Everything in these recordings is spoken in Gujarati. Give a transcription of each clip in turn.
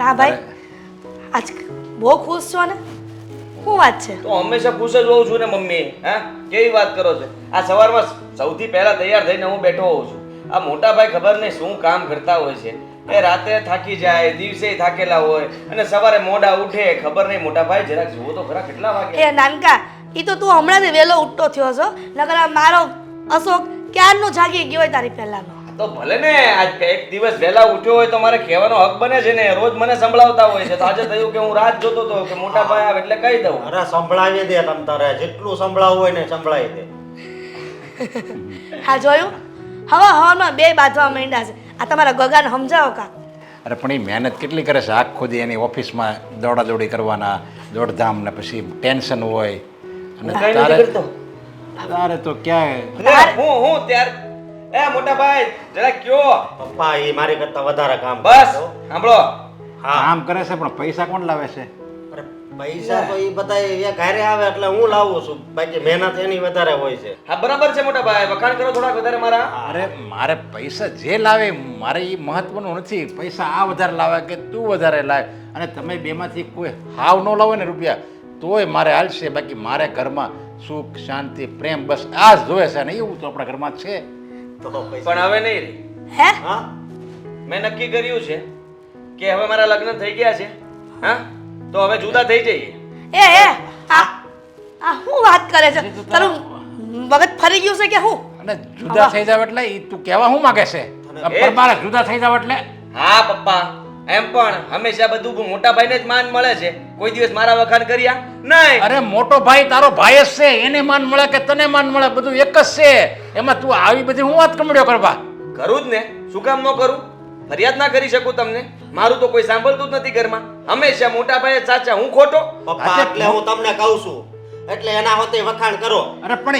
કા ભાઈ આજ બહુ ખુશ છો ને શું વાત છે? તો હંમેશા ખુશ જ હોઉં છું ને મમ્મી. હા, કેવી વાત કરો છો? આ સવારમાં સૌથી પહેલા તૈયાર થઈને હું બેઠો હોઉં છું. આ મોટા ભાઈ ખબર નહીં શું કામ કરતા હોય છે. એ રાતે થાકી જાય, દિવસે થાકેલા હોય અને સવારે મોડા ઉઠે. ખબર નહીં મોટા ભાઈ જરાક જુઓ તો ખરા કેટલા વાગે. એ નાનકા ઈ તો તું હમણાંથી વહેલો ઉઠતો થયો છો નકર આ મારો અશોક ક્યારનો જાગી ગયો હોય તારી પહેલાનો. તો ભલે ને આજ એક દિવસ વહેલા ઉઠ્યો હોય તો મારે કહેવાનો હક બને છે ને. રોજ મને સંભળાવતા હોય છે તો આજે થયું કે હું રાત જોતો હતો કે મોટા ભાઈ આવે એટલે કહી દઉં. અરે સંભળાવી દે તમ તારે જેટલું સંભળાવવું હોય ને સંભળાવી દે. હા જોયું હવા હવામાં બે બાંધવા માંડ્યા છે. આ તમારા ગગાને સમજાવો કા. અરે પણ એ મહેનત કેટલી કરે છે આખો દી એની ઓફિસમાં દોડાદોડી કરવાના દોડધામ ને પછી ટેન્શન હોય અને કઈ નથી કરતો. તારે તો ક્યાંય હું ત્યાર એ મોટા ભાઈ જરા કયો. પપ્પા એ મારી કરતા વધારે કામ કરે બસ છે હો. સાંભળો. કામ કરે છે પણ પૈસા કોણ લાવે છે? અરે પૈસા તો એ બધા એ ઘરે આવે એટલે હું લાવું છું બાકી મહેનત એની વધારે હોય છે. હા બરાબર છે મોટા ભાઈ, વખાણ કરો થોડાક વધારે મારા. અરે મારે પૈસા જે લાવે મારે એ મહત્વનું નથી. પૈસા આ વધારે લાવે કે તું વધારે લાવે અને તમે બેમાંથી કોઈ હાવ ન લાવો ને રૂપિયા તોય મારે હાલશે. બાકી મારે ઘરમાં સુખ શાંતિ પ્રેમ બસ આ જ જોવે છે ને એવું તો આપણા ઘરમાં જ છે. તો પૈસા પણ હવે નહીં રે. હે હા મેં નક્કી કર્યું છે કે હવે મારા લગ્ન થઈ ગયા છે. હા તો હવે જુદા થઈ જઈએ. એ આ આ શું વાત કરે છે? તારું મગજ ફરી ગયું છે કે હું? અને જુદા થઈ જાવ એટલે ઈ તું કહેવા શું માંગે છે? પણ મારે જુદા થઈ જાવ એટલે હા પપ્પા, એમ પણ હંમેશા બધું મોટા ભાઈને જ માન મળે છે. કોઈ દિવસ મારા વખાણ કર્યા નહીં. અરે મોટો ભાઈ તારો ભાઈ જ છે એને માન મળે કે તને માન મળે બધું એક જ છે. એમાં તું આવી બધી હું વાત કમડ્યો કરવા? કરું જ ને, શું કામ ન કરું? ફરિયાદ ના કરી શકું તમને? મારું તો કોઈ સાંભળતું જ નથી ઘરમાં. હંમેશા મોટા ભાઈ જ સાચા, હું ખોટો? પપ્પા એટલે હું તમને કહું છું એટલે એના હોતે વખાણ કરો. અરે પણ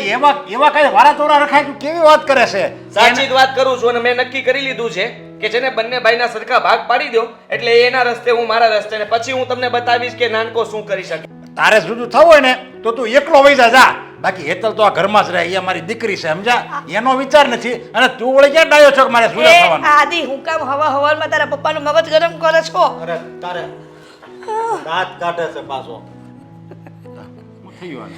એવા કઈ વારા તોરા રખાય તું કેવી વાત કરે છે? સાચી જ વાત કરું છું અને મેં નક્કી કરી લીધું છે કે જેને બંને ભાઈના સરખા ભાગ પાડી દો એટલે એના રસ્તે હું મારા રસ્તે ને પછી હું તમને બતાવીશ કે નાનકો શું કરી શકે. તારે જુદું થવું હોય ને તો તું એકલો વઈ જા. બાકી હેતલ તો આ ઘરમાં જ રહે. એ મારી દીકરી છે સમજા? એનો વિચાર નથી અને તું વળી ક્યાં ડાયો છો કે મારે જુદા એ થવાનું? આદિ હું કામ હવામાં તારા પપ્પાનું મગજ ગરમ કરે છો? અરે તારે દાંત કાઢે છે પાછો. શું થયું આને?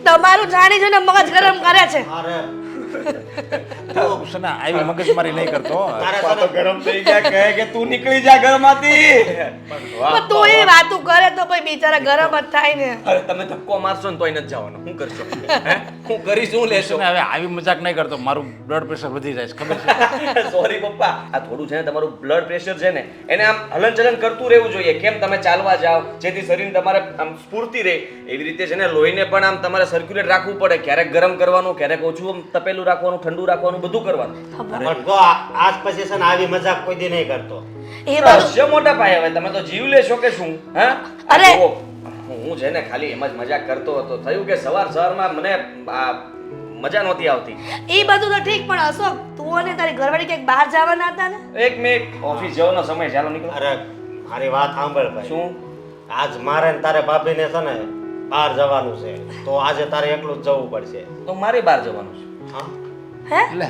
તમારું જાણી જોઈને મગજ ગરમ કરે છે. અરે સના આવી મગજમારી નહીં કરતો. તારે પપ્પા તો તને ગરમ થઈ ગયા, કહે કે તું નીકળી જા ઘરમાંથી. પણ તું એ વાતું કરે તો ભાઈ બિચારા ગરમ જ થાય ને. અરે તમે ધક્કો મારશો ને તોય નથી જવાનું. શું કરશો? હે? હું કરીશ, શું લેશો? હવે આવી મજાક નહીં કરતો. મારું બ્લડ પ્રેશર વધી જાય છે ખબર છે? સોરી પપ્પા, આ થોડું છે ને તમારું બ્લડ પ્રેશર છે ને એને આમ હલનચલન કરતું રહેવું જોઈએ. કેમ તમે ચાલવા જાઓ જેથી શરીર તમારે આમ સ્ફૂર્તિ રહે એવી રીતે છે ને લોહીને પણ આમ તમારે સર્ક્યુલેટ રાખવું પડે. ક્યારેક ગરમ કરવાનું, ક્યારેક ઓછું આમ તપેલું રાખવાનું, ઠંડુ રાખવાનું, બધું કરવાનું. પણ જો આજ પછી છે ને આવી મજાક કોઈ દી નહીં કરતો. એ બધું હશે મોટા ભાઈ, હવે તમે તો જીવ લેશો કે શું? હા અરે! જુઓ, હું છે ને ખાલી એમ જ મજાક કરતો હતો. થયું કે સવારમાં મને આ મજા નહોતી આવતી. એ બધું તો ઠીક પણ અશોક તું અને તારી ઘરવાળી ક્યાંક બહાર જવાના હતા ને? એક મિનિટ, ઓફિસ જવાનો સમય ચાલો નીકળો. અરે મારી વાત સાંભળ ભાઈ. શું? આજ મારે ને તારે ભાભીને છે ને બહાર જવાનું છે તો આજે તારે એકલું જ જવું પડશે. તો મારે બહાર જવાનું છે. હા હે એટલે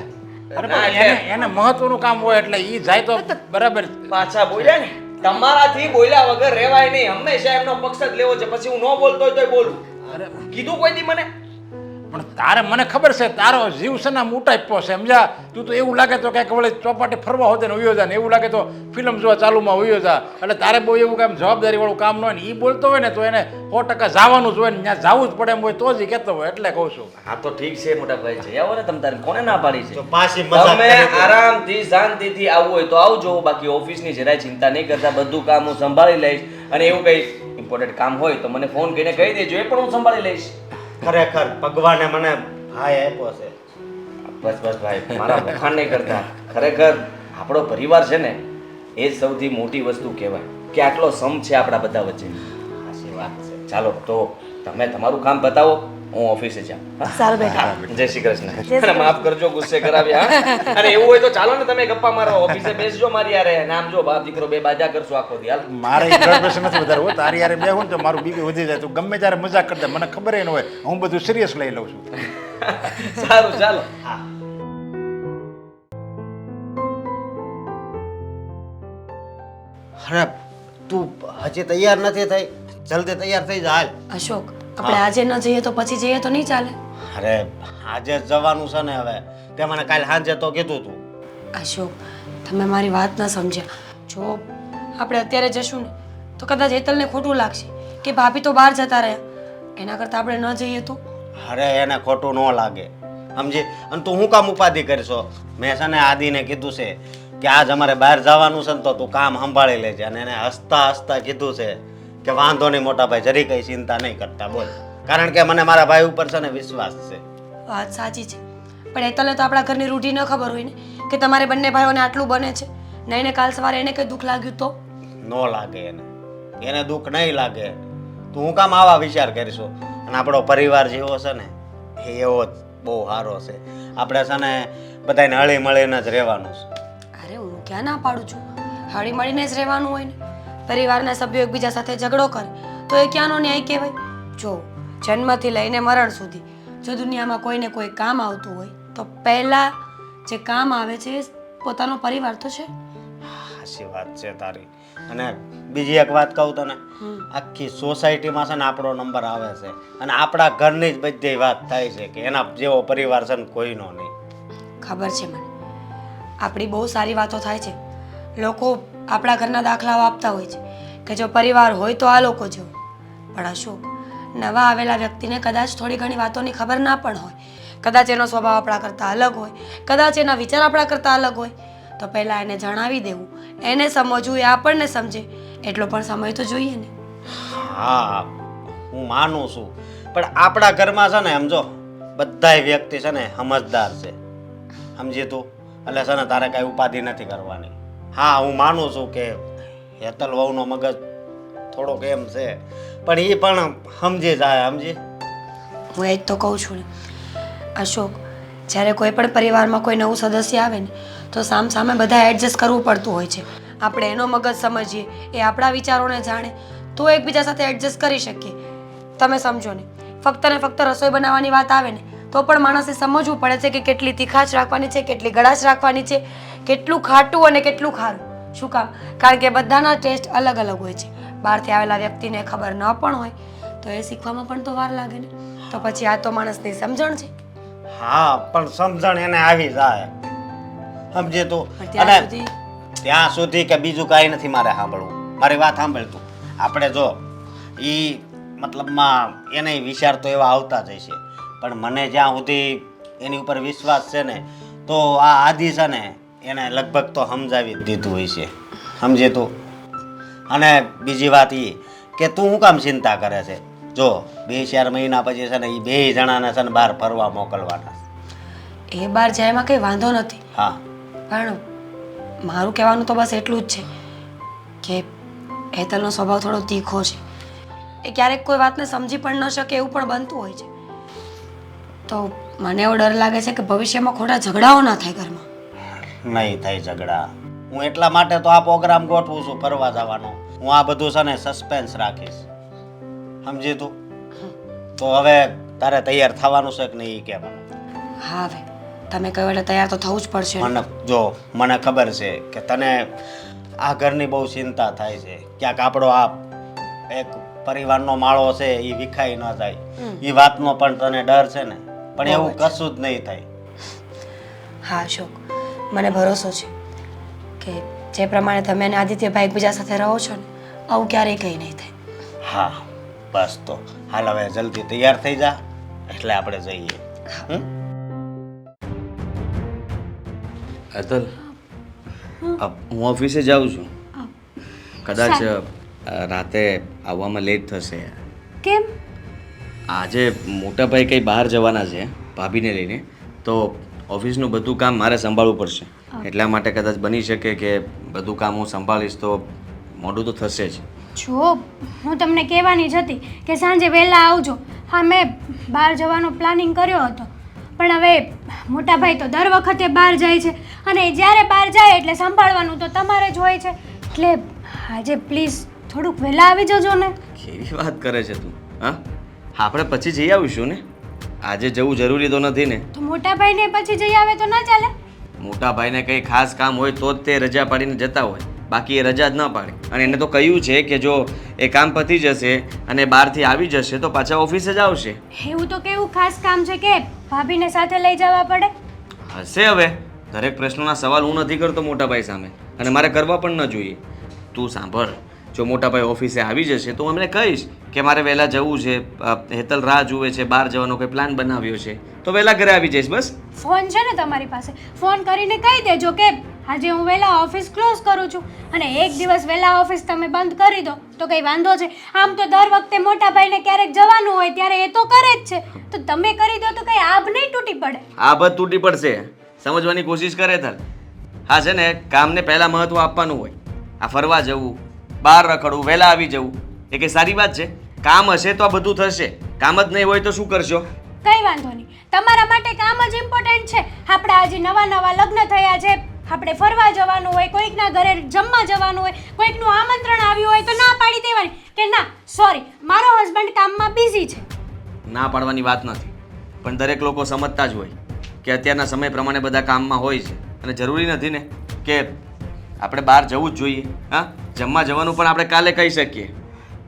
અરે ના, પણ એને મહત્વનું કામ હોય એટલે ઈ જાય તો બરાબર. પાછા બોલ્યા ને, તમારાથી બોલ્યા વગર રહેવાય નહીં. હંમેશા એમનો પક્ષ જ લેવો છે. પછી હું ન બોલતો હોય તોય બોલું. અરે કીધું કોઈ દી મને? પણ તારે મને ખબર છે તારો જીવ છે ને મોટાઈપો છે સમજા? તું તો એવું લાગે તો કંઈક વળી ચોપાટી ફરવા હોતે ને ઉયો જા ને એવું લાગે તો ફિલ્મ જોવા ચાલુમાં ઉયો જા. એટલે તારે બહુ એવું કામ જવાબદારી વાળું કામ ન હોય ને એ બોલતો હોય ને તો એને 100% જવાનું જ હોય ને ત્યાં જવું જ પડે એમ હોય તો જ કહેતો હોય એટલે કહું છું. હા તો ઠીક છે મોટા ભાઈ, જઈ આવો ને તમે તારે. કોને ના પાડી છે? તો પાછી મજાક તમે કરી દે. આરામથી શાંતિથી આવવું હોય તો આવજો. બાકી ઓફિસની જરાય ચિંતા નહીં કરતા. બધું કામ હું સંભાળી લઈશ અને એવું કંઈ ઇમ્પોર્ટન્ટ કામ હોય તો મને ફોન કરીને કહી દેજો, એ પણ હું સંભાળી લઈશ. ખરેખર ભગવાને મને ભાઈ આપ્યો છે. બસ બસ ભાઈ, મારા વખાણ નહીં કરતા. ખરેખર આપણો પરિવાર છે ને એ જ સૌથી મોટી વસ્તુ કહેવાય કે આટલો સમ છે આપણા બધા વચ્ચે. સાચી વાત છે. ચાલો તો તમે તમારું કામ બતાવો, હું ઓફિસે જાઉં. હા? સારું બેટા. જય શ્રી કૃષ્ણ. શ્રી અને માફ કરજો ગુસ્સે કરાવ્યા. હા? અને એવું હોય તો ચાલો ને તમે ગપ્પા મારો, ઓફિસે બેસજો મારી યારે. નામ જો બાપ દીકરો બે બાજા કરશો આખો દી. હાલ. મારે બ્લડ પ્રેશર નથી વધારવું. તારી યારે બે હોય તો મારું બીપી વધી જાય. તું ગમે ત્યારે મજાક કરતા મને ખબર ન હોય. હું બધું સિરિયસ લઈ લઉં છું. સારું ચાલો. હા અરે તું હજી તૈયાર નથી થઈ, જલ્દી તૈયાર થઈ જા હાલ. અશોક, આપણે આજે ન જઈએ તો પછી જઈએ તો નહીં ચાલે. અરે આજે જ જવાનું છે ને હવે, તે મને કાલે સાંજે તો કીધું તું. અશોક, તમે મારી વાત ન સમજ્યા. જો આપણે અત્યારે જશું ને તો કદાચ હેતલને ખોટું લાગશે કે ભાભી તો બહાર જતા રહ્યા, એના કરતાં આપણે ન જઈએ તો. અરે એને ખોટું ન લાગે, સમજી. અને તું શું કામ ઉપાધિ કરશો? મેં છે ને આદિને કીધું છે કે આજ અમારે બહાર જવાનું છે ને તો તું કામ સંભાળી લેજે. અને એને હસતા હસતા કીધું છે કે વાંધો નહીં મોટા ભાઈ, જરી કઈ ચિંતા નહીં કરતા. બોલ, કારણ કે મને મારા ભાઈ ઉપર છે ને વિશ્વાસ છે. વાત સાચી છે, પણ હેતલને તો આપણા ઘરની રૂઢી ન ખબર હોય ને કે તમારે બંને ભાઈઓને આટલું બને છે. નહીં ને કાલ સવારે એને કંઈ દુઃખ લાગ્યું તો? ન લાગે એને દુઃખ નહીં લાગે. તું હું કામ આવા વિચાર કરીશું? અને આપણો પરિવાર જેવો છે ને એ એવો જ બહુ સારો છે. આપણે છે ને બધાને હળી મળીને જ રહેવાનું છે. અરે હું ક્યાં ના પાડું છું, હળી મળીને જ રહેવાનું હોય ને. પરિવારના સભ્યો એકબીજા સાથે ઝઘડો કરે તો એ ક્યાંનો ન્યાય કહેવાય? જો જન્મથી લઈને મરણ સુધી જો દુનિયામાં કોઈને કોઈ કામ આવતું હોય તો પહેલાં જે કામ આવે છે એ પોતાનો પરિવાર તો છે. સાચી વાત છે તારી. અને બીજી એક વાત કહું તને, આખી સોસાયટીમાં છે ને આપણો નંબર આવે છે અને આપણા ઘરની જ બધી વાત થાય છે કે એના જેવો પરિવાર છે ને કોઈનો નહીં. ખબર છે મને, આપણી બહુ સારી વાતો થાય છે. લોકો આપણા ઘરના દાખલાઓ આપતા હોય છે કે જો પરિવાર હોય તો આ લોકો જેવો. પણ અશોક, નવા આવેલા વ્યક્તિને કદાચ થોડી ઘણી વાતોની ખબર ના પણ હોય, કદાચ એનો સ્વભાવ આપણા કરતાં અલગ હોય, કદાચ એના વિચાર આપણા કરતાં અલગ હોય, તો પહેલાં એને જણાવી દેવું, એને સમજવું, એ આપણને સમજે એટલો પણ સમય તો જોઈએ ને. હા, હું માનું છું, પણ આપણા ઘરમાં છે ને સમજો બધાય વ્યક્તિ છે ને સમજદાર છે, સમજી તું. એટલે છે ને તારે કાંઈ ઉપાધિ નથી કરવાની. હા, હું માનું છું કે હેતલ વહુનો મગજ થોડોક એમ છે, પણ એ પણ સમજી જાય, સમજી. હું એ જ તો કહું છું ને અશોક, જ્યારે કોઈ પણ પરિવારમાં કોઈ નવું સદસ્ય આવે ને તો સામે બધા એડજસ્ટ કરવું પડતું હોય છે. આપણે એનો મગજ સમજીએ, એ આપણા વિચારોને જાણે તો એકબીજા સાથે એડજસ્ટ કરી શકીએ. તમે સમજો ને, ફક્ત ને ફક્ત રસોઈ બનાવવાની વાત આવે ને તો પણ માણસે સમજવું પડે છે કે કેટલી તીખાશ રાખવાની છે, કેટલી ગળાશ રાખવાની છે, કેટલું ખાટું અને કેટલું ખારું. શું કામ? કારણ કે બધાના ટેસ્ટ અલગ અલગ હોય છે. બહારથી આવેલા વ્યક્તિને ખબર ન પણ હોય તો એ શીખવામાં પણ તો વાર લાગે ને. તો પછી આ તો માણસની સમજણ છે. હા, પણ સમજણ એને આવી જાય, સમજે તું. પણ અને ત્યાં સુધી કે બીજું કાંઈ નથી મારે સાંભળવું. મારી વાત સાંભળ તું. આપણે જો મતલબમાં એને વિચાર તો એવા આવતા જ હશે, પણ મને જ્યાં સુધી એની ઉપર વિશ્વાસ છે ને તો આ આદિ છે ને એને લગભગ તો સમજાવી જ દીધું હોય છે, સમજે તું. અને બીજી વાત એ કે તું શું કામ ચિંતા કરે છે? જો 2-4 મહિના પછી છે ને એ 2 જણાને છે ને બહાર ફરવા મોકલવાના. એ બહાર જાય એમાં કંઈ વાંધો નથી. હા, પણ મારું કહેવાનું તો બસ એટલું જ છે કે હેતલનો સ્વભાવ થોડો તીખો છે. એ ક્યારેક કોઈ વાતને સમજી પણ ન શકે એવું પણ બનતું હોય છે. તો મને એવો ડર લાગે છે કે ભવિષ્યમાં ખોટા ઝઘડાઓ ના થાય ઘરમાં. નહીં થાય ઝઘડા. હું એટલા માટે તો આ પ્રોગ્રામ ગોઠવું છું ફરવા જવાનો. હું આ બધું છે ને સસ્પેન્સ રાખીશ, સમજી તું. તો હવે તારે તૈયાર થવાનું છે કે નહીં એ કે મને. હા, હવે તમે કહો એટલે તૈયાર તો થવું જ પડશે. મને જો મને ખબર છે કે તને આ ઘરની બહુ ચિંતા થાય છે. ક્યાંક આપણો આ એક પરિવારનો માળો છે એ વિખાઈ ન જાય, એ વાતનો પણ તને ડર છે ને. પણ એવું કશું જ નહીં થાય. હા અશોક, મને ભરોસો છે કે જે પ્રમાણે તમે અને આદિત્યભાઈ એકબીજા સાથે રહો છો ને આવું ક્યારેય કંઈ નહીં થાય. હા, બસ તો હાલ હવે જલ્દી તૈયાર થઈ જા એટલે આપણે જઈએ. હેતલ, હું ઓફિસે જાઉં છું. કદાચ રાતે આવવામાં લેટ થશે. કેમ? આજે મોટાભાઈ કંઈ બહાર જવાના છે ભાભીને લઈને, તો ઓફિસનું બધું કામ મારે સંભાળવું પડશે. એટલા માટે કદાચ બની શકે કે બધું કામ હું સંભાળીશ તો મોડું તો થશે જ. જો હું તમને કહેવાની જ હતી કે સાંજે વહેલા આવજો. હા, મેં બહાર જવાનો પ્લાનિંગ કર્યો હતો, પણ હવે મોટાભાઈ તો દર વખતે બહાર જાય છે અને જ્યારે બહાર જાય એટલે સંભાળવાનું તો તમારે જ હોય છે. એટલે આજે પ્લીઝ થોડુંક વહેલા આવી જજો ને. કેવી વાત કરે છે તું? હા, આપણે પછી જઈ આવીશું ને. આજે જવું જરૂરી તો નથી ને. તો મોટાભાઈને પછી જઈ આવે તો ના ચાલે? મોટા ભાઈને કંઈ ખાસ કામ હોય તો જ તે રજા પાડીને જતા હોય. બાકી એ રજા જ ન પાડે. અને એને તો કહ્યું છે કે જો એ કામ પતી જશે અને બહારથી આવી જશે તો પાછા ઓફિસે જ આવશે. એવું તો કેવું ખાસ કામ છે કે ભાભીને સાથે લઈ જવા પડે? હશે હવે. દરેક પ્રશ્નોના સવાલ હું નથી કરતો મોટાભાઈ સામે અને મારે કરવા પણ ન જોઈએ. તું સાંભળ, જો મોટાભાઈ ઓફિસે આવી જશે તો હું એમને કહીશ કે મારે વહેલા જવું છે, હેતલ રાહ જુએ છે, બહાર જવાનો કોઈ પ્લાન બનાવ્યો છે તો વહેલા ઘરે આવી જઈશ. બસ. ફોન છે ને તમારી પાસે? ફોન કરીને કહી દેજો કે આજે હું વહેલા ઓફિસ ક્લોઝ કરું છું અને એક દિવસ વહેલા ઓફિસ તમે બંધ કરી દો તો કંઈ વાંધો છે? આમ તો દર વખતે મોટા ભાઈને ક્યારેક જવાનું હોય ત્યારે એ તો કરે જ છે, તો તમે કરી દો તો કંઈ આભ નહીં તૂટી પડે. આ બધ તૂટી પડશે. સમજવાની કોશિશ કરે થલ. હા છે ને, કામને પહેલાં મહત્ત્વ આપવાનું હોય. આ ફરવા જવું, બહાર રખડવું, વહેલા આવી જવું એ કંઈ સારી વાત છે? કામ હશે તો આ બધું થશે. કામ જ નહીં હોય તો શું કરશો? કંઈ વાંધો નહીં, તમારા માટે કામ જ ઇમ્પોર્ટન્ટ છે. આપણા હજી નવા લગ્ન થયા છે, આપણે ફરવા જવાનું હોય, કોઈકના ઘરે જમવા જવાનું હોય, કોઈકનું આમંત્રણ આવ્યું હોય તો ના પાડી દેવાની કે ના સોરી મારો હસબન્ડ કામમાં બિઝી છે. ના પાડવાની વાત નથી, પણ દરેક લોકો સમજતા જ હોય કે અત્યારના સમય પ્રમાણે બધા કામમાં હોય છે અને જરૂરી નથી ને કે આપણે બહાર જવું જ જોઈએ. હા, જમવા જવાનું પણ આપણે કાલે કહી શકીએ.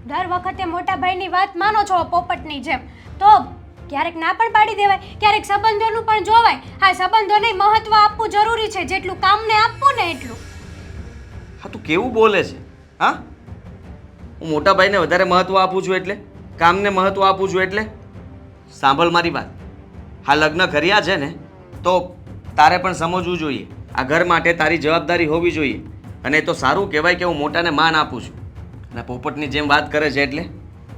દર વખતે મોટા ભાઈની વાત માનો છો પોપટની જેમ, તો ક્યારેક ના પણ પાડી દેવાય, ક્યારેક સંબંધોનું પણ જોવાય. આ સંબંધોને મહત્વ આપવું જરૂરી છે જેટલું કામને આપવું ને એટલું. હા, તું કેવું બોલે છે? હા, હું મોટા ભાઈને વધારે મહત્ત્વ આપું છું એટલે? કામને મહત્ત્વ આપું છું એટલે? સાંભળ મારી વાત. હા, લગ્ન કર્યા છે ને તો તારે પણ સમજવું જોઈએ. આ ઘર માટે તારી જવાબદારી હોવી જોઈએ અને એ તો સારું કહેવાય કે હું મોટાને માન આપું છું. અને પોપટની જેમ વાત કરે છે એટલે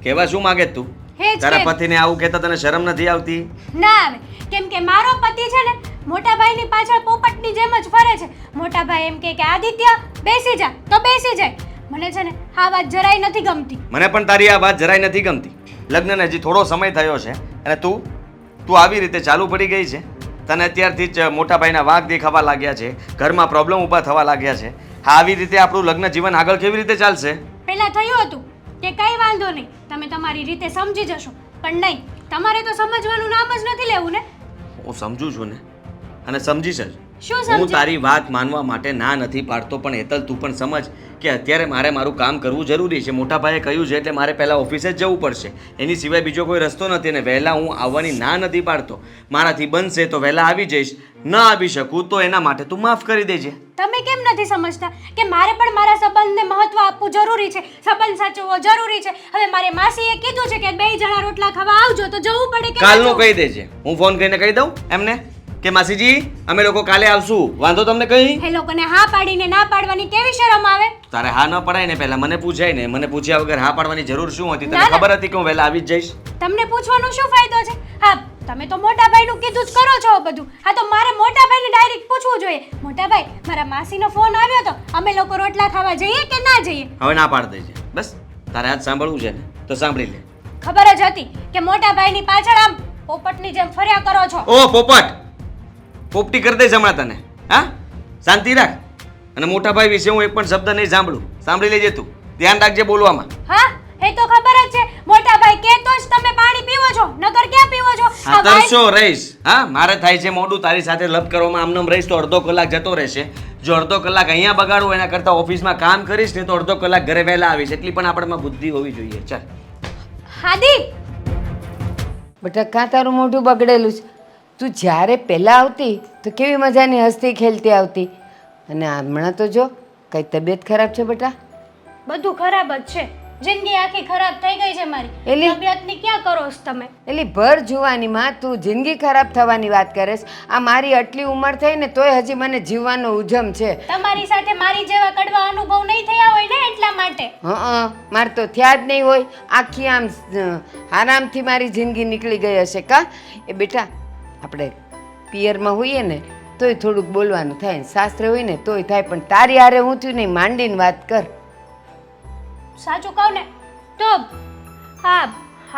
કહેવા શું માગે તું? હે જ તારા કે- પતિને આવું કહેતા તને શરમ નથી આવતી? ના આવે, કેમ કે મારો પતિ છે ને મોટા ભાઈની પાછળ પોપટની જેમ જ ફરે છે. મોટા ભાઈ એમ કહે કે આદિત્ય બેસી જા તો બેસી જાય. મને છે ને આ વાત જરાય નથી ગમતી. મને પણ તારી આ વાત જરાય નથી ગમતી. લગ્નને હજી થોડો સમય થયો છે અને તું આવી રીતે ચાલુ પડી ગઈ છે. તને અત્યારથી જ મોટા ભાઈના વાંક દેખાવા લાગ્યા છે, ઘરમાં પ્રોબ્લેમ ઊભા થવા લાગ્યા છે. હા, આવી રીતે આપણું લગ્ન જીવન આગળ કેવી રીતે ચાલશે? પહેલા થયું હતું કે કંઈ વાંધો નહીં, તમે તમારી રીતે સમજી જશો, પણ નહીં, તમારે તો સમજવાનું નામ જ નથી લેવું ને. હું સમજુ છું ને અને સમજીશ જ. શું હું સમજી? તારી વાત માનવા માટે ના નથી પાડતો, પણ હેતલ તું પણ સમજ કે અત્યારે મારે મારું કામ કરવું જરૂરી છે. મોટા ભાઈએ કહ્યું છે એટલે મારે પહેલાં ઓફિસે જ જવું પડશે. એની સિવાય બીજો કોઈ રસ્તો નથી અને વહેલા હું આવવાની ના નથી પાડતો. મારાથી બનશે તો વહેલા આવી જઈશ, ન આવી શકું તો એના માટે તું માફ કરી દેજે. તમે કેમ નથી સમજતા કે મારે પણ મારા સંબંધને મહત્વ આપવું જરૂરી છે, સંબંધ સાચવવો જરૂરી છે. હવે મારે માસીએ કીધું છે કે 2 જણા રોટલા ખાવા આવજો તો જવું પડે કે ના કાલનું જવું? કહી દેજે. હું ફોન કરીને કહી દઉં એમને કે માસીજી અમે લોકો કાલે આવશું, વાંધો તમને કહી? એ લોકોને હા પાડીને ના પાડવાની કેવી શરમ આવે? તારે હા ન પડાય ને પહેલા મને પૂછાય ને. મને પૂછ્યા વગર હા પાડવાની જરૂર શું હતી? તને ના, ના. ખબર હતી કે હું વહેલા આવી જ જઈશ? તમને પૂછવાનો શું ફાયદો છે? હા, તમે તો મોટા ભાઈનું કીધું જ કરો છો બધું. હા, તો મારે મોટા ભાઈને ડાયરેક્ટ પૂછવું જોઈએ. મોટા ભાઈ, મારા માસીનો ફોન આવ્યો તો અમે લોકો રોટલા ખાવા જઈએ કે ના જઈએ? હવે ના પાડ દેજે. બસ તારે આજ સાંભળવું છે ને તો સાંભળી લે. ખબર જ હતી કે મોટા ભાઈની પાછળ આમ પોપટની જેમ ફર્યા કરો છો. ઓ પોપટ, પોપટી કરી દઈશ હમણાં તને. હા, શાંતિ રાખ. અને મોટા ભાઈ વિશે હું એક પણ શબ્દ નહીં સાંભળું. સાંભળી લેજે તું. ધ્યાન રાખજે બોલવામાં. હા, એ તો ખબર જ છે. મોટા ભાઈ કે તો જ તમે પાણી પીવો છો, નકર ક્યાં પીવો છો? હા, આ ભાઈ- તરસો રહીશ. હા, મારે થાય છે મોડું. તારી સાથે લપ કરવામાં આમનામ રહીશ તો અડધો કલાક જતો રહેશે. જો અડધો કલાક અહીંયા બગાડું એના કરતાં ઓફિસમાં કામ કરીશ ને તો અડધો કલાક ઘરે વહેલા આવીશ. એટલી પણ આપણામાં બુદ્ધિ હોવી જોઈએ. ચાલ. હાદી, બેટા કાં તારું મોઢું બગડેલું છે? તું જ્યારે પહેલાં આવતી તો કેવી મજાની હસતી ખેલતી આવતી અને હમણાં તો જો કઈ તબિયત ખરાબ છે બેટા? બધું ખરાબ જ છે. જિંદગી આખી ખરાબ થઈ ગઈ છે મારી. એલી- તબિયતની ક્યાં કરો છો તમે? એટલે ભર જુવાનીમાં તું જિંદગી ખરાબ થવાની વાત કરે છે? આ મારી આટલી ઉંમર થઈ ને તોય હજી મને જીવવાનો ઉજમ છે. તમારી સાથે મારી જેવા કડવા અનુભવ નહીં થયા હોય ને એટલા માટે. મારે તો થયા જ નહીં હોય. આખી આમ આરામથી મારી જિંદગી નીકળી ગઈ હશે કા? એ બેટા આપણે પિયરમાં હોઈએ ને તોય થોડુંક બોલવાનું થાય ને સાસરે હોય ને તોય થાય, પણ તારી હારે હું થયું નહીં માંડીને વાત કર. સાચું કહું ને તો હા,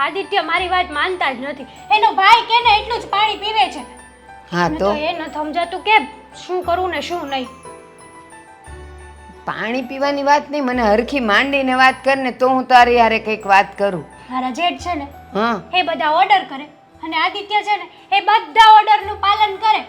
આદિત્ય મારી વાત માનતા જ નથી. એનો ભાઈ કે ને એટલું જ પાણી પીવે છે. હા મને તો તો એ ન સમજાતું કે શું કરું ને શું નહીં. પાણી પીવાની વાત નહીં, મને હરખી માંડીને વાત કર ને તો હું તારી હારે કંઈક વાત કરું. મારા જેઠ છે ને હા, એ બધા ઓર્ડર કરે અને આદિત્ય છે ને એ બધા ઓર્ડરનું પાલન કરે.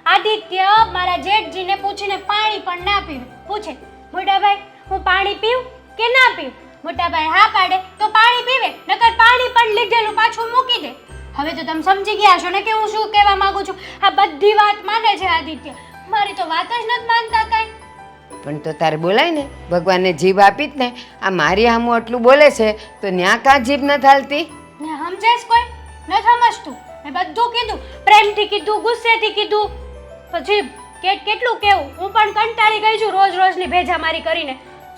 આદિત્ય મારા જેઠજીને પૂછીને પાણી પણ ના પીવે. પૂછે મોટાભાઈ હું પાણી પીવું કે ના પીવું? મોટાભાઈ હા પાડે તો પાણી પીવે, નકર પાણી પણ લીધેલું પાછું મૂકી દે. હવે તો તમે સમજી ગયા છો ને કે હું શું કહેવા માંગુ છું. આ બધી વાત માને છે આદિત્ય, મારી તો વાત જ નથી માનતા કાંઈ. પણ તો તારે બોલાય ને, ભગવાનને જીભ આપી જ ને. આ મારી સામું આટલું બોલે છે તો ન્યા કાં જીભ ન હાલતી? ને સમજેશ કોઈ ન સમજતું. મેં બધું કીધું, પ્રેમથી કીધું, ગુસ્સેથી કીધું, પછી કેટલું કેવું. હું પણ કંટાળી ગઈ છું રોજ રોજની ભેજામારી કરીને.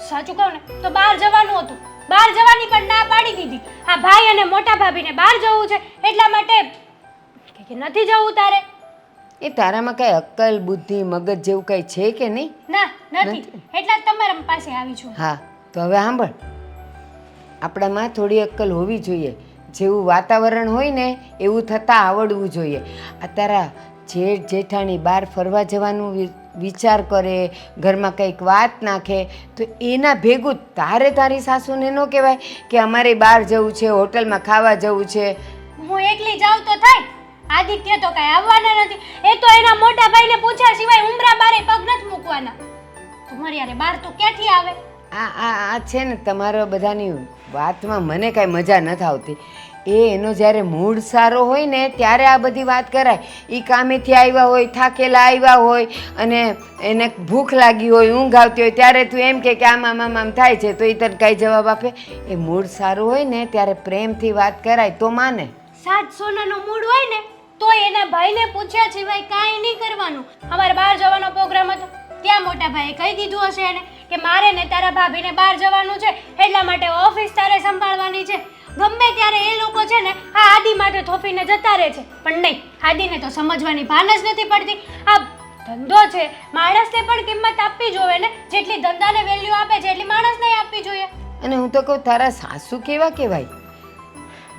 સાચું કહું ને તો બહાર જવાનું હતું, બહાર જવાની પણ ના પાડી દીધી. આ ભાઈ અને મોટા ભાભીને બહાર જવું છે એટલા માટે કે નથી જવું તારે. એ તારામાં કઈ અક્કલ બુદ્ધિ મગજ જેવું કઈ છે કે નહીં? ના નથી, એટલા જ તમારા પાસે આવી છું. હા તો હવે સાંભળ, આપણામાં થોડી અક્કલ હોવી જોઈએ. જેવું વાતાવરણ હોય ને એવું થતાં આવડવું જોઈએ. આ તારા જેઠ જેઠાણી બહાર ફરવા જવાનું વિચાર કરે, ઘરમાં કંઈક વાત નાખે તો એના ભેગું તારે તારી સાસુને ન કહેવાય કે અમારે બહાર જવું છે, હોટલમાં ખાવા જવું છે. હું એકલી જાઉં તો થાય, આદિત્ય તો કઈ આવવાના નથી. એ તો એના મોટા ભાઈને પૂછ્યા સિવાય ઉમરા બારે પગ નથી મૂકવાના. તમારી યારે બાર તો ક્યાંથી આવે? આ છે ને તમારા બધાની વાતમાં મને કાંઈ મજા નથી આવતી. એનો જ્યારે મૂડ સારો હોય ને ત્યારે આ બધી વાત કરાય. એ કામેથી આવ્યા હોય, થાકેલા આવ્યા હોય અને એને ભૂખ લાગી હોય, ઊંઘ આવતી હોય ત્યારે તું એમ કે આમ આમ આમ આમ થાય છે તો એ તને કાંઈ જવાબ આપે? એ મૂડ સારું હોય ને ત્યારે પ્રેમથી વાત કરાય તો માને. સાત સોનાનો મૂડ હોય ને તો એના ભાઈને પૂછ્યા સિવાય કાંઈ નહીં કરવાનું. અમારે બહાર જવાનો પ્રોગ્રામ હતો, ત્યાં મોટા ભાઈએ કહી દીધું હશે એને કે મારે ને તારા ભાભીને બહાર જવાનું છે એટલા માટે ઓફિસ તારે સંભાળવાની છે. ગમે ત્યારે એ લોકો છે ને આ આદિ માટે થોપીને જતા રહે છે, પણ નહીં, આદિને તો સમજવાની ભાન જ નથી પડતી. આ ધંધો છે, માણસને પણ કિંમત આપવી જોઈએ ને. જેટલી ધંધાને વેલ્યુ આપે છે એટલી માણસને આપવી જોઈએ. અને હું તો કહું તારા સાસુ કેવા કહેવાય?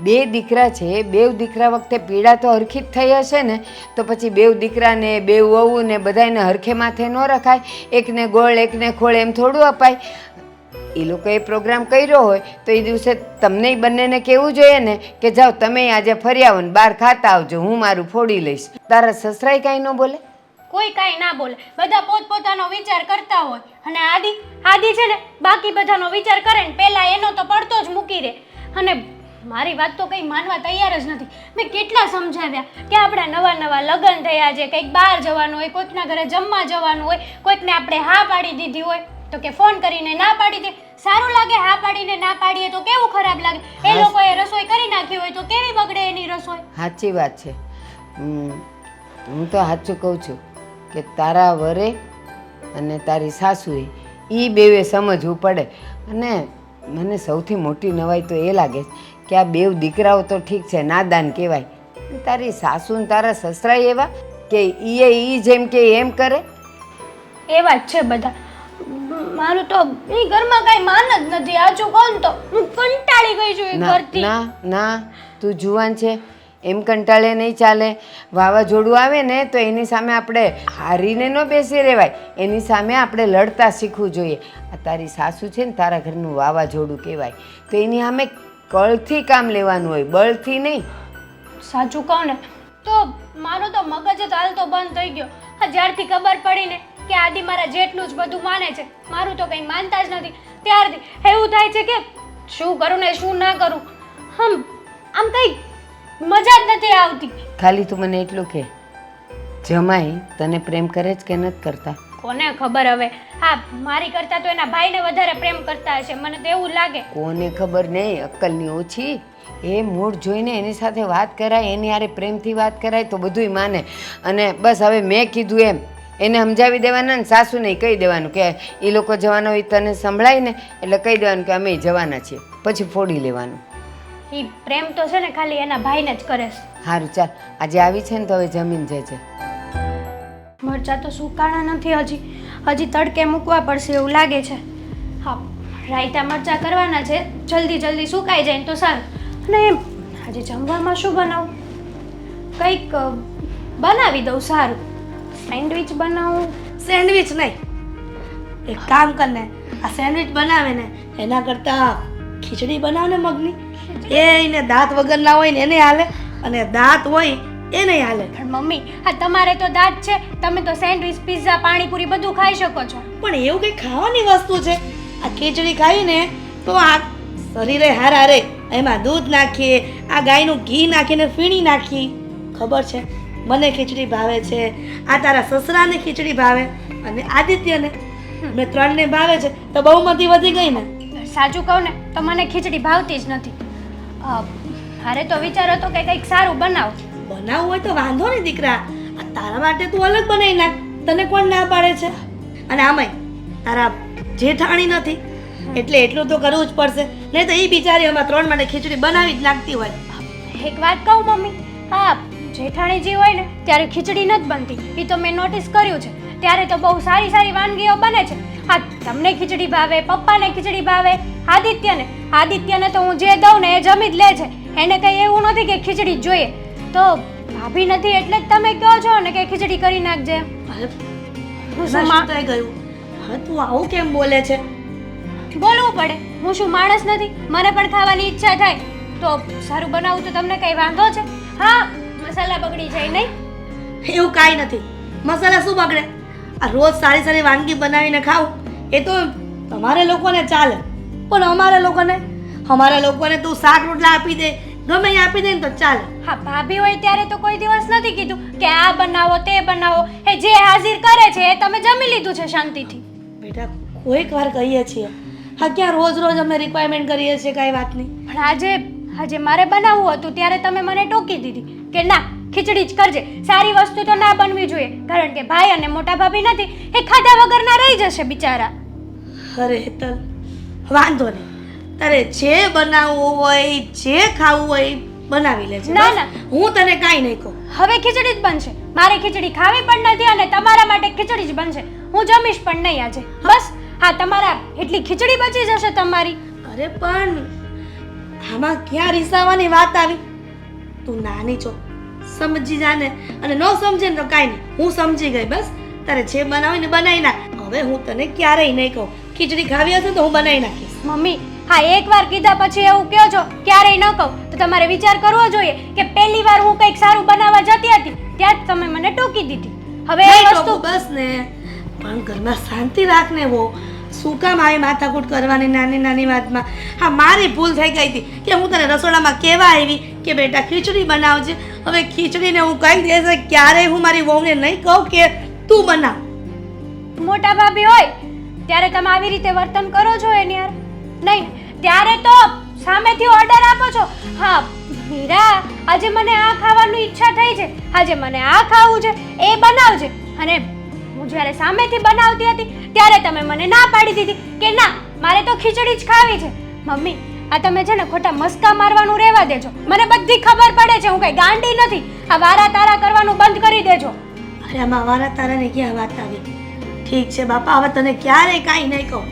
બે દીકરા છે, બેવ દીકરા વખતે પીડા તો હરખી જ થઈ હશે ને, તો પછી બેવ દીકરાને બેવ વહુને બધાને હરખે માથે ન રખાય. એકને ગોળ એકને ખોળ એમ થોડું અપાય. એ લોકોએ પ્રોગ્રામ કર્યો હોય તો એ દિવસે તમને બંનેને કહેવું જોઈએ ને કે જાઓ તમે આજે ફરી આવો ને બહાર ખાતા આવજો, હું મારું ફોડી લઈશ. તારા સસરાય કાંઈ ન બોલે? કોઈ કાંઈ ના બોલે, બધા પોતપોતાનો વિચાર કરતા હોય. અને આદિ છે ને બાકી બધાનો વિચાર કરે ને પહેલા એનો તો પડતો જ મૂકી દે. અને મારી વાત તો કંઈ માનવા તૈયાર જ નથી. મેં કેટલા સમજાવ્યા કે આપણા નવા નવા લગ્ન થયા છે, કંઈક બહાર જવાનું હોય, કોઈકના ઘરે જમવા જવાનું હોય, કોઈકને આપણે હા પાડી દીધી હોય તો કે ફોન કરીને ના પાડી દે. સારું લાગે હા પાડીને ના પાડીએ તો કેવું ખરાબ લાગે? એ લોકોએ રસોઈ કરી નાખી હોય તો કેવી બગડે એની રસોઈ? સાચી વાત છે. હું તો સાચું કહું છું કે તારા વરે અને તારી સાસુએ એ બેવે સમજવું પડે. અને મને સૌથી મોટી નવાઈ તો એ લાગે કે આ બેવ દીકરાઓ તો ઠીક છે, નાદાન કહેવાય. તારી સાસુ ને તારા સસરાય એવા કે ઈ જેમ કે એમ કરે? એવા જ છે બધા. મારું તો એ ઘરમાં કાંઈ માન જ નથી. આચું કહું તો હું કંટાળી ગઈ છું એ ઘરથી. ના તું જુવાન છે એમ કંટાળે નહીં ચાલે. વાવાઝોડું આવે ને તો એની સામે આપણે હારીને ન બેસી રહેવાય, એની સામે આપણે લડતા શીખવું જોઈએ. આ તારી સાસુ છે ને તારા ઘરનું વાવાઝોડું કહેવાય, તો એની સામે કળથી કામ લેવાનું હોય, બળથી નહીં. સાચું કહું ને તો મારો તો મગજ જ હાલતો બંધ થઈ ગયો. જ્યારથી ખબર પડી ને કે આદિ મારા જેટલું જ બધું માને છે, મારું તો કંઈ માનતા જ નથી, ત્યારથી એવું થાય છે કે શું કરું ને શું ના કરું. આમ કંઈ મજા જ નથી આવતી. ખાલી તું મને એટલું કે જમાઈ તને પ્રેમ કરે જ કે નથી કરતા? કોને ખબર હવે. હા, મારી કરતા તો એના ભાઈને વધારે પ્રેમ કરતા હશે, મને તો એવું લાગે. કોને ખબર નહીં, અક્કલની ઓછી. એ મૂડ જોઈને એની સાથે વાત કરાય, એની હારે પ્રેમથી વાત કરાય તો બધુંય માને. અને બસ હવે મેં કીધું એમ એને સમજાવી દેવાના ને સાસુને કહી દેવાનું કે એ લોકો જવાના હોય તને સંભળાય ને એટલે કહી દેવાનું કે અમે જવાના છીએ, પછી ફોડી લેવાનું. એ પ્રેમ તો છે ને ખાલી એના ભાઈને જ કરે છે. સારું ચાલ, આજે આવી છે ને તો હવે જમીન જજે. મરચાં તો સુકાણા નથી, હજી તડકે મૂકવા પડશે એવું લાગે છે. હા, રાયતા મરચાં કરવાના છે, જલ્દી સુકાઈ જાય ને તો સારું. અને આજે જમવામાં શું બનાવું? કંઈક બનાવી દઉં. સારું, સેન્ડવિચ બનાવું. સેન્ડવિચ નહીં, એક કામ કર ને, આ સેન્ડવિચ બનાવે ને એના કરતાં ખીચડી બનાવ ને મગની. એને દાંત વગરના હોય ને એને હાલે, અને દાંત હોય એ નહીં હાલે. પણ મમ્મી હા તમારે તો દાંત છે, તમે તો સેન્ડવિચ પિઝા પાણીપુરી બધું ખાઈ શકો છો. પણ એવું કંઈ ખાવાની વસ્તુ છે? આ ખીચડી ખાઈને તો આ શરીરે હારા રે. એમાં દૂધ નાખીએ, આ ગાયનું ઘી નાખીને ફીણી નાખી. ખબર છે મને ખીચડી ભાવે છે, આ તારા સસરાને ખીચડી ભાવે અને આદિત્યને, મેં ત્રણને ભાવે છે તો બહુમતી વધી ગઈ ને. સાચું કહું ને તો મને ખીચડી ભાવતી જ નથી. અરે તો વિચાર હતો કે કંઈક સારું બનાવો. બનાવવું હોય તો વાંધો નહીં દીકરા, આ તારા માટે તું અલગ બનાવી નાખ, તને કોણ ના પાડે છે? અને આમાંય તારા જેઠાણી નથી એટલે એટલું તો કરવું જ પડશે, નહીં તો એ બિચારી અમારા ત્રણ માટે ખીચડી બનાવી જ નાખતી હોય. એક વાત કહું મમ્મી, હા જેઠાણીજી હોય ને ત્યારે ખીચડી નથી બનતી, એ તો મેં નોટિસ કર્યું છે. ત્યારે તો બહુ સારી સારી વાનગીઓ બને છે. હા તમને ખીચડી ભાવે, પપ્પાને ખીચડી ભાવે, આદિત્યને તો હું જે દઉં ને એ જમી જ લે છે. એને કંઈ એવું નથી કે ખીચડી જ જોઈએ. તો ભાભી નથી એટલે જ તમે કહો છો ને કે ખીચડી કરી નાખજે. અરે હું શું શું થઈ ગયું? હવે તું આવું કેમ બોલે છે? બોલવું પડે, હું શું માણસ નથી? મને પણ ખાવાની ઈચ્છા થાય તો સારું બનાવું તો તમને કઈ વાંધો છે? હા મસાલા બગડી જાય નહીં? એવું કાંઈ નથી. મસાલા શું બગડે? આ રોજ સારી સારી વાનગી બનાવીને ખાવું એ તો તમારે લોકોને ચાલે, પણ અમારા લોકોને તું શાક રોટલા આપી દે, ગમે એ આપી દે ને તો ચાલે. હા ભાભી હોય ત્યારે તો કોઈ દિવસ નથી કીધું કે આ બનાવો તે બનાવો. એ જે હાજર કરે છે એ તમે જમી લીધું છે શાંતિથી. બેટા કોઈક વાર કહીએ છીએ, હા ક્યાં રોજ રોજ અમે રિક્વાયરમેન્ટ કરીએ છીએ કાંઈ વાત નહીં. પણ આજે મારે બનાવવું હતું ત્યારે તમે મને ટોકી દીધી કે ના ખીચડી જ કરજે. સારી વસ્તુ તો ના બનવી જોઈએ, કારણ કે ભાઈ અને મોટા ભાભી નથી, એ ખાધા વગરના રહી જશે બિચારા. અરે હેતલ વાંધો નહીં, તારે જે બનાવવું હોય જે ખાવું હોય એ બનાવી લેજે. ના, બસ. ના. હું તને કાંઈ નહીં કહું. હવે ખીચડી જ બનશે. મારે ખીચડી ખાવી પણ નથી અને તમારા માટે ખીચડી જ બનશે. હું જમીશ પણ નહીં આજે. બસ હા તમારા એટલી ખીચડી બચી જશે તમારી. અરે પણ આમાં ક્યાં રીસાવાની વાત આવી? તું નાની છો, સમજી જાને, અને ન સમજે ને તો કાંઈ નહીં, હું સમજી ગઈ. બસ તારે જે બનાવી ને બનાવી નાખ. હવે હું તને ક્યારેય નહીં કહું ખીચડી ખાવી હશે તો હું બનાવી નાખીશ. મમ્મી હા એકવાર કીધા પછી એવું કહો છો ક્યારેય ન કહું તો તમારે વિચાર કરવો જોઈએ કે પહેલી વાર હું કંઈક સારું બનાવવા જતી હતી ત્યાં જ તમે મને ટોકી દીધી. હવે એ નહીં વસ્તુ ટોકું, બસ ને. પણ ઘરમાં શાંતિ રાખને. વો શું કામ આવી માથાકૂટ કરવાની નાની નાની વાતમાં? હા મારી ભૂલ થઈ ગઈ હતી કે હું તને રસોડામાં કહેવા આવી કે બેટા ખીચડી બનાવજે. હવે ખીચડીને હું કહી દઈશ, ક્યારેય હું મારી વહુને નહીં કહું કે તું બનાવ. મોટા ભાભી હોય ત્યારે તમે આવી રીતે વર્તન કરો છો એની યાર નહીં, ત્યારે તો સામેથી ઓર્ડર આપો છો. હા મીરા આજે મને આ ખાવાની ઈચ્છા થઈ છે, આજે મને આ ખાવું છે, એ બનાવજે. અને હું જ્યારે સામેથી બનાવતી હતી ત્યારે તમે મને ના પાડી દીધી કે ના મારે તો ખીચડી જ ખાવી છે. મમ્મી આ તમે છે ને ખોટા મસ્કા મારવાનું રહેવા દેજો. મને બધી ખબર પડે છે, હું કઈ ગાંડી નથી. આ વારા તારા કરવાનું બંધ કરી દેજો. અરે આમાં વારા તારાની ક્યાં વાત આવી? ઠીક છે બાપા, હવે તને ક્યારેય કાંઈ નહીં કહું,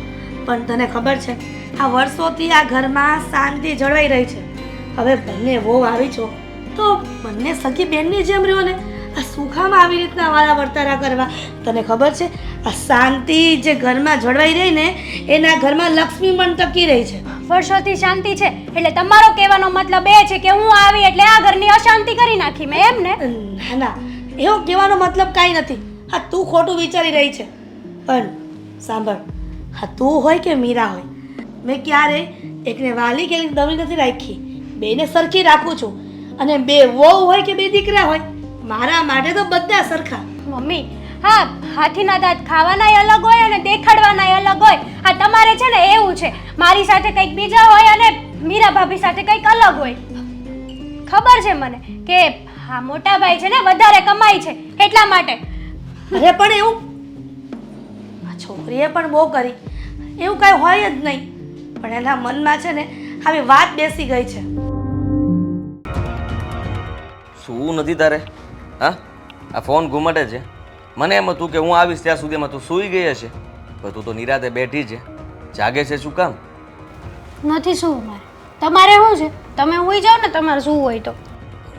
પણ તને ખબર છે આ વર્ષોથી આ ઘરમાં શાંતિ જળવાઈ રહી છે. હવે બંને વહુ આવી છો તો બંને સખી બેનની જેમ રહ્યો ને. આ સુખામાં આવી રીતના વારા વર્તારા કરવા? તને ખબર છે આ શાંતિ જે ઘરમાં જળવાઈ રહી ને એના ઘરમાં લક્ષ્મી પણ ટકી રહી છે. વર્ષોથી શાંતિ છે એટલે તમારો કહેવાનો મતલબ એ છે કે હું આવી એટલે આ ઘરની અશાંતિ કરી નાખી મેં, એમ ને? ના ના, એવો કહેવાનો મતલબ કાંઈ નથી. હા તું ખોટું વિચારી રહી છે. પણ સાંભળ, હા તું હોય કે મીરા હોય, મેં ક્યારેય એકને વાલી કે દવી નથી રાખી. બેને સરખી રાખું છું. અને બે વહુ હોય કે બે દીકરા હોય, મારા માટે તો બધા સરખા. મમ્મી હા હાથીના દાંત ખાવાનાય અલગ હોય અને દેખાડવાનાય અલગ હોય. આ તમારે છે ને એવું છે, મારી સાથે કંઈક બીજા હોય અને મીરા ભાભી સાથે કંઈક અલગ હોય. ખબર છે મને કે હા મોટા ભાઈ છે ને વધારે કમાય છે એટલા માટે. અરે પણ એવું આ છોકરીએ પણ બહુ કરી, એવું કાંઈ હોય જ નહીં. પણ એના મનમાં છે ને આવી વાત બેસી ગઈ છે. શું નથી તારે? હા આ ફોન ઘુમટે છે. મને એમ હતું કે હું આવીશ ત્યાં સુધીમાં તું સૂઈ ગઈ હશે, પણ તું તો નિરાતે બેઠી છે. જાગે છે શું કામ? નથી શું મારે, તમારે શું છે? તમે સૂઈ જાઓ ને તમારે શું હોય તો.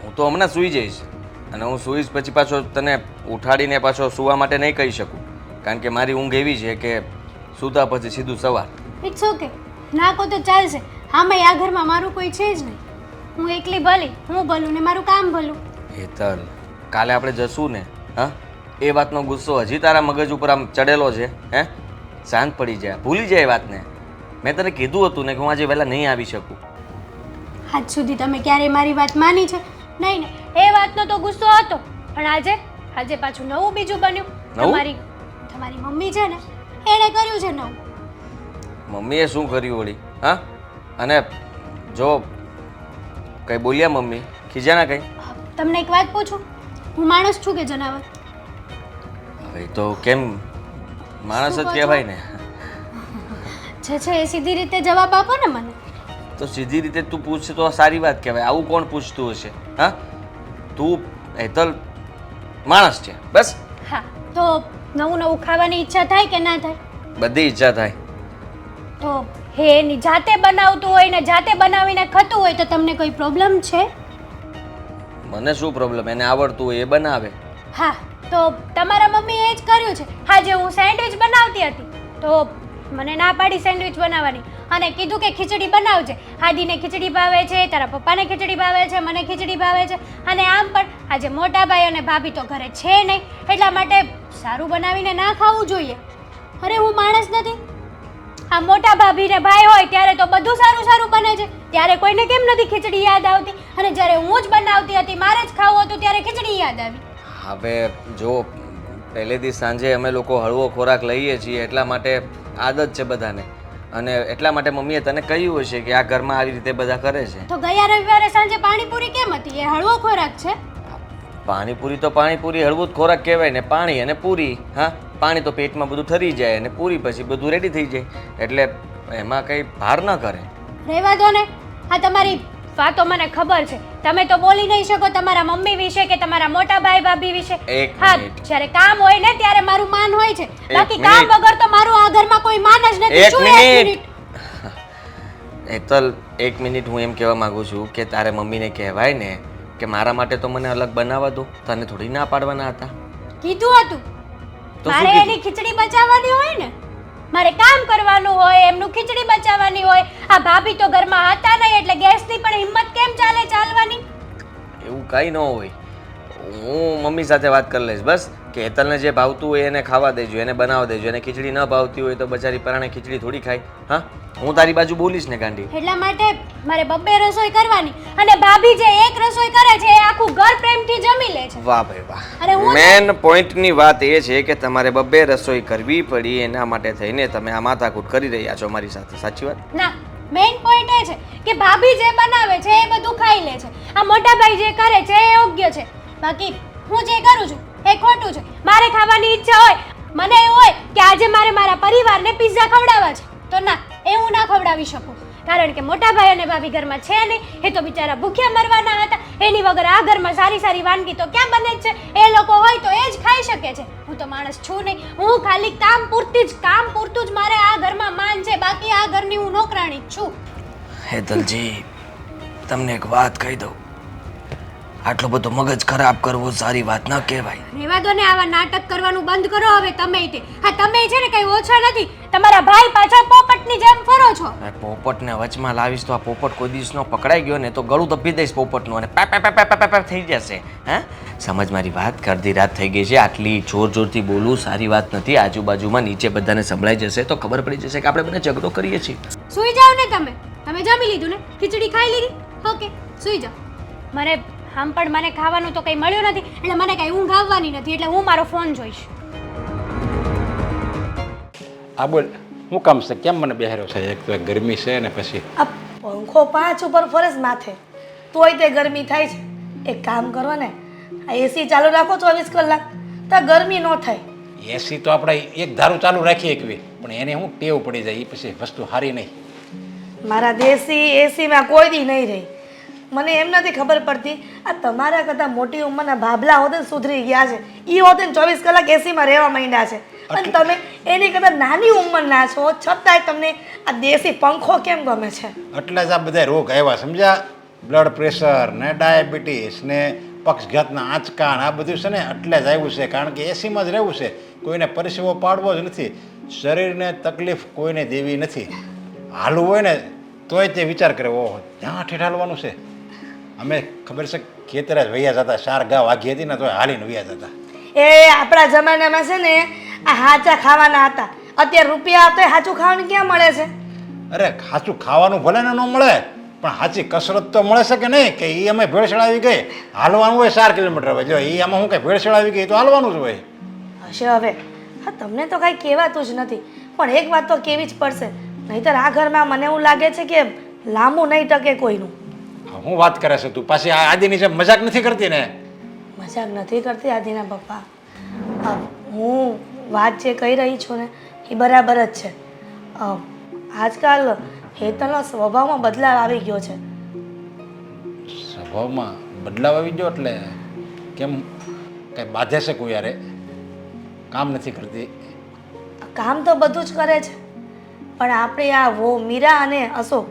હું તો હમણાં સૂઈ જઈશ, અને હું સૂઈશ પછી પાછો તને ઉઠાડીને પાછો સૂવા માટે નહીં કહી શકું, કારણ કે મારી ઊંઘ એવી છે કે સૂતા પછી સીધું સવાર. ઇટ્સ ઓકે, ના કહો તો ચાલશે. આમાં આ ઘરમાં મારું કોઈ છે જ નહીં. હું એકલી ભલી, હું ભલું ને મારું કામ ભલું. હેતલ, કાલે આપણે જશું ને? હા, એ વાતનો ગુસ્સો હજી તારા મગજ ઉપર આમ ચડેલો છે? હે, શાંત પડી જાય, ભૂલી જાય એ વાતને. મેં તને કીધું હતું ને કે હું આજે વહેલા નહીં આવી શકું. આજ સુધી તમે ક્યારેય મારી વાત માની છે? નહીં ને. એ વાતનો તો ગુસ્સો હતો, પણ આજે પાછું નવું બીજું બન્યું. નવું? તમારી મમ્મી છે ને, એણે કર્યું છે નવું. મમ્મીએ શું કર્યું વળી? હા, અને જો કંઈ બોલ્યા મમ્મી? ખીજાના કંઈ? તમને એક વાત પૂછું, હું માણસ છું કે જનાવર? હવે તો કેમ, માણસ જ કહેવાય ને. છે એ સીધી રીતે જવાબ આપો ને મને. તો સીધી રીતે તું પૂછશે તો સારી વાત કહેવાય. આવું કોણ પૂછતું હશે? હા, તું હેતલ માણસ છે બસ. હા, તો નવું ખાવાની ઈચ્છા થાય કે ના થાય? બધી ઈચ્છા થાય. તો હે એની જાતે બનાવતું હોય ને જાતે બનાવીને ખાતું હોય તો તમને કોઈ પ્રોબ્લેમ છે? મને શું પ્રોબ્લેમ? એને આવડતું હોય એ બનાવે. હા, તો તમારા મમ્મીએ એ જ કર્યું છે. આજે હું સેન્ડવિચ બનાવતી હતી તો મને ના પાડી સેન્ડવિચ બનાવવાની અને કીધું કે ખીચડી બનાવજે. હાદીને ખીચડી ભાવે છે, તારા પપ્પાને ખીચડી ભાવે છે, મને ખીચડી ભાવે છે, અને આમ પણ આજે મોટા ભાઈ અને ભાભી તો ઘરે છે નહીં, એટલા માટે સારું બનાવીને ના ખાવું જોઈએ. અરે હું માણસ નથી? આ મોટા ભાભી ને ભાઈ હોય ત્યારે તો બધું સારું સારું બને છે, ત્યારે કોઈને કેમ નથી ખીચડી યાદ આવતી? અને જ્યારે હું જ બનાવતી હતી, મારે જ ખાવું હતું, ત્યારે ખીચડી યાદ આવી. હવે જો પહેલેથી સાંજે અમે લોકો હળવો ખોરાક લઈએ છીએ એટલા માટે આદત છે બધાને, અને એટલા માટે મમ્મીએ તને કહ્યું હશે કે આ ઘરમાં આવી રીતે બધા કરે છે. તો ગયા રવિવારે સાંજે પાણીપુરી કેમ હતી? એ હળવો ખોરાક છે? પાણીપુરી તો પાણીપુરી હળવું જ ખોરાક કહેવાય ને. પાણી અને પૂરી. હા, પાણી તો પેટમાં બધું ઠરી જાય અને પૂરી પછી બધું રેડી થઈ જાય, એટલે એમાં કંઈ ભાર ન કરે. રહેવા દો ને. હા, તમારી વાતો મને ખબર છે. તમે તો બોલી નહીં શકો તમારા મમ્મી વિશે કે તમારા મોટા ભાઈ ભાભી વિશે. હા, જ્યારે કામ હોય ને ત્યારે મારું માન હોય છે, બાકી કામ વગર તો મારું આ ઘરમાં કોઈ માન જ નથી. એક શું મિનિટ હેતલ, 1 મિનિટ. હું એમ કહેવા માંગુ છું કે તારે મમ્મીને કહેવાય ને કે મારા માટે તો મને અલગ બનાવવા દો. તને થોડી ના પાડવાના હતા. કીધું હતું તો શું મારે કીધું? એની ખીચડી બચાવવાની હોય ને, મારે કામ કરવાનું હોય, એમનું ખીચડી બચાવવાની હોય. આ ભાભી તો ઘરમાં હતા નહીં એટલે ગેસની પણ હિંમત કેમ ચાલવાની? એવું કંઈ ન હોય. હું મમ્મી સાથે વાત કરી લઈશ બસ, કે હેતલને જે ભાવતું હોય એને ખાવા દેજો, એને બનાવવા દેજો. એને ખીચડી ન ભાવતી હોય તો બચારી પરાણે ખીચડી થોડી ખાય. હા, હું તારી બાજુ બોલીશ ને ગાંડી. એટલા માટે મારે બબ્બે રસોઈ કરવાની, અને ભાભી જે એક રસોઈ કરે છે એ આખું ઘર પ્રેમથી જમી લે છે. વાહ ભાઈ વાહ. અરે હું મેન પોઈન્ટની વાત એ છે કે તમારે બબ્બે રસોઈ કરવી પડી, એના માટે થઈને તમે આ માથાકૂટ કરી રહ્યા છો મારી સાથે. સાચી વાત? ના, મેઇન પોઈન્ટ એ છે કે ભાભી જે બનાવે છે એ બધું ખાઈ લે છે. આ મોટા ભાઈ જે કરે છે એ યોગ્ય છે, બાકી હું જે કરું છું એ ખોટું છે. મારે ખાવાની ઈચ્છા હોય, મને એવું હોય કે આજે મારે મારા પરિવારને પિઝા ખવડાવવા છે, તો ના, એ હું ના ખવડાવી શકું, કારણ કે મોટા ભાઈ અને ભાભી ઘરમાં છે નહીં. એ તો બિચારા ભૂખ્યા મરવાના હતા. એની વગર આ ઘરમાં સારી સારી વાનગી તો ક્યાં બને જ છે? એ લોકો હોય તો એ જ ખાઈ શકે છે. હું તો માણસ છું નહીં. હું ખાલી કામ પૂરતું જ મારે આ ઘરમાં માન છે, બાકી આ ઘરની હું નોકરાણી જ છું. હેતલજી, તમને એક વાત કહી દઉં, આટલો બધો મગજ ખરાબ કરવો સારી વાત ન કહેવાય. રેવા દો ને, આવા નાટક કરવાનું બંધ કરો હવે તમે તે. હા, તમે છે ને કઈ ઓછા નથી. તમારા ભાઈ પાછળ પોપટની જેમ ફરો છો. આ પોપટને વચમાં લાવીશ તો આ પોપટ કોઈ દિવસનો પકડાઈ ગયો ને તો ગળું દબી દઈશ પોપટનું, અને પેપ પેપ પેપ પેપ પેપ થઈ જશે. હા, સમજ મારી વાત. અડધી રાત થઈ ગઈ છે, આટલી જોરથી બોલવું સારી વાત નથી. આજુબાજુમાં નીચે બધાને સંભળાઈ જશે તો ખબર પડી જશે કે આપણે બંને ઝઘડો કરીએ છીએ. સૂઈ જાઓ ને તમે. તમે જમી લીધું ને? ખીચડી ખાઈ લીધી? ઓકે, સૂઈ જાઓ. મને ખાવાનું તો કંઈ મળ્યું નથી એટલે મને કંઈ ઊંઘ આવવાની નથી, એટલે હું મારો ફોન જોઈશ. આ બોલ, શું કામ છે? કેમ મને બેહાર્યો છે? એક તો ગરમી છે ને પછી આ પંખો 5 ઉપર ફરજ માથે તોય તે ગરમી થાય છે. એક કામ કરો ને, આ એસી ચાલુ રાખો 24 કલાક, તો ગરમી ન થાય. એસી તો આપણે એક ધારું ચાલુ રાખીએ એકવી, પણ એને હું ટેવ પડી જાય, એ પછી વસ્તુ સારી નહીં. મારા દેશી એસીમાં કોઈ દી નહીં રહી. મને એમ નથી ખબર પડતી, આ તમારા કરતાં મોટી ઉંમરના ભાભલા હોતે ને સુધરી ગયા છે, એ હોતે ને 24 કલાક એસીમાં રહેવા માંડ્યા છે, અને તમે એની કરતાં નાની ઉંમરના છો છતાંય તમને આ દેશી પંખો કેમ ગમે છે? એટલે જ આ બધા રોગ આવ્યા, સમજ્યા? બ્લડ પ્રેશર ને ડાયાબિટીસ ને પક્ષઘાતના આંચકા આ બધું છે ને એટલે જ આવ્યું છે, કારણ કે એસીમાં જ રહેવું છે. કોઈને પરસેવો પાડવો જ નથી, શરીરને તકલીફ કોઈને દેવી નથી. હાલવું હોય ને તોય તે વિચાર કરે, ઓહો ત્યાં ઠેઠ હાલવાનું છે. અમે ખબર છે ખેતરે જ વૈયા જતા 4 ગા વાગી હતી ને તો હાલીને વૈયા જતા. એ આપણા જમાનામાં છે ને આ હાચા ખાવાના હતા. અત્યારે રૂપિયા આપે હાચું ખાવાનું ક્યાં મળે છે? અરે સાચું ખાવાનું ભલે ને ન મળે પણ સાચી કસરત તો મળે છે કે નહીં? કે એ અમે ભેળસેળ આવી ગઈ હાલવાનું હોય 4 કિલોમીટર હવે જો એ આમાં હું કઈ ભેળસેળ આવી ગઈ તો હાલવાનું જ હોય. હશે હવે. હા, તમને તો કાંઈ કહેવાતું જ નથી, પણ એક વાત તો કહેવી જ પડશે, નહીંતર આ ઘરમાં મને એવું લાગે છે કે લાંબુ નહીં ટકે કોઈનું. હું વાત કરે છે તું પાછી આ આદિની જેમ મજાક નથી કરતી ને? મજાક નથી કરતી આદિના પપ્પા. હું વાત જે કહી રહી છું ને એ બરાબર જ છે. આજકાલ હેતલનો સ્વભાવમાં બદલાવ આવી ગયો છે. સ્વભાવમાં બદલાવ આવી ગયો એટલે કેમ? કઈ બાધે છે કોઈ યારે? કામ નથી કરતી? કામ તો બધું જ કરે છે, પણ આપણે આ વો મીરા અને અશોક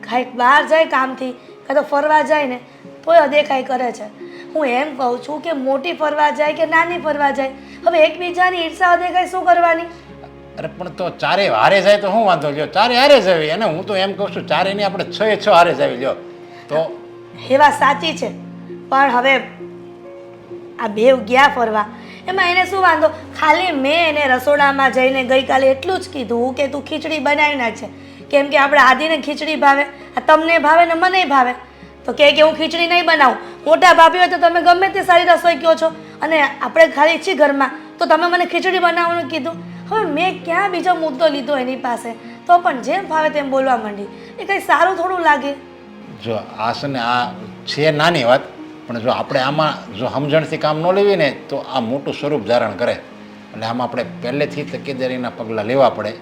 કાંઈક બહાર જાય કામથી કાં તો ફરવા જાય ને તોય અદેખાઈ કરે છે. હું એમ કહું છું કે મોટી ફરવા જાય કે નાની ફરવા જાય, હવે એકબીજાની ઈર્ષા અદેખાઈ શું કરવાની? અરે પણ તો ચારે હારે જાય તો શું વાંધો લ્યો? ચારે હારે જ આવી. અને હું તો એમ કહું છું ચારે નહીં આપણે 6 હારે જ આવી લ્યો તો. એ વાત સાચી છે, પણ હવે આ બેવ ગયા ફરવા એમાં એને શું વાંધો? ખાલી મેં એને રસોડામાં જઈને ગઈકાલે એટલું જ કીધું કે તું ખીચડી બનાવી નાખજે, કેમ કે આપણે આદિને ખીચડી ભાવે, આ તમને ભાવે ને મને ભાવે. તો કે હું ખીચડી નહીં બનાવું. મોટા ભાભી હોય તો તમે ગમે તે સારી રસોઈ કહો છો, અને આપણે ખાલી છીએ ઘરમાં તો તમે મને ખીચડી બનાવવાનું કીધું. હવે મેં ક્યાં બીજો મુદ્દો લીધો એની પાસે, તો પણ જેમ ભાવે તેમ બોલવા માંડી. એ કંઈ સારું થોડું લાગે? જો આ છે ને આ છે નાની વાત, પણ જો આપણે આમાં જો સમજણથી કામ ન લેવી ને તો આ મોટું સ્વરૂપ ધારણ કરે. એટલે આમાં આપણે પહેલેથી તકેદારીના પગલાં લેવા પડે.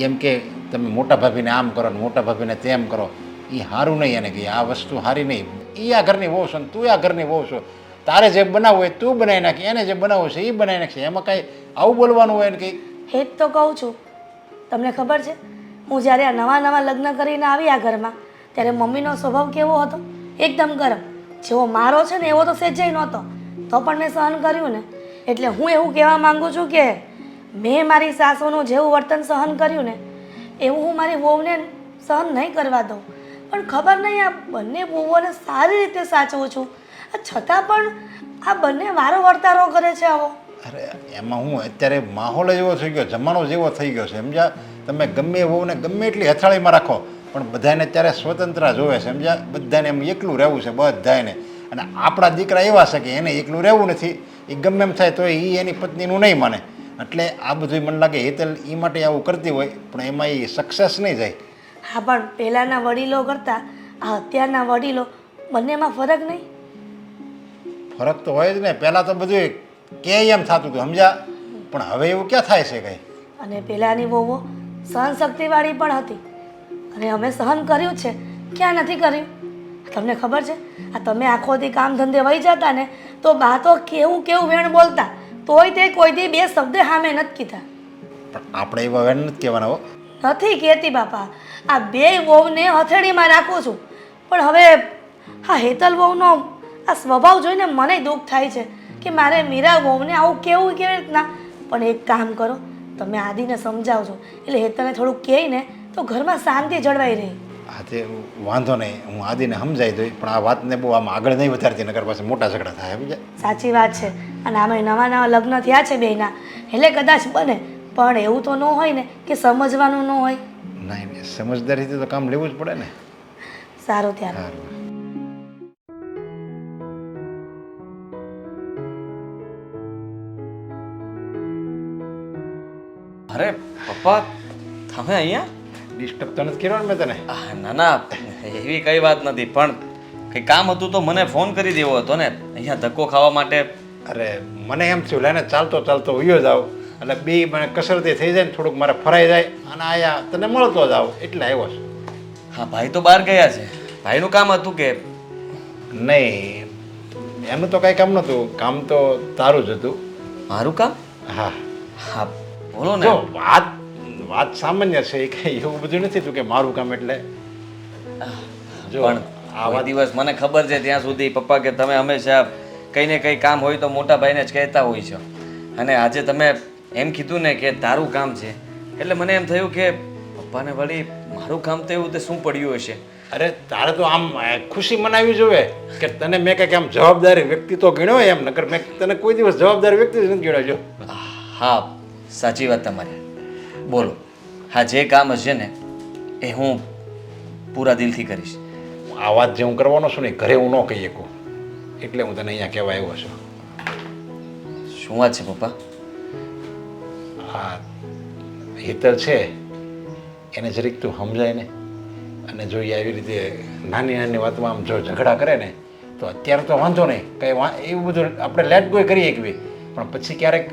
એમ કે તમે મોટા ભાભીને આમ કરો ને મોટા ભાભીને તેમ કરો, એ સારું નહીં. એને કે આ વસ્તુ સારી નહીં. એ આ ઘરની વહુ છો ને તું આ ઘરની વહુ છો, તારે જે બનાવવું હોય તું બનાવી નાખી, એને જે બનાવવું છે એ બનાવી નાખશે. એમાં કાંઈ આવું બોલવાનું હોય ને કંઈ? એ જ તો કહું છું. તમને ખબર છે હું જ્યારે આ નવા લગ્ન કરીને આવી આ ઘરમાં ત્યારે મમ્મીનો સ્વભાવ કેવો હતો? એકદમ ગરમ. જેવો મારો છે ને એવો તો સહેજેય નહોતો, તો પણ મેં સહન કર્યું ને. એટલે હું એવું કહેવા માંગુ છું કે મેં મારી સાસુનું જેવું વર્તન સહન કર્યું ને એવું હું મારી વહુને સહન નહીં કરવા દઉં. પણ ખબર નહીં આ બંને વહુઓને સારી રીતે સાચવું છું, છતાં પણ આ બંને વારો વર્તારો કરે છે આવો. અરે એમાં હું અત્યારે માહોલ જ એવો થઈ ગયો, જમાનો જેવો થઈ ગયો છે સમજ્યા? તમે ગમે હોવ ને ગમે એટલી હથાળીમાં રાખો પણ બધાને અત્યારે સ્વતંત્ર જોવે છે સમજ્યા? બધાને એમ એકલું રહેવું છે બધાને. અને આપણા દીકરા એવા છે કે એને એકલું રહેવું નથી, એ ગમે એમ થાય તો એ એની પત્નીનું નહીં માને. એટલે આ બધું મને લાગે હેતલ એ માટે આવું કરતી હોય, પણ એમાં એ સક્સેસ નહીં જાય. હા, પણ પહેલાંના વડીલો કરતાં આ અત્યારના વડીલો બંનેમાં ફરક નહીં? ફરક તો હોય જ ને. પહેલાં તો બધું કે એમ થતું હતું સમજ્યા, પણ હવે એવું ક્યાં થાય છે કંઈ? અને પહેલાંની વહુઓ સહનશક્તિવાળી પણ હતી, અને અમે સહન કર્યું છે, ક્યાં નથી કર્યું? તમને ખબર છે આ તમે આખો દી કામ ધંધે વહી જતા ને તો બા તો કેવું વેણ બોલતા, તોય તે કોઈ દી બે શબ્દ સામે નથી કીધા. પણ આપણે એવા વેણ નથી કહેવાના હો. નથી કહેતી બાપા, આ બે વહુને હથેળીમાં રાખું છું, પણ હવે આ હેતલ વહુનો આ સ્વભાવ જોઈને મને દુઃખ થાય છે કે મારે મીરા વહુને આવું કેવું કેવી રીતના. પણ એક કામ કરો, તમે આદિને સમજાવજો એટલે હેતલને થોડુંક કહે ને તો ઘરમાં શાંતિ જળવાઈ રહી. હા તે વાંધો નહીં, હું આદિને સમજાવી દઉં, પણ આ વાતને બહુ આમ આગળ નહીં વધારતી નગર પાસે મોટા ઝઘડા થાય સમજ્યા? સાચી વાત છે. અને આમાં નવા લગ્ન થયા છે બેયના, એટલે કદાચ બને, પણ એવું તો ન હોય ને કે સમજવાનું ન હોય. નહીં સમજદારીથી તો કામ લેવું જ પડે ને. સારું ત્યારે. સારું. અરે પપ્પા, તમે અહીંયા? ડિસ્ટર્બ તો નથી કર્યો ને મેં તને? ના ના, એવી કઈ વાત નથી, પણ કંઈ કામ હતું તો મને ફોન કરી દેવો હતો ને અહીંયા ધક્કો ખાવા માટે. અરે મને એમ થયું લઈને ચાલતો ઉયો જાવ એટલે બે મને કસરતી થઈ જાય ને થોડુંક મારે ફરાઈ જાય અને આયા તને મળતો જાવ એટલે આવ્યો છું. હા, ભાઈ તો બહાર ગયા છે. ભાઈનું કામ હતું કે? નહીં એનું તો કાંઈ કામ નહોતું, કામ તો તારું જ હતું. મારું કામ? હા હા બોલો ને. જો વાત સામાન્ય છે, એ કંઈ એવું બધું નથી થયું કે મારું કામ એટલે. જો પણ આવા દિવસ મને ખબર છે ત્યાં સુધી પપ્પા કે તમે હંમેશા કંઈ ને કંઈ કામ હોય તો મોટા ભાઈને જ કહેતા હોય છો, અને આજે તમે એમ કીધું ને કે તારું કામ છે એટલે મને એમ થયું કે પપ્પાને વળી મારું કામ તો એવું તે શું પડ્યું હશે. અરે તારે તો આમ ખુશી મનાવી જોઈએ કે તને મેં કંઈક આમ જવાબદારી વ્યક્તિ તો ગણ્યો એમ, નકર મેં તને કોઈ દિવસ જવાબદાર વ્યક્તિ જ નથી ગણ્યો જો. હા સાચી વાત તમારી. બોલો, હા જે કામ હશે ને એ હું પૂરા દિલથી કરીશ. આ વાત જે હું કરવાનો છું ને ઘરે હું ન કહી શકું, એટલે હું તને અહીંયા કહેવા આવ્યો છું. શું વાત છે પપ્પા? હા હેતલ છે એને જરીક તું સમજાય ને, અને જો એ આવી રીતે નાની નાની વાતમાં આમ જો ઝઘડા કરે ને તો અત્યારે તો વાંધો નહીં, કંઈ એવું બધું આપણે લેટ ગોય કરી શકીએ, પણ પછી ક્યારેક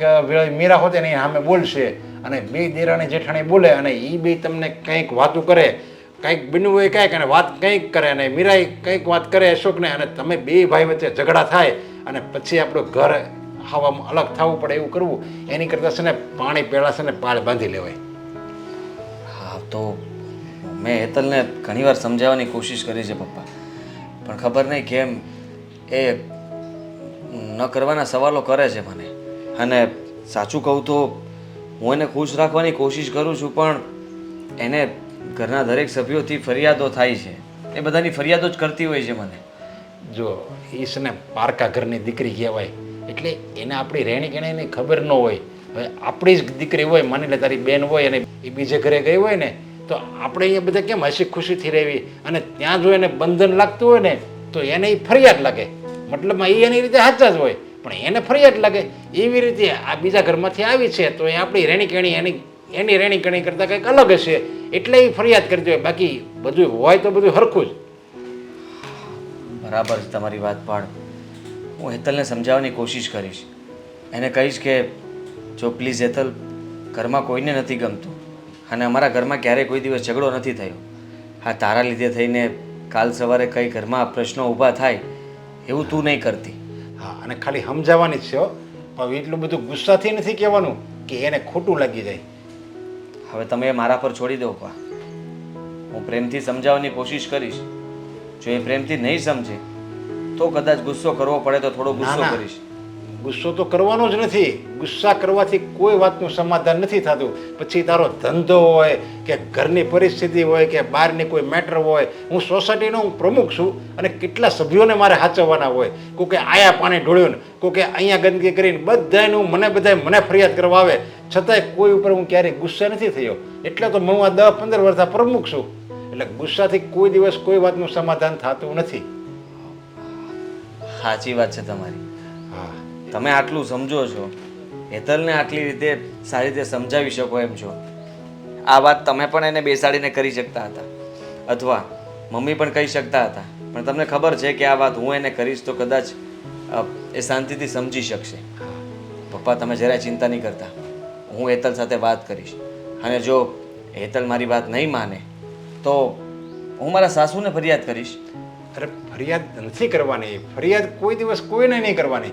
મીરા હોતે ને સામે બોલશે અને બે દેરાણી જેઠાણી બોલે અને એ બે તમને કંઈક વાતું કરે, કંઈક બન્યું હોય કંઈક અને વાત કંઈક કરે અને મીરાએ કંઈક વાત કરે અશોકને, અને તમે બે ભાઈ વચ્ચે ઝઘડા થાય અને પછી આપણું ઘર હવામાં અલગ થવું પડે એવું કરવું, એની કરતાં છે ને પાણી પહેલાં છે ને પાળ બાંધી લેવાય. હા તો મેં હેતલને ઘણીવાર સમજાવવાની કોશિશ કરી છે પપ્પા, પણ ખબર નહીં કેમ એ ન કરવાના સવાલો કરે છે મને. અને સાચું કહું તો હું એને ખુશ રાખવાની કોશિશ કરું છું, પણ એને ઘરના દરેક સભ્યોથી ફરિયાદો થાય છે. એ બધાની ફરિયાદો જ કરતી હોય છે મને. જો એ છે ને પારકા ઘરની દીકરી કહેવાય, એટલે એને આપણી રહેણી કહેણીની ખબર ન હોય. હવે આપણી જ દીકરી હોય, માની લે તારી બેન હોય અને એ બીજે ઘરે ગઈ હોય ને, તો આપણે અહીંયા બધા કેમ હસી ખુશીથી રહેવી, અને ત્યાં જો એને બંધન લાગતું હોય ને તો એને એ ફરિયાદ લાગે. મતલબમાં એ એની રીતે સાચા જ હોય પણ એને ફરિયાદ લાગે. એવી રીતે આ બીજા ઘરમાંથી આવી છે તો એ આપણી રહેણી કહેણી એની રહેણી કહેણી કરતાં કંઈક અલગ હશે એટલે એ ફરિયાદ કરતી હોય, બાકી બધું હોય તો બધું સરખું જ. બરાબર છે તમારી વાત, પણ હું હેતલને સમજાવવાની કોશિશ કરીશ. એને કહીશ કે જો પ્લીઝ હેતલ, ઘરમાં કોઈને નથી ગમતું અને અમારા ઘરમાં ક્યારેય કોઈ દિવસ ઝઘડો નથી થયો. હા તારા લીધે થઈને કાલ સવારે કંઈ ઘરમાં પ્રશ્નો ઊભા થાય એવું તું નહીં કરતી. હા, અને ખાલી સમજાવવાની જ છે હો, પણ એટલું બધું ગુસ્સાથી નથી કહેવાનું કે એને ખોટું લાગી જાય. હવે તમે એ મારા પર છોડી દો પા. હું પ્રેમથી સમજાવવાની કોશિશ કરીશ. જો એ પ્રેમથી નહીં સમજે તો કદાચ ગુસ્સો કરવો પડે તો થોડો ગુસ્સો ના, ના. કરીશ. ગુસ્સો તો કરવાનો જ નથી. ગુસ્સા કરવાથી કોઈ વાતનું સમાધાન નથી થતું. પછી તારો ધંધો હોય કે ઘરની પરિસ્થિતિ હોય કે બહારની કોઈ મેટર હોય, હું સોસાયટીનો હું પ્રમુખ છું અને કેટલા સભ્યોને મારે સાચવવાના હોય. કોકે આયા પાણી ઢોળ્યું ને કોકે અહીંયા ગંદકી કરીને બધાનું મને ફરિયાદ કરવા આવે, છતાંય કોઈ ઉપર હું ક્યારેય ગુસ્સે નથી થયો. એટલે તો હું આ 10-15 વર્ષના પ્રમુખ છું. એટલે ગુસ્સાથી કોઈ દિવસ કોઈ વાતનું સમાધાન થતું નથી. સાચી વાત છે તમારી. હા, તમે આટલું સમજો છો, હેતલને આટલી રીતે સારી રીતે સમજાવી શકો એમ છો. આ વાત તમે પણ એને બેસાડીને કરી શકતા હતા, અથવા મમ્મી પણ કહી શકતા હતા, પણ તમને ખબર છે કે આ વાત હું એને કરીશ તો કદાચ એ શાંતિથી સમજી શકશે. પપ્પા તમે જરાય ચિંતા નહીં કરતા, હું હેતલ સાથે વાત કરીશ, અને જો હેતલ મારી વાત નહીં માને તો હું મારા સાસુને ફરિયાદ કરીશ. અરે ફરિયાદ નથી કરવાની, ફરિયાદ કોઈ દિવસ કોઈને નહીં કરવાની.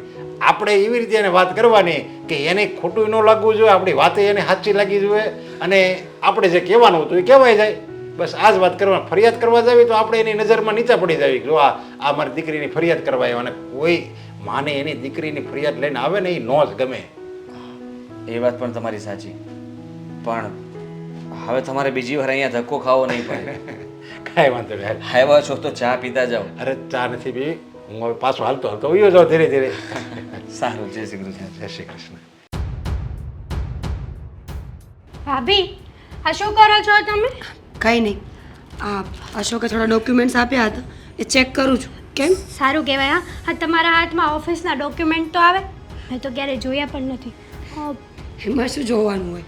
આપણે એવી રીતે એને વાત કરવાની કે એને ખોટું ન લાગવું જોઈએ, આપણી વાતે એને સાચી લાગી જોઈએ, અને આપણે જે કહેવાનું હતું એ કહેવાય જાય. બસ આ જ વાત કરવાની. ફરિયાદ કરવા જાવી તો આપણે એની નજરમાં નીચે પડી જાવી. જો આ મારી દીકરીની ફરિયાદ કરવા આવ્યો, અને કોઈ માને એની દીકરીની ફરિયાદ લઈને આવે ને એ નો જ ગમે. એ વાત પણ તમારી સાચી, પણ હવે તમારે બીજી વાર અહીંયા ધક્કો ખાવો નહીં પડે. કાંઈ વાંધો નહીં. આવ્યા છો તો ચા પીતા જાઓ. અરે ચા નથી પીવી, હું હવે પાછો હાલતો ઉયો જાઉં ધીરે ધીરે. સારું, જય શ્રી કૃષ્ણ. જય શ્રી કૃષ્ણ. ભાભી આ શું કરો છો તમે? કંઈ નહીં, આ અશોકે થોડા ડોક્યુમેન્ટ્સ આપ્યા હતા એ ચેક કરું છું. કેમ? સારું કહેવાય. હા તમારા હાથમાં ઓફિસના ડોક્યુમેન્ટ તો આવે, મેં તો ક્યારેય જોયા પણ નથી. એમાં શું જોવાનું હોય?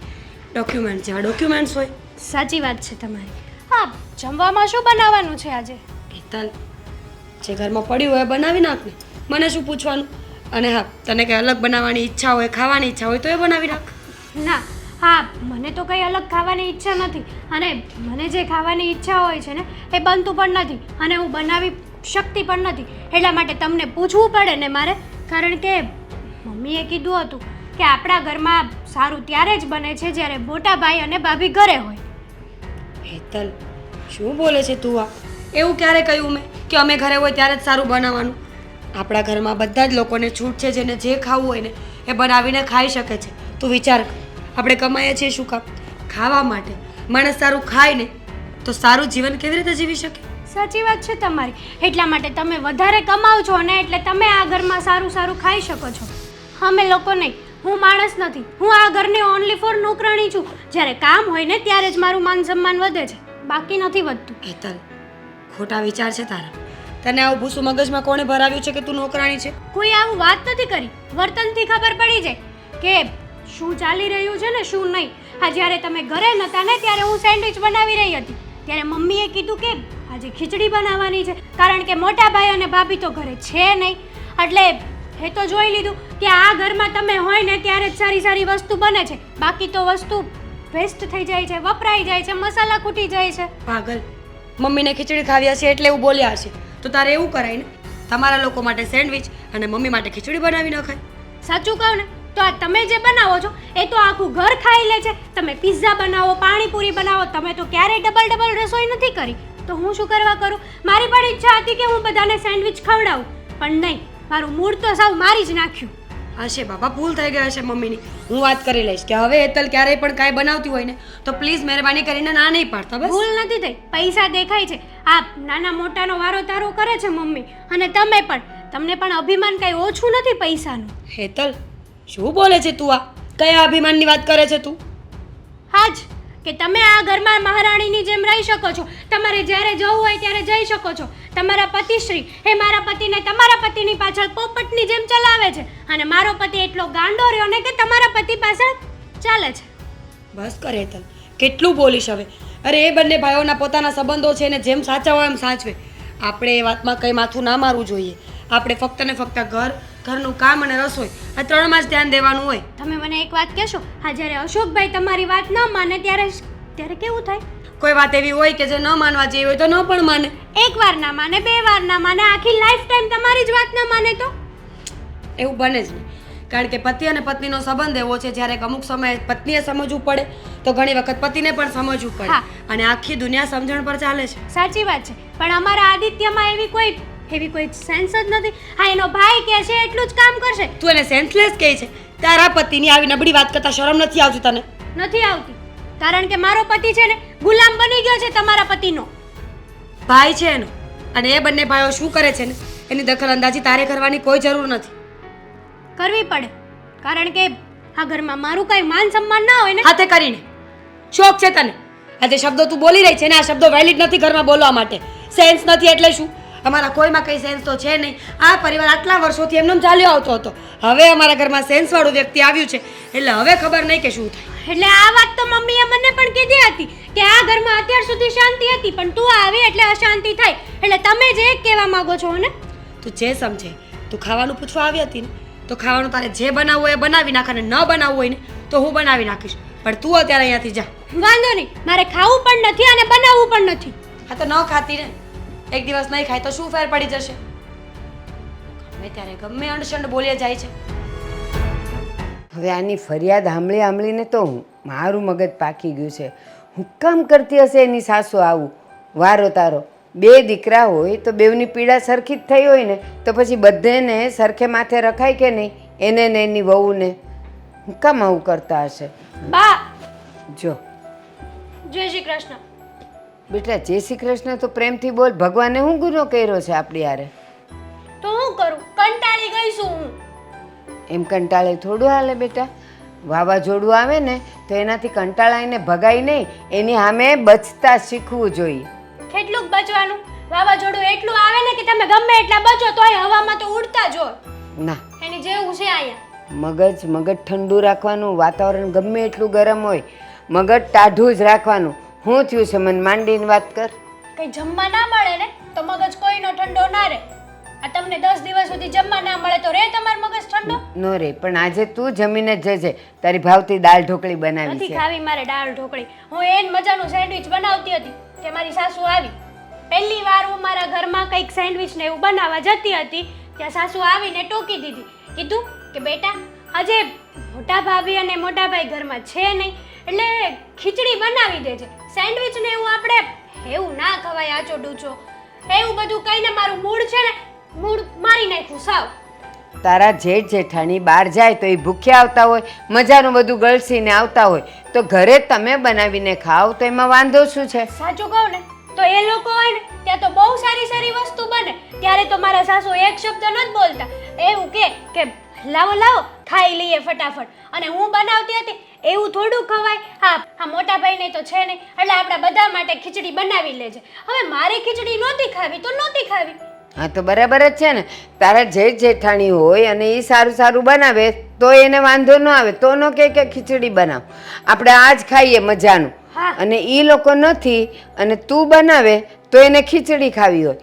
ડોક્યુમેન્ટ જેવા ડોક્યુમેન્ટ્સ હોય. સાચી વાત છે તમારી. હા, જમવામાં શું બનાવવાનું છે આજે? હેતલ, જે ઘરમાં પડ્યું હોય એ બનાવી નાખ ને, મને શું પૂછવાનું. અને હા, તને કંઈ અલગ બનાવવાની ઈચ્છા હોય, ખાવાની ઈચ્છા હોય તો એ બનાવી નાખ. ના, હા મને તો કંઈ અલગ ખાવાની ઈચ્છા નથી, અને મને જે ખાવાની ઈચ્છા હોય છે ને એ બનતું પણ નથી, અને હું બનાવી શકતી પણ નથી. એટલા માટે તમને પૂછવું પડે ને મારે, કારણ કે મમ્મીએ કીધું હતું કે આપણા ઘરમાં સારું ત્યારે જ બને છે જ્યારે મોટા ભાઈ અને ભાભી ઘરે હોય. હેતલ, શું બોલે છે તું આ? એવું ક્યારે કહ્યું મેં કે અમે ઘરે હોય ત્યારે જ સારું બનાવવાનું? આપણા ઘરમાં બધા જ લોકોને છૂટ છે, જેને જે ખાવું હોય ને એ બનાવીને ખાઈ શકે છે. તું વિચાર કર, આપણે કમાઈએ છીએ શું કામ? ખાવા માટે. માણસ સારું ખાય ને તો સારું જીવન કેવી રીતે જીવી શકે? સાચી વાત છે તમારી. એટલા માટે તમે વધારે કમાવ છો ને એટલે તમે આ ઘરમાં સારું સારું ખાઈ શકો છો. અમે લોકો નહીં. હું માણસ નથી. હું આ ઘરની ઓનલી ફોર નોકરાણી છું. જ્યારે કામ હોય ને ત્યારે જ મારું માન સન્માન વધે છે, બાકી નથી વધતું. હેતલ, ખોટા વિચાર છે તારા. તને આવું ભૂસું મગજમાં કોણે ભરાવ્યું છે કે તું નોકરાણી છે? કોઈ આવું વાત નથી કરી. વર્તનથી ખબર પડી જાય કે શું ચાલી રહ્યું છે ને શું નહીં. હા, જ્યારે તમે ઘરે નહોતા ને ત્યારે હું સેન્ડવિચ બનાવી રહી હતી ત્યારે મમ્મીએ કીધું કે આજે ખીચડી બનાવવાની છે, કારણ કે મોટા ભાઈ અને ભાભી તો ઘરે છે નહીં. એટલે એ તો જોઈ લીધું કે આ ઘરમાં તમે હોય ને ત્યારે જ સારી સારી વસ્તુ બને છે, બાકી તો વસ્તુ વેસ્ટ થઈ જાય છે, વપરાઈ જાય છે, મસાલા ખૂટી જાય છે. પાગલ, મમ્મીને ખીચડી ખાવી હશે એટલે એવું બોલ્યા હશે. તો તારે એવું કરાય ને, તમારા લોકો માટે સેન્ડવિચ અને મમ્મી માટે ખીચડી બનાવી નખાય. સાચું કહું ને તો આ તમે જે બનાવો છો એ તો આખું ઘર ખાઈ લે છે. તમે પિઝા બનાવો, પાણીપુરી બનાવો, તમે તો ક્યારેય ડબલ રસોઈ નથી કરી. તો હું શું કરવા કરું? મારી પણ ઈચ્છા હતી કે હું બધાને સેન્ડવિચ ખવડાવું, પણ નહીં, મારું મૂડ તો સાવ મારી જ નાખ્યું. હશે બાબા, ભૂલ થઈ ગઈ હશે મમ્મીની. હું વાત કરી લઈશ કે હવે હેતલ ક્યારેય પણ કાંઈ બનાવતી હોય ને તો પ્લીઝ મહેરબાની કરીને ના નહીં પાડતા. બસ ભૂલ નથી થઈ, પૈસા દેખાય છે. આ નાના મોટાનો વારો તારો કરે છે મમ્મી, અને તમે પણ. તમને પણ અભિમાન કાંઈ ઓછું નથી પૈસાનું. હેતલ, શું બોલે છે તું? આ કયા અભિમાનની વાત કરે છે તું? હાજ કે તમે આ ઘરમાં મહારાણીની જેમ રહી શકો છો. તમારે જ્યારે જવું હોય ત્યારે જઈ શકો છો. તમારા પતિશ્રી એ મારા પતિને તમારા પતિની પાછળ પોપટની જેમ ચલાવે છે, અને મારો પતિ એટલો ગાંડો રહ્યો ને કે તમારા પતિ પાછળ ચાલે છે. બસ કર હેતલ, કેટલું બોલીશ હવે? અરે એ બંને ભાઈઓના પોતાના સંબંધો છે ને જેમ સાચા હોય એમ સાચવે. આપણે એ વાતમાં કંઈ માથું ના મારવું જોઈએ. આપણે ફક્ત ને ફક્ત ઘરનું કામ અને રસોઈ આ ત્રણમાં જ ધ્યાન દેવાનું હોય. તમે મને એક વાત કહેશો? હા, જ્યારે અશોકભાઈ તમારી વાત ન માને ત્યારે કેવું થાય? કોઈ વાત એવી હોય કે જે ન માનવા જેવી હોય તો ન પણ માને. એક વાર ના માને, બે વાર ના માને, આખી લાઈફ ટાઈમ તમારી જ વાત ન માને તો એવું બને જ નહીં. કારણ કે પતિ અને પત્નીનો સંબંધ એવો છે જ્યારે અમુક સમયે પત્નીએ સમજવું પડે તો ઘણી વખત પતિને પણ સમજવું પડે. હા. અને આખી દુનિયા સમજણ પર ચાલે છે. સાચી વાત છે, પણ અમારા આદિત્યમાં એવી કોઈ સેન્સ જ નથી. હા, એનો ભાઈ કે છે એટલું જ કામ કરશે. તું એને સેન્સલેસ કહે છે? તારા પતિની આવી નબળી વાત કરતા શરમ નથી આવતી તને? નથી આવતી, કારણ કે મારો પતિ છે ને ગુલામ બની ગયો છે તમારા પતિનો. ભાઈ છે એનો, અને એ બંને ભાઈઓ શું કરે છે ને એની દખલ અંદાજી તારે કરવાની કોઈ જરૂર નથી. કરવી પડે, કારણ કે આ ઘરમાં મારું કાંઈ માન સન્માન ના હોય ને. હાથે કરીને શોખ છે તને? આ જે શબ્દો તું બોલી રહી છે ને આ શબ્દો વેલિડ નથી ઘરમાં બોલવા માટે. સેન્સ નથી એટલે શું? અમારા કોઈમાં કંઈ સેન્સ તો છે નહીં. આ પરિવાર આટલા વર્ષોથી એમનેમ ચાલ્યો આવતો હતો. હવે અમારા ઘરમાં સેન્સવાળું વ્યક્તિ આવ્યું છે એટલે હવે ખબર નહીં કે શું થાય. એટલે આ વાત તો મમ્મીએ મને પણ કીધી હતી કે આ ઘરમાં અત્યાર સુધી શાંતિ હતી, પણ તું આવી એટલે અશાંતિ થાય. એટલે તમે જે કહેવા માંગો છો ને, તું જે સમજે. તું ખાવાનું પૂછવા આવી હતી ને તો ખાવાનું તારે જે બનાવવું હોય એ બનાવી નાખ, અને ન બનાવવું હોય ને તો હું બનાવી નાખીશ. પણ તું અત્યારે અહીંયાથી જા. વાંધો નહીં, મારે ખાવું પણ નથી અને બનાવવું પણ નથી. હા તો ન ખાતી ને, એક દિવસ નહીં ખાય તો શું ફેર પડી જશે? ગમે ત્યારે ગમે અણસંડ બોલ્યા જાય છે. હવે આની ફરિયાદ સાંભળીને તો મારું મગજ પાકી ગયું છે. હું કામ કરતી હશે એની સાસુ આવું વારો તારો? બે દીકરા હોય તો બેવની પીડા સરખી જ થઈ હોય ને તો પછી બધેને સરખે માથે રખાય કે નહીં? એને ને એની વહુને હું કામ આવું કરતા હશે? બા, જો જય શ્રી કૃષ્ણ. બેટા, જય શ્રી કૃષ્ણ તો પ્રેમથી બોલ. ભગવાને શું ગુનો કર્યો છે આપણી હારે? તો હું કરું? કંટાળી ગઈ છું હું. એમ કંટાળે થોડું હાલે બેટા. વાવાઝોડું આવે ને તો એનાથી કંટાળાઈને ભગાય નહીં, એની સામે બચતા શીખવું જોઈએ. કેટલું બચવાનું? વાવાઝોડું એટલું આવે ને કે તમે ગમે એટલા બચો તોય હવામાં તો ઉડતા જ હોય. ના, એની જેવું છે અહીંયા. મગજ ઠંડુ રાખવાનું. વાતાવરણ ગમે એટલું ગરમ હોય, મગજ ટાઢું જ રાખવાનું. શું થયું છે મને માંડીને વાત કર. કઈ જમવા ના મળે ને તો મગજ કોઈનો ઠંડો ના રહે. આ તમને 10 દિવસ સુધી જમવા ના મળે તો રે તમારો મગજ ઠંડો? નો રે, પણ આજે તું જમીને જ જજે. તારી ભાવતી દાળ ઢોકળી બનાવી નથી છે. ખાવી મારે દાળ ઢોકળી. હું એન મજાનું સેન્ડવિચ બનાવતી હતી કે મારી સાસુ આવી. પહેલી વાર હું મારા ઘરમાં કંઈક સેન્ડવિચ ને એવું બનાવવા જતી હતી ત્યાં સાસુ આવીને ટોકી દીધી. કીધું કે બેટા, આજે મોટા ભાભી અને મોટા ભાઈ ઘરમાં છે નહીં એટલે ખીચડી બનાવી દેજે. સેન્ડવિચ ને એવું આપણે એવું ના ખવાય આચો ડૂચો. એવું બધું કહીને મારું મૂડ છે ને મૂડ મારી નાખ્યું સાવ. તારા જેઠ જેઠાણી બહાર જાય તો એ ભૂખ્યા આવતા હોય, મજાનું બધું ગળસીને આવતા હોય, તો ઘરે તમે બનાવીને ખાઓ તો એમાં વાંધો શું છે? સાચું કહું ને તો એ લોકો હોય ને ત્યાં તો બહુ સારી સારી વસ્તુ બને. ત્યારે તો મારા સાસુ એક શબ્દ નથી બોલતા, એવું કે લાવો લાવો ખાઈ લઈએ ફટાફટ. અને હું બનાવતી હતી એવું થોડું ખવાય? હા મોટા ભાઈને તો છે નહીં, એટલે આપણા બધા માટે ખીચડી બનાવી લેજે. હવે મારી ખીચડી નહોતી ખાવી તો નહોતી ખાવી. હા તો બરાબર જ છે ને. તારા જેઠ જેઠાણી હોય અને એ સારું સારું બનાવે તો એને વાંધો ન આવે, તો ન કે ખીચડી બનાવ, આપણે આ જ ખાઈએ મજાનું. હા. અને એ લોકો નથી અને તું બનાવે તો એને ખીચડી ખાવી હોય.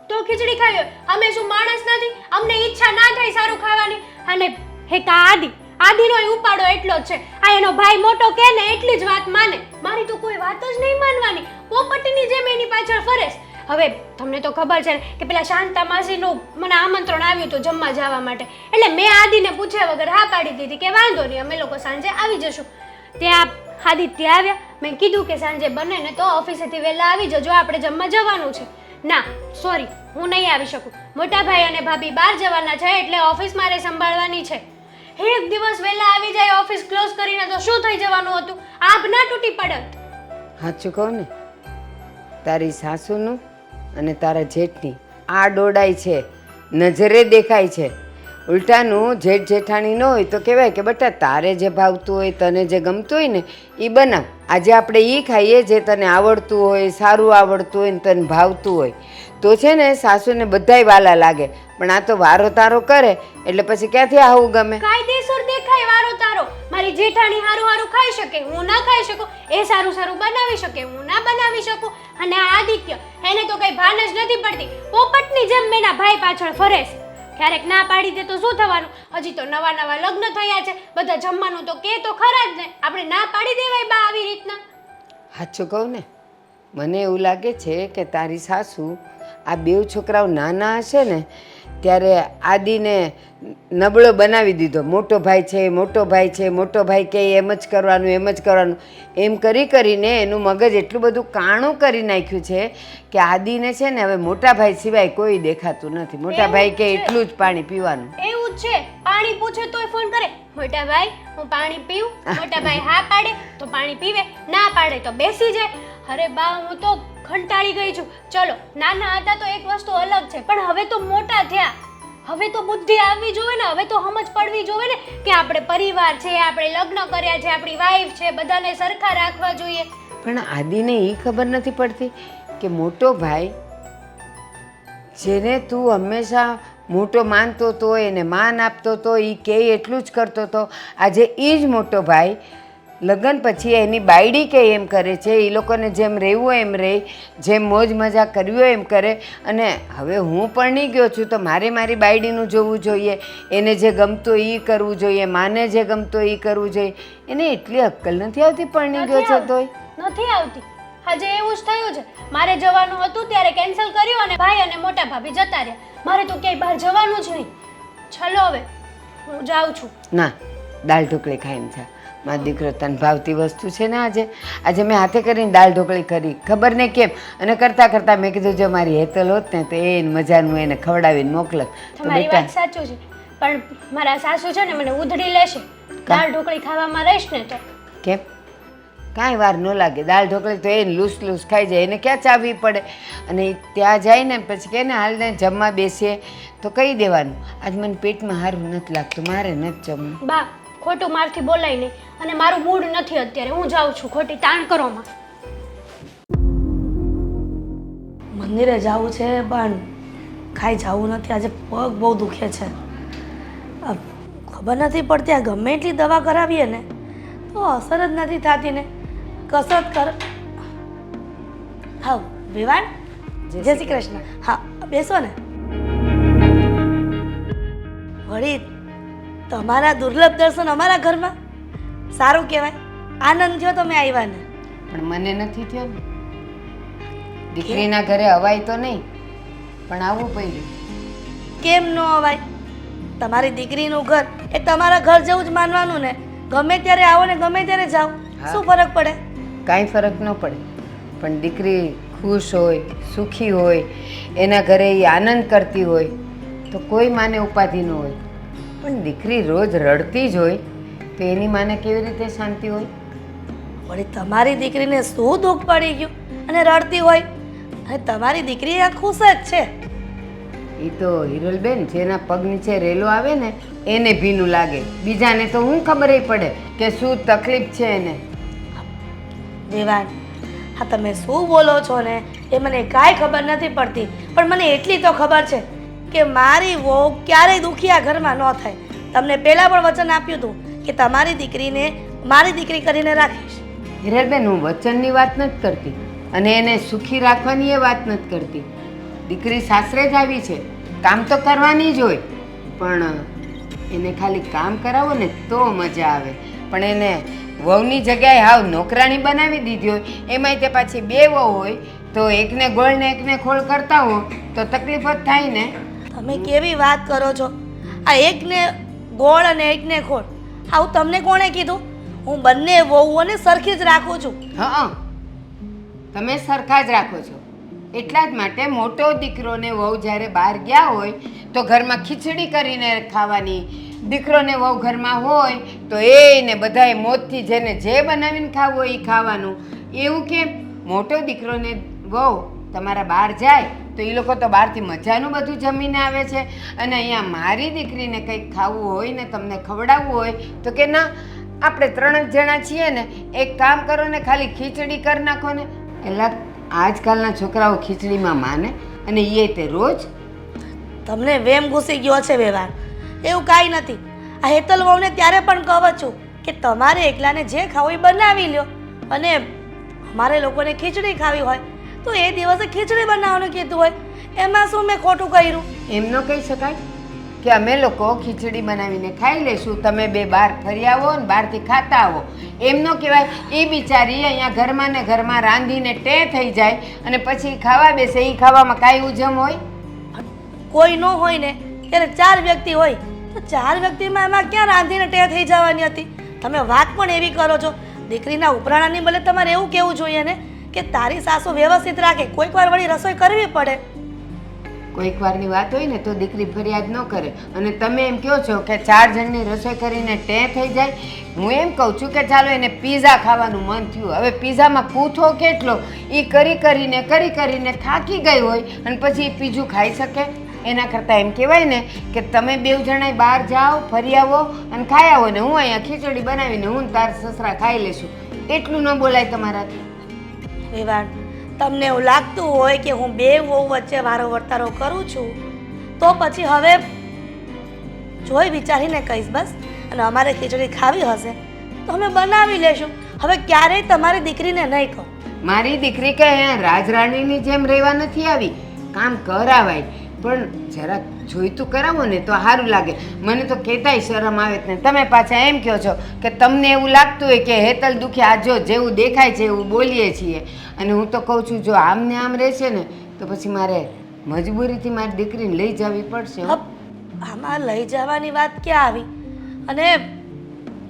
તો ખીચડી ખાવી હોય. અમે શું માણસ નથી? અમને ઈચ્છા ના થાય સારું ખાવાની. અને હે કા આદિનો ઉપાડો એટલો જ છે. આ એનો ભાઈ મોટો કે ને એટલી જ વાત માને. મારી તો કોઈ વાત જ નહીં માનવાની. પોપટીની જેમ એની પાછળ ફરે. હવે તમને તો ખબર છે ને કે પેલા શાંતા માસીનું મને આમંત્રણ આવ્યું હતું જમવા જવા માટે. એટલે મેં આદિને પૂછ્યા વગર હા પાડી દીધી કે વાંધો નહીં, અમે લોકો સાંજે આવી જશું. ત્યાં આદિત્ય આવ્યા. મેં કીધું કે સાંજે બને ને તો ઓફિસેથી વહેલા આવી જજો, આપણે જમવા જવાનું છે. ના સોરી, હું નહીં આવી શકું. મોટા ભાઈ અને ભાભી બહાર જવાના છે એટલે ઓફિસ મારે સંભાળવાની છે. એક દિવસ વહેલા આવી જાય ઓફિસ ક્લોઝ કરીને તો શું થઈ જવાનું હતું? આભ ના તૂટી પડત. સાચું કહું ને, તારી સાસુનું અને તારા જેઠની આ દોડાઈ છે, નજરે દેખાય છે. ઉલટાનું જેઠ જેઠાણી ન હોય તો કહેવાય કે બેટા તારે જે ભાવતું હોય, તને જે ગમતું હોય ને એ બનાવ. આજે આપણે એ ખાઈએ જે તને આવડતું હોય, સારું આવડતું હોય ને તને ભાવતું હોય. તો છે ને સાસુને બધાય વાલા લાગે. પણ આ તો વારો તારો કરે એટલે પછી ક્યાંથી આવું ગમે? કાયદેસર દેખાય વારો તારો. મારી જેઠાણી હારું હારું ખાઈ શકે, હું ના ખાઈ શકું. એ સારું સારું બનાવી શકે, હું ના બનાવી શકું. અને આ આદિત્ય, એને તો કઈ ભાન જ નથી પડતી. પોપટની જેમ એના ભાઈ પાછળ ફરે છે. ક્યારેક ના પાડી દે તો શું થવાનું? હજી તો નવા નવા લગ્ન થયા છે, બધા જમવાનું તો કે તો ખરા જ ને. આપણે ના પાડી દેવાય બા આવી રીતના? સાચું કહું ને, મને એવું લાગે છે કે તારી સાસુ આ બેવ છોકરાઓ નાના હશે ને ત્યારે આદિને નબળો બનાવી દીધો. મોટો ભાઈ છે, મોટો ભાઈ છે, મોટો ભાઈ કહે એમ જ કરવાનું, એમ જ કરવાનું, એમ કરી કરીને એનું મગજ એટલું બધું કાણું કરી નાખ્યું છે કે આદિને છે ને હવે મોટા ભાઈ સિવાય કોઈ દેખાતું નથી. મોટા ભાઈ કહે એટલું જ પાણી પીવાનું. એવું જ છે. પાણી પૂછે તોય ફોન કરે, મોટા ભાઈ હું પાણી પીવું. મોટા ભાઈ હા પાડે તો પાણી પીવે, ના પાડે તો બેસી જાય. અરે બા હું તો કંટાળી ગઈ છું. ચલો નાના હતા તો એક વસ્તુ અલગ છે, પણ હવે તો મોટા થયા. હવે તો બુદ્ધિ આવવી જોઈએ ને, હવે તો સમજ પડવી જોઈએ ને કે આપણે પરિવાર છે, આપણે લગ્ન કર્યા છે, આપણી વાઈફ છે, બધાને સરખા રાખવા જોઈએ. પણ આદિને એ ખબર નથી પડતી કે મોટો ભાઈ જેને તું હંમેશા મોટો માનતો હતો, એને માન આપતો હતો, એ કહે એટલું જ કરતો હતો, આજે એ જ મોટો ભાઈ લગ્ન પછી એની બાયડી કે એમ કરે છે. એ લોકોને જેમ રહેવું હોય એમ રહે, જેમ મોજ મજા કરવી હોય એમ કરે. અને હવે હું પરણી ગયો છું તો મારે મારી બાયડીનું જોવું જોઈએ, એને જે ગમતું એ કરવું જોઈએ, માને જે ગમતું એ કરવું જોઈએ. એને એટલી અક્કલ નથી આવતી પરણી ગયો છે તોય? નથી આવતી. આજે એવું જ થયું છે. મારે જવાનું હતું ત્યારે કેન્સલ કર્યું અને ભાઈ અને મોટા ભાભી જતા રહ્યા. મારે તો ક્યાંય બહાર જવાનું જ નહીં. ચલો હવે હું જાઉં છું. ના, દાળ ઢોકળી ખાઈને જા. મારો દીકરો તને ભાવતી વસ્તુ છે ને આજે મેં હાથે કરીને દાળ ઢોકળી કરી, ખબર નહીં કેમ. અને કરતાં કરતાં મેં કીધું જો મારી હેતલ હોત ને તો એ મજાનું એને ખવડાવીને મોકલત. તો તમારી બેટા વાત સાચું છે, પણ મારા સાસુ છે ને મને ઉધડી લેશે દાળ ઢોકળી ખાવામાં રહીશ ને તો. કેમ? કાંઈ વાર ન લાગે. દાળ ઢોકળી તો એને લૂસ લૂસ ખાઈ જાય, એને ક્યાં ચાવવી પડે. અને ત્યાં જાય ને પછી કહે ને હાલ ને જમવા બેસીએ તો કહી દેવાનું આજ મને પેટમાં સારું નથી લાગતું, મારે નથી જમવું. બા ખોટું મારથી બોલાય નહીં, અને મારું મૂડ નથી અત્યારે. હું જાઉં છું, ખોટી તાણ કરોમાં. મંદિરે જવું છે પણ કાંઈ જવું નથી. આજે પગ બહુ દુખે છે. ખબર નથી પડતી આ ગમે એટલી દવા કરાવીએ ને તો અસર જ નથી થતી ને. કસરત કર. હા વિવાન, જય શ્રી કૃષ્ણ. હા બેસો ને. વળી તમારા દુર્લભ દર્શન અમારા ઘરમાં, સારું કહેવાય. આનંદ થયો તમે આવ્યા ને. પણ મને નથી થયો ને. દીકરીના ઘરે અવાય તો નહીં પણ આવવું પડ્યું. કેમ ન અવાય? તમારી દીકરીનું ઘર એ તમારા ઘર જેવું જ માનવાનું ને. ગમે ત્યારે આવો ને ગમે ત્યારે જાઓ, શું ફરક પડે? કાંઈ ફરક ન પડે. પણ દીકરી ખુશ હોય, સુખી હોય, એના ઘરે એ આનંદ કરતી હોય તો કોઈ માને ઉપાધિ ન હોય. પણ દીકરી રોજ રડતી જ હોય તો એની માને કેવી રીતે શાંતિ હોય? વળી તમારી દીકરીને શું દુઃખ પડી ગયું અને રડતી હોય? અને તમારી દીકરી આ ખુશ જ છે. એ તો હિરલબેન જેના પગ નીચે રેલો આવે ને એને ભીનું લાગે, બીજાને તો હું ખબર પડે કે શું તકલીફ છે એને. દેવાન, હા તમે શું બોલો છો ને એ મને કાંઈ ખબર નથી પડતી, પણ મને એટલી તો ખબર છે કે મારી વહુ ક્યારેય દુખી આ ઘરમાં ન થાય. તમને પહેલાં પણ વચન આપ્યું હતું કે તમારી દીકરીને મારી દીકરી કરીને રાખીશ. હિરલબેન, હું વચનની વાત નથી કરતી અને એને સુખી રાખવાની એ વાત નથી કરતી. દીકરી સાસરે જ આવી છે, કામ તો કરવાની જ હોય, પણ એને ખાલી કામ કરાવો ને તો મજા આવે. પણ એને વહુની જગ્યાએ હાવ નોકરાણી બનાવી દીધી હોય, એમાંય તે પાછી બે વહુ હોય તો એકને ગોળ ને એકને ખોળ કરતા હો તો તકલીફ જ થાય ને. તમે કેવી વાત કરો છો? આ એકને ગોળ અને એકને ખોળ, આવું તમને કોણે કીધું? હું બંને વહુઓને સરખી જ રાખું છું. હા, તમે સરખા જ રાખો છો. એટલા જ માટે મોટો દીકરો ને વહુ જ્યારે બહાર ગયા હોય તો ઘરમાં ખીચડી કરીને ખાવાની, દીકરો ને વહુ ઘરમાં હોય તો એને બધાએ મોજથી જેને જે બનાવીને ખાવું હોય એ ખાવાનું. એવું કેમ? મોટો દીકરો ને વહુ તમારા બહાર જાય તો એ લોકો તો બહારથી મજાનું બધું જમીને આવે છે, અને અહીંયા મારી દીકરીને કંઈક ખાવું હોય ને તમને ખવડાવવું હોય તો કે ના, આપણે 3 જ જણા છીએ ને, એક કામ કરો ને ખાલી ખીચડી કરી નાખો ને. એટલે આજકાલના છોકરાઓ ખીચડીમાં માને, અને એ તે રોજ. તમને વેમ ઘૂસી ગયો છે વેવાણ, એવું કાંઈ નથી. આ હેતલ વહુને ત્યારે પણ કહું છું કે તમારે એકલાને જે ખાવું એ બનાવી લ્યો, અને અમારે લોકોને ખીચડી ખાવી હોય તો એ દિવસે ખીચડી બનાવવાનું કીધું હોય, એમાં શું મેં ખોટું કર્યું? એમ ન કહી શકાય કે અમે લોકો ખીચડી બનાવીને ખાઈ લઈશું, તમે બે બહાર ફરી આવો ને બહારથી ખાતા આવો. એમ ન કહેવાય. એ બિચારી અહીંયા ઘરમાં ને ઘરમાં રાંધીને ટે થઈ જાય અને પછી ખાવા બેસે. એ ખાવામાં કાંઈ ઉજમ હોય? કોઈ ન હોય ને ત્યારે 4 વ્યક્તિ હોય તો 4 વ્યક્તિમાં એમાં ક્યાં રાંધીને ટે થઈ જવાની હતી? તમે વાત પણ એવી કરો છો. દીકરીના ઉપરાણાની બદલે તમારે એવું કહેવું જોઈએ ને કે તારી સાસુ વ્યવસ્થિત રાખે, કોઈક વાર વળી રસોઈ કરવી પડે. કોઈક વારની વાત હોય ને તો દીકરી ફરિયાદ ન કરે, અને તમે એમ કહો છો કે 4 જણની રસોઈ કરીને ટે થઈ જાય. હું એમ કહું છું કે ચાલો એને પીઝા ખાવાનું મન થયું, હવે પીઝામાં પૂથો કેટલો, એ કરી કરીને થાકી ગઈ હોય અને પછી એ પીઝું ખાઈ શકે? એના કરતાં એમ કહેવાય ને કે તમે 2 જણાય બહાર જાઓ, ફરી આવો અને ખાઈ આવો ને હું અહીંયા ખીચડી બનાવીને હું ને તાર સસરા ખાઈ લેશું. એટલું ન બોલાય તમારાથી. વેવાણ, તમને એવું લાગતું હોય કે હું 2 વહુ વચ્ચે વારો વર્તારો કરું છું તો પછી હવે જોઈ વિચારીને કહીશ બસ. અને અમારે ખીચડી ખાવી હશે તો અમે બનાવી લેશું. હવે ક્યારેય તમારી દીકરીને નહીં કહો. મારી દીકરી કે અહીંયા રાજરાણીની જેમ રહેવા નથી આવી, કામ કરાવાય પણ જરાક જોઈતું કરાવો ને તો સારું લાગે. મને તો કહેતાય શરમ આવે જ ને તમે પાછા એમ કહો છો કે તમને એવું લાગતું હોય કે હેતલ દુખી, આ જો જેવું દેખાય છે એવું બોલીએ છીએ. અને હું તો કહું છું જો આમ ને આમ રહેશે ને તો પછી મારે મજબૂરીથી મારી દીકરીને લઈ જવી પડશે. આમાં લઈ જવાની વાત ક્યાં આવી? અને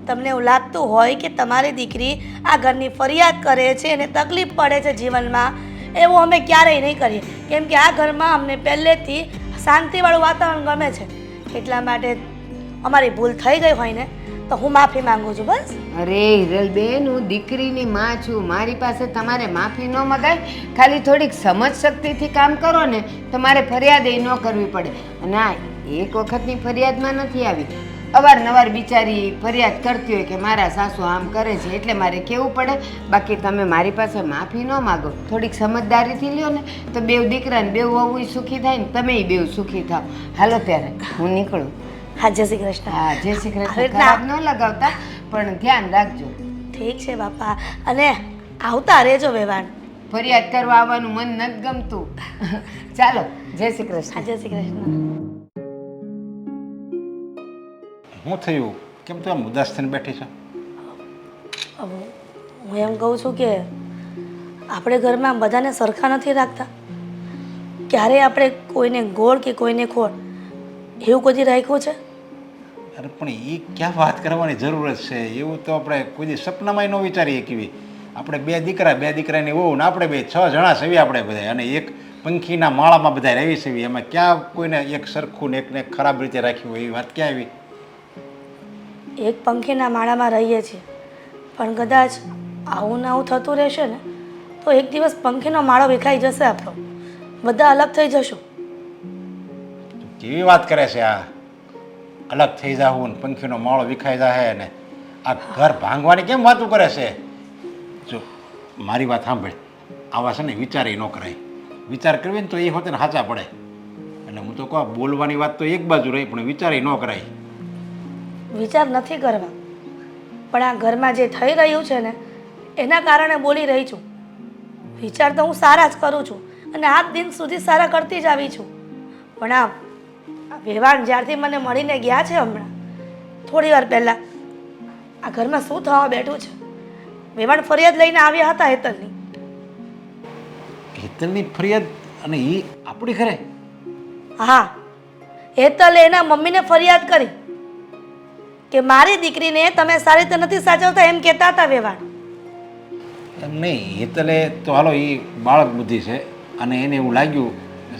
તમને એવું લાગતું હોય કે તમારી દીકરી આ ઘરની ફરિયાદ કરે છે અને તકલીફ પડે છે જીવનમાં, એવું અમે ક્યારેય નહીં કરીએ. કેમ કે આ ઘરમાં અમને પહેલેથી શાંતિવાળું વાતાવરણ ગમે છે. એટલા માટે અમારી ભૂલ થઈ ગઈ હોય ને તો હું માફી માંગુ છું બસ. અરે હિરલબેન, હું દીકરીની માં છું, મારી પાસે તમારે માફી ન મગાય. ખાલી થોડીક સમજ શક્તિથી કામ કરો ને તમારે ફરિયાદ એ ન કરવી પડે. અને આ એક વખતની ફરિયાદમાં નથી આવી, અવારનવાર બિચારી ફરિયાદ કરતી હોય કે મારા સાસુ આમ કરે છે એટલે મારે કહેવું પડે. બાકી તમે મારી પાસે માફી ન માગો, થોડીક સમજદારીથી લ્યો ને તો 2 દીકરા ને 2 વહુ સુખી થાય ને તમે 2 સુખી થાવ. હાલો ત્યારે હું નીકળું. હા, જય શ્રી કૃષ્ણ. હા, જય શ્રી કૃષ્ણ. ખરાબ ન લગાવતા પણ ધ્યાન રાખજો. ઠીક છે બાપા, અને આવતા રહેજો વેવાણ. ફરિયાદ કરવા આવવાનું મન નથી ગમતું. ચાલો, જય શ્રી હા, કૃષ્ણ. જય શ્રી કૃષ્ણ. શું થયું? કેમ તું આમ ઉદાસ થઈને બેઠી છે? હું એમ કહું છું કે આપણે ઘરમાં બધાને સરખા નથી રાખતા. ક્યારે આપણે કોઈને ગોળ કે કોઈને ખોળ એવું કોઈ રાખ્યું છે? અરે પણ એ ક્યાં વાત કરવાની જરૂરત છે? એવું તો આપણે કોઈ દી સપનામાં ન વિચારીએ કેવી. આપણે 2 દીકરા 2 દીકરાની વહુ ને આપણે 6 જણા સેવી આપણે બધા, અને એક પંખીના માળામાં બધા રહેવી સેવી. એમાં ક્યાં કોઈને એક સરખું ને એકને ખરાબ રીતે રાખ્યું હોય એવી વાત ક્યાં આવી? એક પંખીના માળામાં રહીએ છીએ, પણ કદાચ આવું ને આવું થતું રહેશે ને તો એક દિવસ પંખીનો માળો વિખાઈ જશે આપણો. બધા અલગ થઈ જશો. કેવી વાત કરે છે આ? અલગ થઈ જાવું ને પંખીનો માળો વિખાઈ જાય ને આ ઘર ભાંગવાની કેમ વાતું કરે છે? જો મારી વાત સાંભળ, આવા છે ને વિચારે ન કરાય. વિચાર કરવી ને તો એ હોતે ને સાચા પડે. એટલે હું તો કહું બોલવાની વાત તો એક બાજુ રહી, પણ વિચારે ન કરાય. વિચાર નથી કરવા, પણ આ ઘરમાં જે થઈ રહ્યું છે ને એના કારણે બોલી રહી છું. વિચાર તો હું સારા જ કરું છું અને આજ દિન સુધી સારા કરતી જ આવી છું. પણ આ વેવાણ જ્યારથી મને મળીને ગયા છે હમણાં થોડી વાર પહેલાં, આ ઘરમાં શું થવા બેઠું છે? વેવાણ ફરિયાદ લઈને આવ્યા હતા હેતલની. હેતલની ફરિયાદ? અને એ આપણી ઘરે? હા, હેતલે એના મમ્મીને ફરિયાદ કરી કે મારી દીકરીને તમે સારી રીતે નથી સાચવતા એમ કહેતા હતા વેવાણ. એમ નહીં, હેતલે તો હાલો એ બાળક બુદ્ધિ છે અને એને એવું લાગ્યું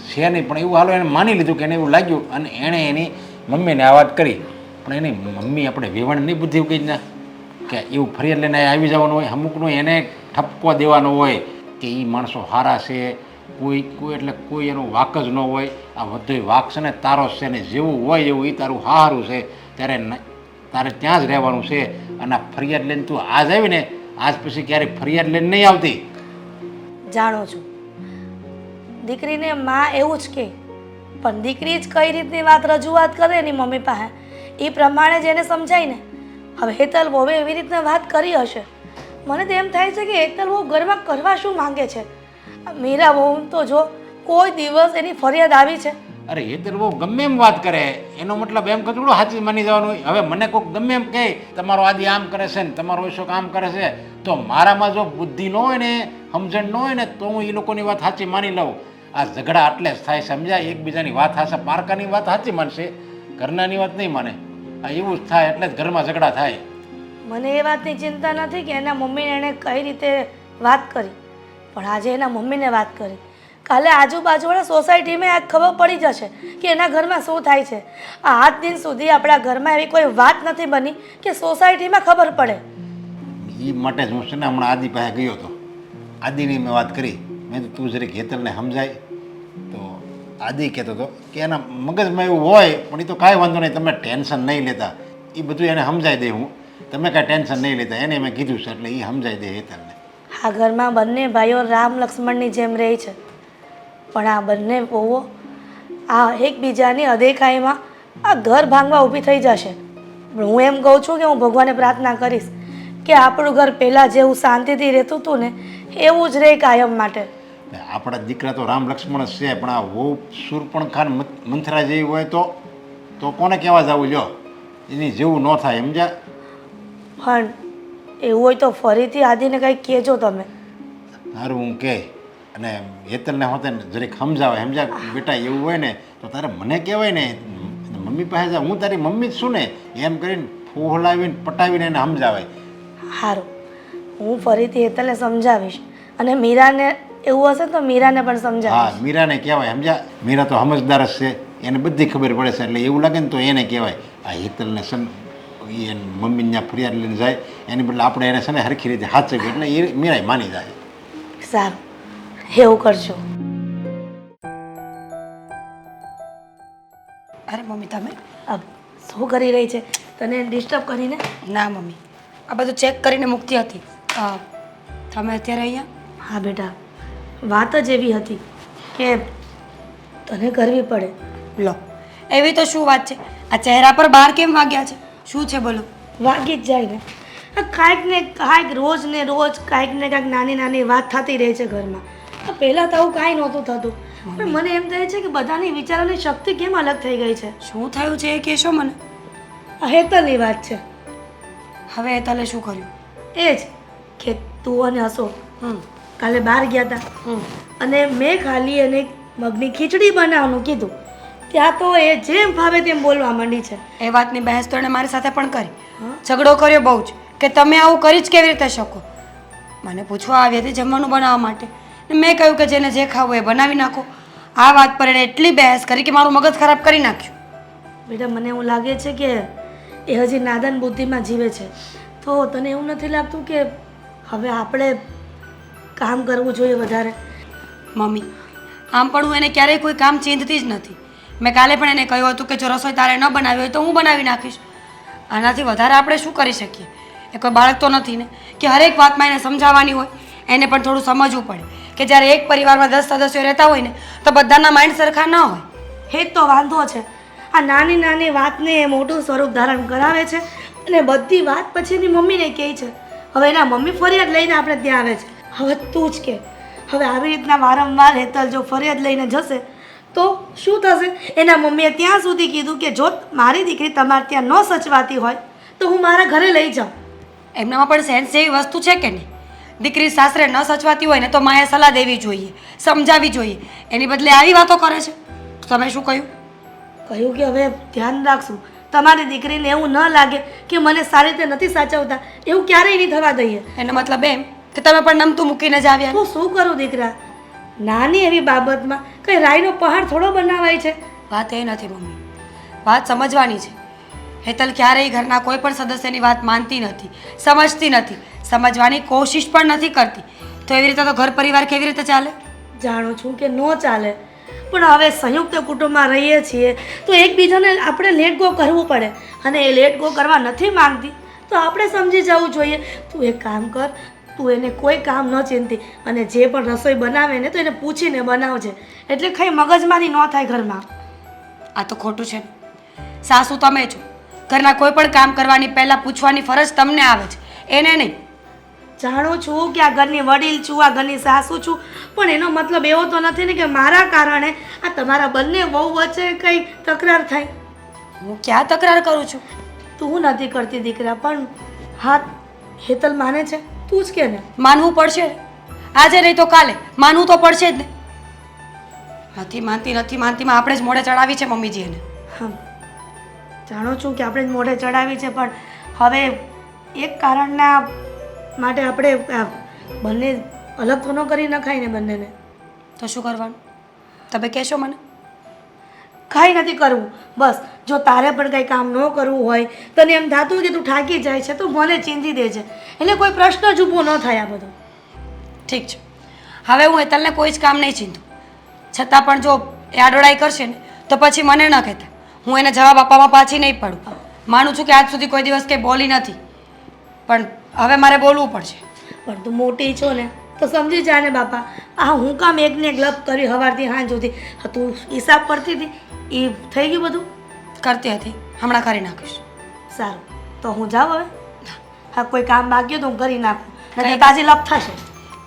છે નહીં, પણ એવું હાલો એને માની લીધું કે એને એવું લાગ્યું અને એણે એની મમ્મીને આ વાત કરી. પણ એની મમ્મી આપણે વેવાણની બુદ્ધિ કહી ના કે એવું ફરિયાદ લઈને આવી જવાનું હોય. અમુકનો એને ઠપકો દેવાનો હોય કે એ માણસો સારા છે, કોઈ એટલે કોઈ એનો વાક જ ન હોય. આ બધો વાક છે ને તારો છે ને જેવું હોય એવું એ તારું સારું છે, તારે ત્યાં જ રહેવાનું છે. અને આ ફરિયાદ લઈને તું આજ આવી ને, આજ પછી ક્યારેય ફરિયાદ લઈને નહીં આવતી. જાણો છું દીકરીને માં એવું જ કહે, પણ દીકરી જ કઈ રીતની વાત રજૂઆત કરે એની મમ્મી પાસે એ પ્રમાણે જ એને સમજાય ને. હવે હેતલ વહુએ એવી રીતના વાત કરી હશે. મને તો એમ થાય છે કે હેતલ વહુ ઘરમાં કરવા શું માંગે છે? મીરા વહુ તો જો કોઈ દિવસ એની ફરિયાદ આવી છે? અરે હેતલ બહુ ગમે એમ વાત કરે, એનો મતલબ એમ કે થોડું સાચી માની જવાનું હોય. હવે મને કોઈક ગમે એમ કહે તમારો આદિ આમ કરે છે ને તમારો અશોક આમ કરે છે, તો મારામાં જો બુદ્ધિ ન હોય ને, સમજણ ન હોય ને, તો હું એ લોકોની વાત સાચી માની લઉં. આ ઝઘડા એટલે જ થાય, સમજાય? એકબીજાની વાત હાશે, પારકાની વાત સાચી માનશે, ઘરનાની વાત નહીં માને. આ એવું જ થાય, એટલે જ ઘરમાં ઝઘડા થાય. મને એ વાતની ચિંતા નથી કે એના મમ્મીને એણે કઈ રીતે વાત કરી, પણ આજે એના મમ્મીને વાત કરી. કાલે આજુબાજુવાળા સોસાયટીમાં આ ખબર પડી જશે કે એના ઘરમાં શું થાય છે. આ આજ દિન સુધી આપણા ઘરમાં એવી કોઈ વાત નથી બની કે સોસાયટીમાં ખબર પડે. એ માટે જ હું છે ને હમણાં આદિ પાસે ગયો હતો. આદિની મેં વાત કરી, મેં તો તું જરીક હેતલને સમજાય. તો આદિ કહેતો હતો કે એના મગજમાં એવું હોય, પણ એ તો કાંઈ વાંધો નહીં, તમે ટેન્શન નહીં લેતા, એ બધું એને સમજાઈ દે. હું તમે કાંઈ ટેન્શન નહીં લેતા, એને મેં કીધું છે એટલે એ સમજાઈ દે હેતલને. આ ઘરમાં બંને ભાઈઓ રામ લક્ષ્મણની જેમ રહે છે, પણ આ બંને વહુઓ આ એકબીજાની અદેખાઈમાં આ ઘર ભાંગવા ઊભી થઈ જશે. હું એમ કહું છું કે હું ભગવાનને પ્રાર્થના કરીશ કે આપણું ઘર પહેલાં જેવું શાંતિથી રહેતું હતું ને એવું જ રહે કાયમ માટે. આપણા દીકરા તો રામ લક્ષ્મણ જ છે, પણ આ વહુ શૂર્પણખા મંથરા જેવી હોય તો કોને કહેવા જવું? લ્યો, એની જેવું ન થાય, સમજ્યા? પણ એવું હોય તો ફરીથી આદિને કંઈક કહેજો તમે. સારું, હું કહે અને હેતલને હોતે ને જરીક સમજાવે. સમજા બેટા, એવું હોય ને તો તારે મને કહેવાય ને, મમ્મી પાસે જા, હું તારી મમ્મી જ છું ને, એમ કરીને ફોહલાવીને પટાવીને એને સમજાવે. સારું, હું ફરીથી હેતલને સમજાવીશ અને મીરાને એવું હશે તો મીરાને પણ સમજાવીશ. હા, મીરાને કહેવાય, સમજ્યા? મીરા તો સમજદાર જ છે, એને બધી ખબર પડે છે. એટલે એવું લાગે ને તો એને કહેવાય. આ હેતલને એ મમ્મીને ત્યાં ફરિયાદ લઈને જાય એની બદલે આપણે એને છે ને હરખી રીતે સાચવીએ એટલે એ મીરાય માની જાય. સારું, એવું કરજો. અરે મમ્મી તમે અબ શું કરી રહી છે? તને ડિસ્ટર્બ કરીને? ના મમ્મી, આ બધું ચેક કરીને મૂકતી હતી. તમે અત્યારે અહીંયા? હા બેટા, વાત જ એવી હતી કે તને કરવી પડે. લો, એવી તો શું વાત છે? આ ચહેરા પર બાર કેમ વાગ્યા છે? શું છે બોલો? વાગી જ જાય ને. આ કાંઈક ને કાંઈક રોજ ને રોજ કાંઈક ને કાંઈક નાની નાની વાત થતી રહે છે ઘરમાં. પહેલાં તો આવું કાંઈ નહોતું થતું, પણ મને એમ થાય છે કે બધાની વિચારોની શક્તિ કેમ અલગ થઈ ગઈ છે. શું થયું છે એ કહેશો મને? આ હેતલની વાત છે. હવે હેતલે શું કર્યું? એ જ કે તું અને અશોક કાલે બહાર ગયા હતા અને મેં ખાલી એને મગની ખીચડી બનાવવાનું કીધું, ત્યાં તો એ જેમ ભાવે તેમ બોલવા માંડી છે. એ વાતની બહેસ તો એણે મારી સાથે પણ કરી, ઝઘડો કર્યો બહુ જ કે તમે આવું કરી જ કેવી રીતે શકો. મને પૂછવા આવી હતી જમવાનું બનાવવા માટે, મેં કહ્યું કે જેને જે ખાવું એ બનાવી નાખો. આ વાત પર એણે એટલી બહેસ કરી કે મારું મગજ ખરાબ કરી નાખ્યું. બેટા, મને એવું લાગે છે કે એ હજી નાદાન બુદ્ધિમાં જીવે છે. તો તને એવું નથી લાગતું કે હવે આપણે કામ કરવું જોઈએ વધારે? મમ્મી, આમ પણ હું એને ક્યારેય કોઈ કામ ચીંધતી જ નથી. મેં કાલે પણ એને કહ્યું હતું કે જો રસોઈ તારે ન બનાવી હોય તો હું બનાવી નાખીશ. આનાથી વધારે આપણે શું કરી શકીએ? એ કોઈ બાળક તો નથી ને કે હરેક વાતમાં એને સમજાવવાની હોય. એને પણ થોડું સમજવું પડે કે જ્યારે એક પરિવારમાં 10 સદસ્યો રહેતા હોય ને તો બધાના માઇન્ડ સરખા ન હોય. એ જ તો વાંધો છે. આ નાની નાની વાતને એ મોટું સ્વરૂપ ધારણ કરાવે છે અને બધી વાત પછી એની મમ્મીને કહે છે. હવે એના મમ્મી ફરિયાદ લઈને આપણે ત્યાં આવે છે. હવે તું જ કે હવે આવી રીતના વારંવાર હેતલ જો ફરિયાદ લઈને જશે તો શું થશે? એના મમ્મીએ ત્યાં સુધી કીધું કે જો મારી દીકરી તમારે ત્યાં ન સચવાતી હોય તો હું મારા ઘરે લઈ જાઉં. એમનામાં પણ સેન્સ જેવી વસ્તુ છે કે નહીં? દીકરી સાસરે ન સચવાતી હોય ને તો માએ સલાહ દેવી જોઈએ, સમજાવવી જોઈએ. એની બદલે આવી વાતો કરે છે. તમે શું કહ્યું? કહ્યું કે હવે ધ્યાન રાખશું, તમારી દીકરીને એવું ન લાગે કે મને સારી રીતે નથી સાચવતા, એવું ક્યારેય નહીં થવા દઈએ. એનો મતલબ એમ કે તમે પણ નમતું મૂકીને જ આવ્યા. હું શું કરું દીકરા? નાની એવી બાબતમાં કઈ રાઈનો પહાડ થોડો બનાવાય છે? વાત એ નથી મમ્મી, વાત સમજવાની છે. હેતલ ક્યારેય ઘરના કોઈ પણ સદસ્યની વાત માનતી નથી, સમજતી નથી, સમજવાની કોશિશ પણ નથી કરતી. તો એવી રીતે તો ઘર પરિવાર કેવી રીતે ચાલે? જાણું છું કે ન ચાલે, પણ હવે સંયુક્ત કુટુંબમાં રહીએ છીએ તો એકબીજાને આપણે લેટ ગો કરવું પડે, અને એ લેટ ગો કરવા નથી માંગતી તો આપણે સમજી જવું જોઈએ. તું એક કામ કર, તું એને કોઈ કામ ન ચિંતી, અને જે પણ રસોઈ બનાવે ને તો એને પૂછીને બનાવજે, એટલે કંઈ મગજમારી ન થાય ઘરમાં. આ તો ખોટું છે. સાસુ તમે છો, ઘરના કોઈ પણ કામ કરવાની પહેલાં પૂછવાની ફરજ તમને આવે છે, એને નહીં. જાણું છું કે આ ઘરની વડીલ છું, આ ઘરની સાસુ છું, પણ એનો મતલબ એવો તો નથી ને કે મારા કારણે આ તમારા બંને વહુ વચ્ચે કંઈ તકરાર થાય. હું ક્યાં તકરાર કરું છું? તું નથી કરતી દીકરા, પણ હા હેતલ માને છે, તું જ કે ને. માનવું પડશે ને. આજે નહીં તો કાલે માનવું તો પડશે જ ને. નથી માનતીમાં આપણે જ મોઢે ચડાવી છે મમ્મીજી એને. હા જાણું છું કે આપણે જ મોઢે ચડાવી છે, પણ હવે એક કારણના માટે આપણે આ બંને અલગ તો ન કરી નખાય ને બંનેને. તો શું કરવાનું? તમે કહેશો મને? કાંઈ નથી કરવું. બસ જો તારે પણ કંઈ કામ ન કરવું હોય, તને એમ થતું હોય કે તું થાકી જાય છે તો મને ચીંધી દેજે, એટલે કોઈ પ્રશ્ન જ ઊભો ન થાય આ બધો. ઠીક છે, હવે હું હેતલને કોઈ જ કામ નહીં ચીંધું. છતાં પણ જો એ આડોડાઈ કરશે ને તો પછી મને ન કહેતા. હું એને જવાબ આપવામાં પાછી નહીં પડું. માનું છું કે આજ સુધી કોઈ દિવસ કંઈ બોલી નથી, પણ હવે મારે બોલવું પડશે. પણ તું મોટી છો ને તો સમજી જા ને બાપા. આ હું કામ એકને એક લપ કરી સવારથી સાંજ સુધી? તું હિસાબ કરતી હતી એ થઈ ગયું બધું? કરતી હતી, હમણાં કરી નાખીશ. સારું, તો હું જાઉં હવે? હા કોઈ કામ બાકી હોય તો હું કરી નાખું, કંઈ નહીં તાજી લપ થશે.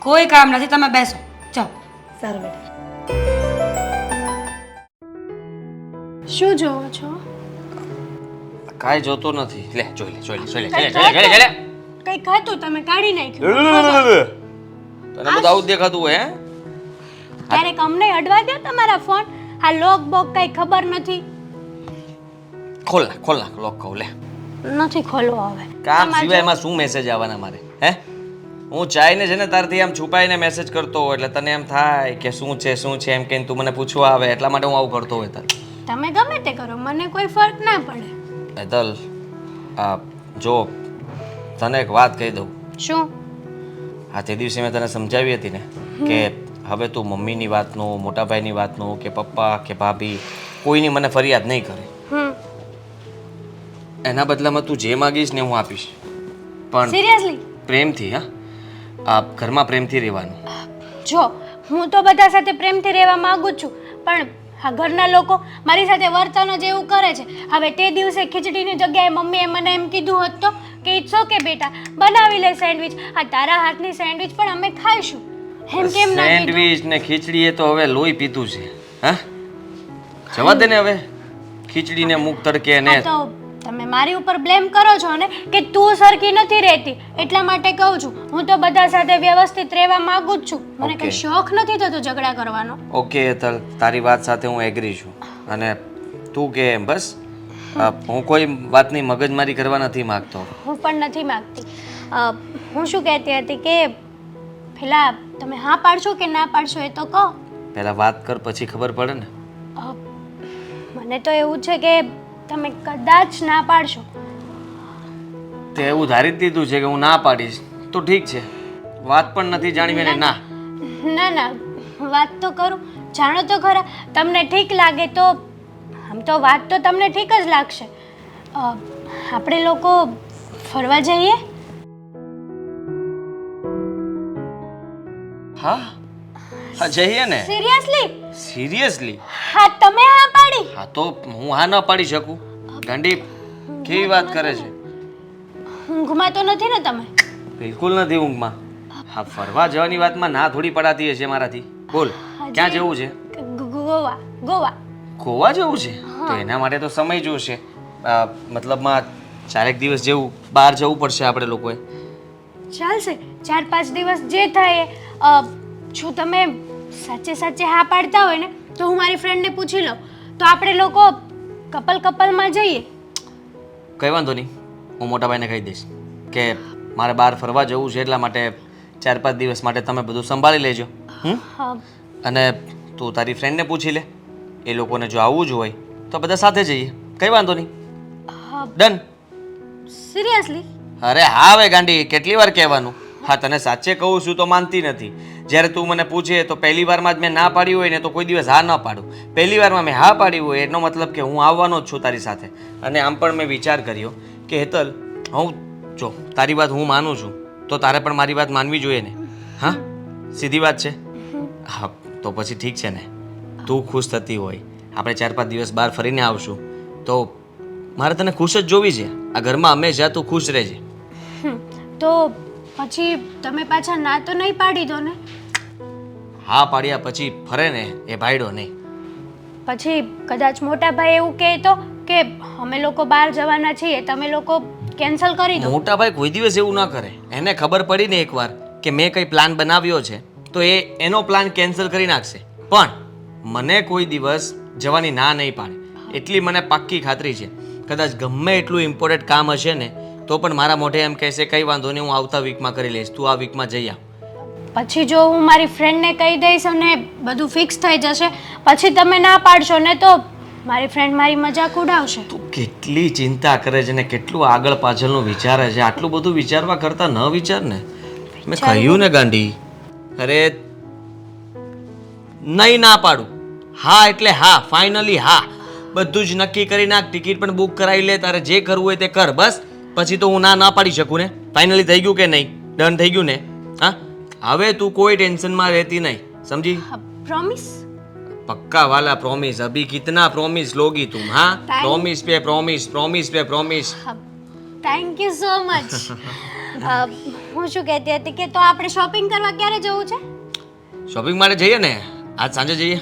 કોઈ કામ નથી, તમે બેસો, જાઓ. સારું બેટા. શું જોવો છો? કાંઈ જોતો નથી. લે જોઈ લે કંઈક હતું તમે કાઢી નાખ્યું. તને બધું આવું જ દેખાતું હોય હે? ક્યારેક અમને અડવા દો તમારા ફોન. આ લોક બોક કઈ ખબર નથી. ખોલ નાખ લોક કહું લે. નથી ખોલવો હવે. કામ સિવાય એમાં શું મેસેજ આવવાના મારે હે? હું ચાઈને છે ને તારથી આમ છુપાઈને મેસેજ કરતો હોય એટલે તને એમ થાય કે શું છે એમ કહીને તું મને પૂછવા આવે, એટલા માટે હું આવું કરતો હોય તાર. તમે ગમે તે કરો, મને કોઈ ફરક ના પડે. હેતલ જો તને એક વાત કહી દઉં. શું? હા તે દિવસે મેં તને સમજાવી હતી ને કે હવે તું મમ્મીની વાતનું, મોટા ભાઈની વાતનું કે પપ્પા કે ભાભી કોઈની મને ફરિયાદ નહીં કરે. એના બદલામાં તું જે માગીશ ને હું આપીશ, પણ સિરિયસલી? પ્રેમથી. હા આ ઘરમાં પ્રેમથી રહેવાનું. જો હું તો બધા સાથે પ્રેમથી રહેવા માંગુ જ છું, પણ આ ઘરના લોકો મારી સાથે વર્તન જ એવું કરે છે. હવે તે દિવસે ખીચડીની જગ્યાએ મમ્મીએ મને એમ કીધું હોત તો કે ઇટ્સ ઓકે બેટા, બનાવી લે સેન્ડવિચ, આ તારા હાથની સેન્ડવિચ પણ અમે ખાઈશું. એમ કેમ ના કીધું? સેન્ડવિચ ને ખીચડી એ તો હવે લોહી પીતું છે. હા જવા દે ને હવે ખીચડીને મૂક તડકે ને. હા તો તમે મારી ઉપર બ્લેમ કરો છો ને કે તું સરખી નથી રહેતી, એટલા માટે કહું છું. હું તો બધા સાથે વ્યવસ્થિત રહેવા માંગુ જ છું. મને કઈ શોખ નથી થતો ઝઘડા કરવાનો. ઓકે હેતલ, તારી વાત સાથે હું એગ્રી છું, અને તું કે એમ બસ. હું કોઈ વાતની મગજમારી કરવા નથી માંગતો. હું પણ નથી માંગતી. હું શું કહેતી હતી કે પેલા તમે હા પાડશો કે ના પાડશો એ તો કહો. પહેલા વાત કર પછી ખબર પડે ને. મને તો એવું છે કે તમે કદાચ ના પાડશો. તે એવું ધારી જ દીધું છે કે હું ના પાડીશ તો ઠીક છે, વાત પણ નથી જાણવી ને ના. ના વાત તો કરું. જાણો તો ખરા, તમને ઠીક લાગે તો આમ તો વાત તો તમને ઠીક જ લાગશે. આપણે લોકો ફરવા જઈએ? હા હા જઈએ ને. સિરિયસલી? સિરિયસલી? હા, તમે હા પાડી? હા તો હું હા ન પાડી શકું? ગાંડી કેવી વાત કરે છે? ઊંઘમાં તો નથી ને તમે? બિલકુલ નથી ઊંઘમાં. હા ફરવા જવાની વાતમાં ના થોડી પડાતી હશે મારાથી. બોલ ક્યાં જવું છે? ગોવા. ગોવા ગોવા જવું છે? તો એના માટે તો સમય જોશે. મતલબમાં 4 દિવસ જેવું બહાર જવું પડશે આપણે લોકોએ. ચાલશે, 4-5 દિવસ જે થાય એ. જો તમે સાચે સાચે હા પાડતા હોય ને તો હું મારી ફ્રેન્ડને પૂછી લઉં, તો આપણે લોકો કપલમાં જઈએ. કંઈ વાંધો નહીં, હું મોટા ભાઈને કહી દઈશ કે મારે બહાર ફરવા જવું છે, એટલા માટે 4-5 દિવસ માટે તમે બધું સંભાળી લેજો. હા. અને તું તારી ફ્રેન્ડને પૂછી લે, એ લોકોને જો આવવું જ હોય તો બધા સાથે જઈએ. કંઈ વાંધો નહીં. ડન. સિરિયસલી? અરે હા હવે ગાંડી, કેટલી વાર કહેવાનું? હા તને સાચે કહું છું તો માનતી નથી. જ્યારે તું મને પૂછે તો પહેલી વારમાં જ મેં ના પાડી હોય ને તો કોઈ દિવસ હા ન પાડું. પહેલી વારમાં મેં હા પાડી હોય એનો મતલબ કે હું આવવાનો જ છું તારી સાથે. અને આમ પણ મેં વિચાર કર્યો કે હેતલ, હું જો તારી વાત હું માનું છું તો તારે પણ મારી વાત માનવી જોઈએ ને. હા સીધી વાત છે. હા તો પછી ઠીક છે ને, તું ખુશ થતી હોય, આપણે 4-5 દિવસ બહાર ફરીને આવશું તો મારે તને ખુશ જ જોવી છે. આ ઘરમાં હંમેશા તું ખુશ રહેજે. તો પછી તમે પાછા ના તો નહીં પાડી દો ને? હા પાડ્યા પછી ફરે ને એ ભાઈડો નહીં. પછી કદાચ મોટા ભાઈ એવું કહે તો કે અમે લોકો બહાર જવાના છીએ, તમે લોકો કેન્સલ કરી દો. મોટા ભાઈ કોઈ દિવસ એવું ન કરે. એને ખબર પડી ને એકવાર કે મેં કંઈ પ્લાન બનાવ્યો છે તો એ એનો પ્લાન કેન્સલ કરી નાખશે. પણ મને કોઈ દિવસ જવાની ના નહીં પાડે, એટલી મને પાક્કી ખાતરી છે. કદાચ ગમે એટલું ઇમ્પોર્ટન્ટ કામ હશે ને તો પણ મારા મોઢે એમ કહેશે કંઈ વાંધો નહીં, હું આવતા વીકમાં કરી લઈશ, તું આ વીકમાં જઈ આવ. પછી જો હું મારી ફ્રેન્ડને કહી દઈશ અને બધું ફિક્સ થઈ જશે, પછી તમે ના પાડશો ને તો મારી ફ્રેન્ડ મારી મજાક ઉડાવશે. તું કેટલી ચિંતા કરે છે ને કેટલું આગળ પાછળનું વિચારે છે. આટલું બધું વિચારવા કરતા ન વિચાર ને. મેં કહ્યું ને ગાંડી. અરે નહીં ના પાડું. હા એટલે હા, ફાઇનલી હા. બધું જ નક્કી કરી નાખ, ટિકિટ પણ બુક કરાવી લે, તારે જે કરવું હોય તે કર. બસ પછી તો હું ના પાડી શકું ને. ફાઇનલી થઈ ગયું કે નહીં? ડન થઈ ગયું ને? હા હવે તું કોઈ ટેન્શનમાં રહેતી નહીં, સમજી? પ્રોમિસ? पक्का वाला प्रॉमिस. अभी कितना प्रॉमिस लोगी तुम? हाँ प्रॉमिस पे प्रॉमिस, प्रॉमिस पे promise. Thank you so much. હું શું કહેતી હતી કે તો આપણે શોપિંગ કરવા ક્યારે જવું છે? શોપિંગ માટે જઈએ ને, આજ સાંજે જઈએ.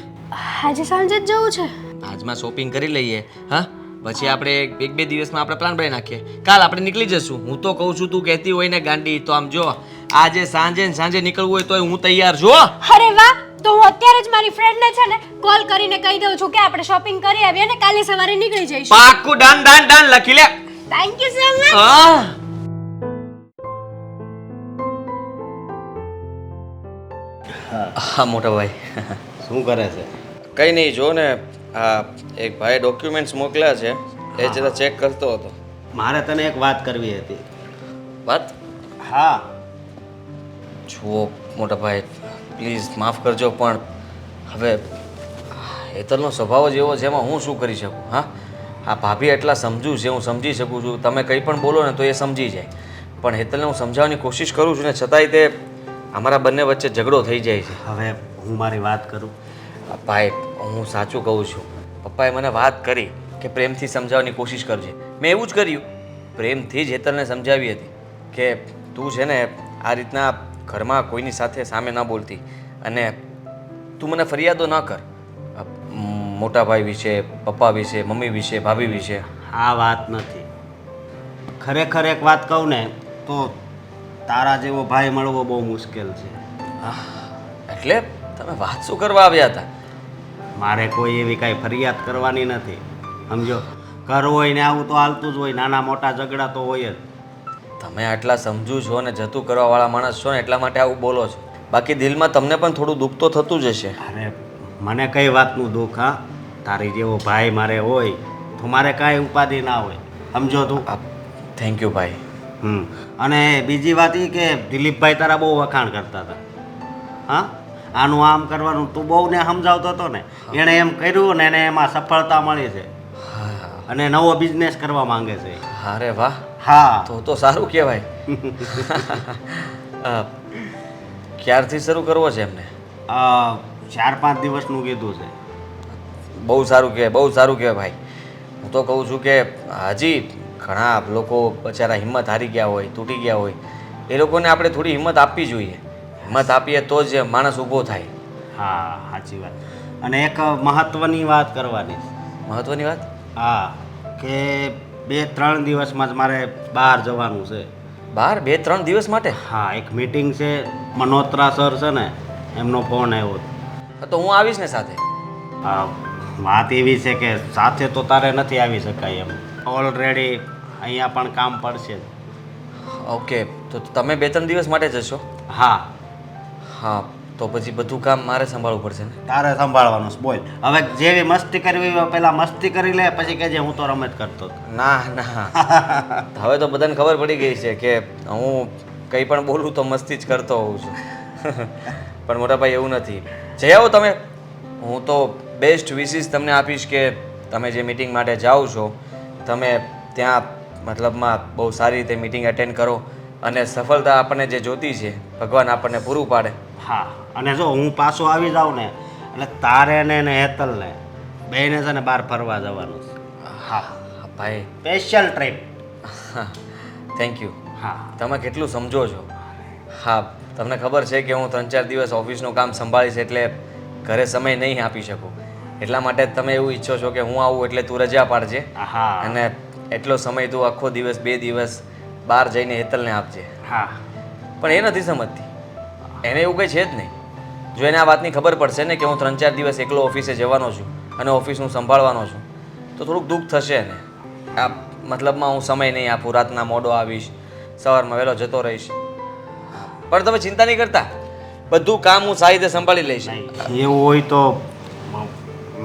આજે સાંજે જ જવું છે? આજમાં શોપિંગ કરી લઈએ. હા પછી આપણે 1-2 દિવસમાં આપણે પ્લાન બનાવી નાખીએ. કાલ આપણે નીકળી જશું. હું તો કહું છું તું કહેતી હોય ને ગાંડી, તો આમ જો આજે સાંજે નીકળવું હોય તો હું તૈયાર છું. અરે વાહ, તો હું અત્યારે જ મારી ફ્રેન્ડને છે ને કોલ કરીને કહી દઉં છું કે આપણે શોપિંગ કરી આવીએ અને કાલે સવારે નીકળી જઈશું. પાક્કું. ડન લખી લે. Thank you so much. હા મોટા ભાઈ. શું કરે છે? કંઈ નહીં, જો ને આ એક ભાઈ ડોક્યુમેન્ટ્સ મોકલ્યા છે, એ જરા ચેક કરતો હતો. મારે તને એક વાત કરવી હતી. વાત? હા. જુઓ મોટા ભાઈ, પ્લીઝ માફ કરજો, પણ હવે હેતલનો સ્વભાવ જ એવો છે, એમાં હું શું કરી શકું? હા આ ભાભી એટલા સમજુ છે, હું સમજી શકું છું. તમે કંઈ પણ બોલો ને તો એ સમજી જાય, પણ હેતલને હું સમજાવવાની કોશિશ કરું છું ને છતાંય તે અમારા બંને વચ્ચે ઝઘડો થઈ જાય છે. હવે હું મારી વાત કરું. ભાઈ હું સાચું કહું છું. પપ્પાએ મને વાત કરી કે પ્રેમથી સમજાવવાની કોશિશ કરજે. મેં એવું જ કર્યું. પ્રેમથી જ હેતલને સમજાવી હતી કે તું છે ને આ રીતના ઘરમાં કોઈની સાથે સામે ન બોલતી અને તું મને ફરિયાદો ન કર મોટા ભાઈ વિશે, પપ્પા વિશે, મમ્મી વિશે, ભાભી વિશે. આ વાત નથી. ખરેખર એક વાત કહું ને તો તારા જેવો ભાઈ મળવો બહુ મુશ્કેલ છે. એટલે તમે વાત શું કરવા આવ્યા હતા? મારે કોઈ એવી કાંઈ ફરિયાદ કરવાની નથી, સમજો. ઘર હોય ને આવું તો હાલતું જ હોય, નાના મોટા ઝઘડા તો હોય જ. તમે આટલા સમજુ છો ને જતું કરવાવાળા માણસ છો ને એટલા માટે આવું બોલો છો. બાકી દિલમાં તમને પણ થોડું દુઃખ તો થતું જ હશે. અરે મને કઈ વાતનું દુઃખ? હા તારી જેવો ભાઈ મારે હોય તો મારે કાંઈ ઉપાધિ ના હોય, સમજો તું. થેન્ક યુ ભાઈ. અને બીજી વાત એ કે દિલીપભાઈ તારા બહુ વખાણ કરતા હતા. હા આનું આમ કરવાનું તું બહુ ને સમજાવતો હતો ને એણે એમ કર્યું ને એને એમાં સફળતા મળી છે અને નવો બિઝનેસ કરવા માંગે છે. અરે વાહ, હા તો સારું કહેવાય. ક્યારથી શરૂ કરવો છે એમને? 4-5 દિવસનું કીધું છે. બહુ સારું કહેવાય, બહુ સારું કહેવાય ભાઈ. હું તો કહું છું કે હજી ઘણા લોકો બચારા હિંમત હારી ગયા હોય, તૂટી ગયા હોય, એ લોકોને આપણે થોડી હિંમત આપવી જોઈએ. હિંમત આપીએ તો જ માણસ ઊભો થાય. હા સાચી વાત. અને એક મહત્વની વાત કરવાની છે. મહત્વની વાત? હા કે 2-3 દિવસમાં જ મારે બહાર જવાનું છે. બહાર 2-3 દિવસ માટે? હા એક મીટિંગ છે, મનોત્રા સર છે ને એમનો ફોન આવ્યો. તો હું આવીશ ને સાથે. હા વાત એવી છે કે સાથે તો તારે નથી આવી શકાય એમ. ઓલરેડી અહીંયા પણ કામ પડશે જ. ઓકે, તો તમે 2-3 દિવસ માટે જશો? હા હા, તો પછી બધું કામ મારે સંભાળવું પડશે ને? તારે સંભાળવાનું છે. બોલ હવે જેવી મસ્તી કરવી હોય પહેલાં મસ્તી કરી લે, પછી કહેજે હું તો રમત કરતો હતો. ના ના, હવે તો બધાને ખબર પડી ગઈ છે કે હું કંઈ પણ બોલું તો મસ્તી જ કરતો હોઉં છું. પણ મોટા ભાઈ એવું નથી. જઈ આવો તમે. હું તો બેસ્ટ વિશિસ તમને આપીશ કે તમે જે મિટિંગ માટે જાઓ છો તમે ત્યાં મતલબમાં બહુ સારી રીતે મિટિંગ એટેન્ડ કરો અને સફળતા આપણને જે જોતી છે ભગવાન આપણને પૂરું પાડે. હા અને જો હું પાછો આવી જાઉં ને એટલે તારે ને હેતલને બેને છે ને બહાર ફરવા જવાનું છે. હા ભાઈ, સ્પેશિયલ ટ્રીપ. Thank you. હા તમે કેટલું સમજો છો. હા, તમને ખબર છે કે હું 3-4 દિવસ ઓફિસનું કામ સંભાળીશ એટલે ઘરે સમય નહીં આપી શકું. એટલા માટે તમે એવું ઈચ્છો છો કે હું આવું એટલે તું રજા પાડજે હા અને એટલો સમય તું આખો દિવસ 2 દિવસ બહાર જઈને હેતલને આપજે. હા પણ એ નથી સમજતી. એને એવું કંઈ છે જ નહીં. જો એને આ વાતની ખબર પડશે ને કે હું 3-4 દિવસ એકલો ઓફિસે જવાનો છું અને ઓફિસનું સંભાળવાનો છું તો થોડુંક દુઃખ થશે એને. આ મતલબમાં હું સમય નહીં આપું, રાતના મોડો આવીશ, સવારમાં વહેલો જતો રહીશ. પણ તમે ચિંતા નહીં કરતા, બધું કામ હું સારી રીતે સંભાળી લઈશ. એવું હોય તો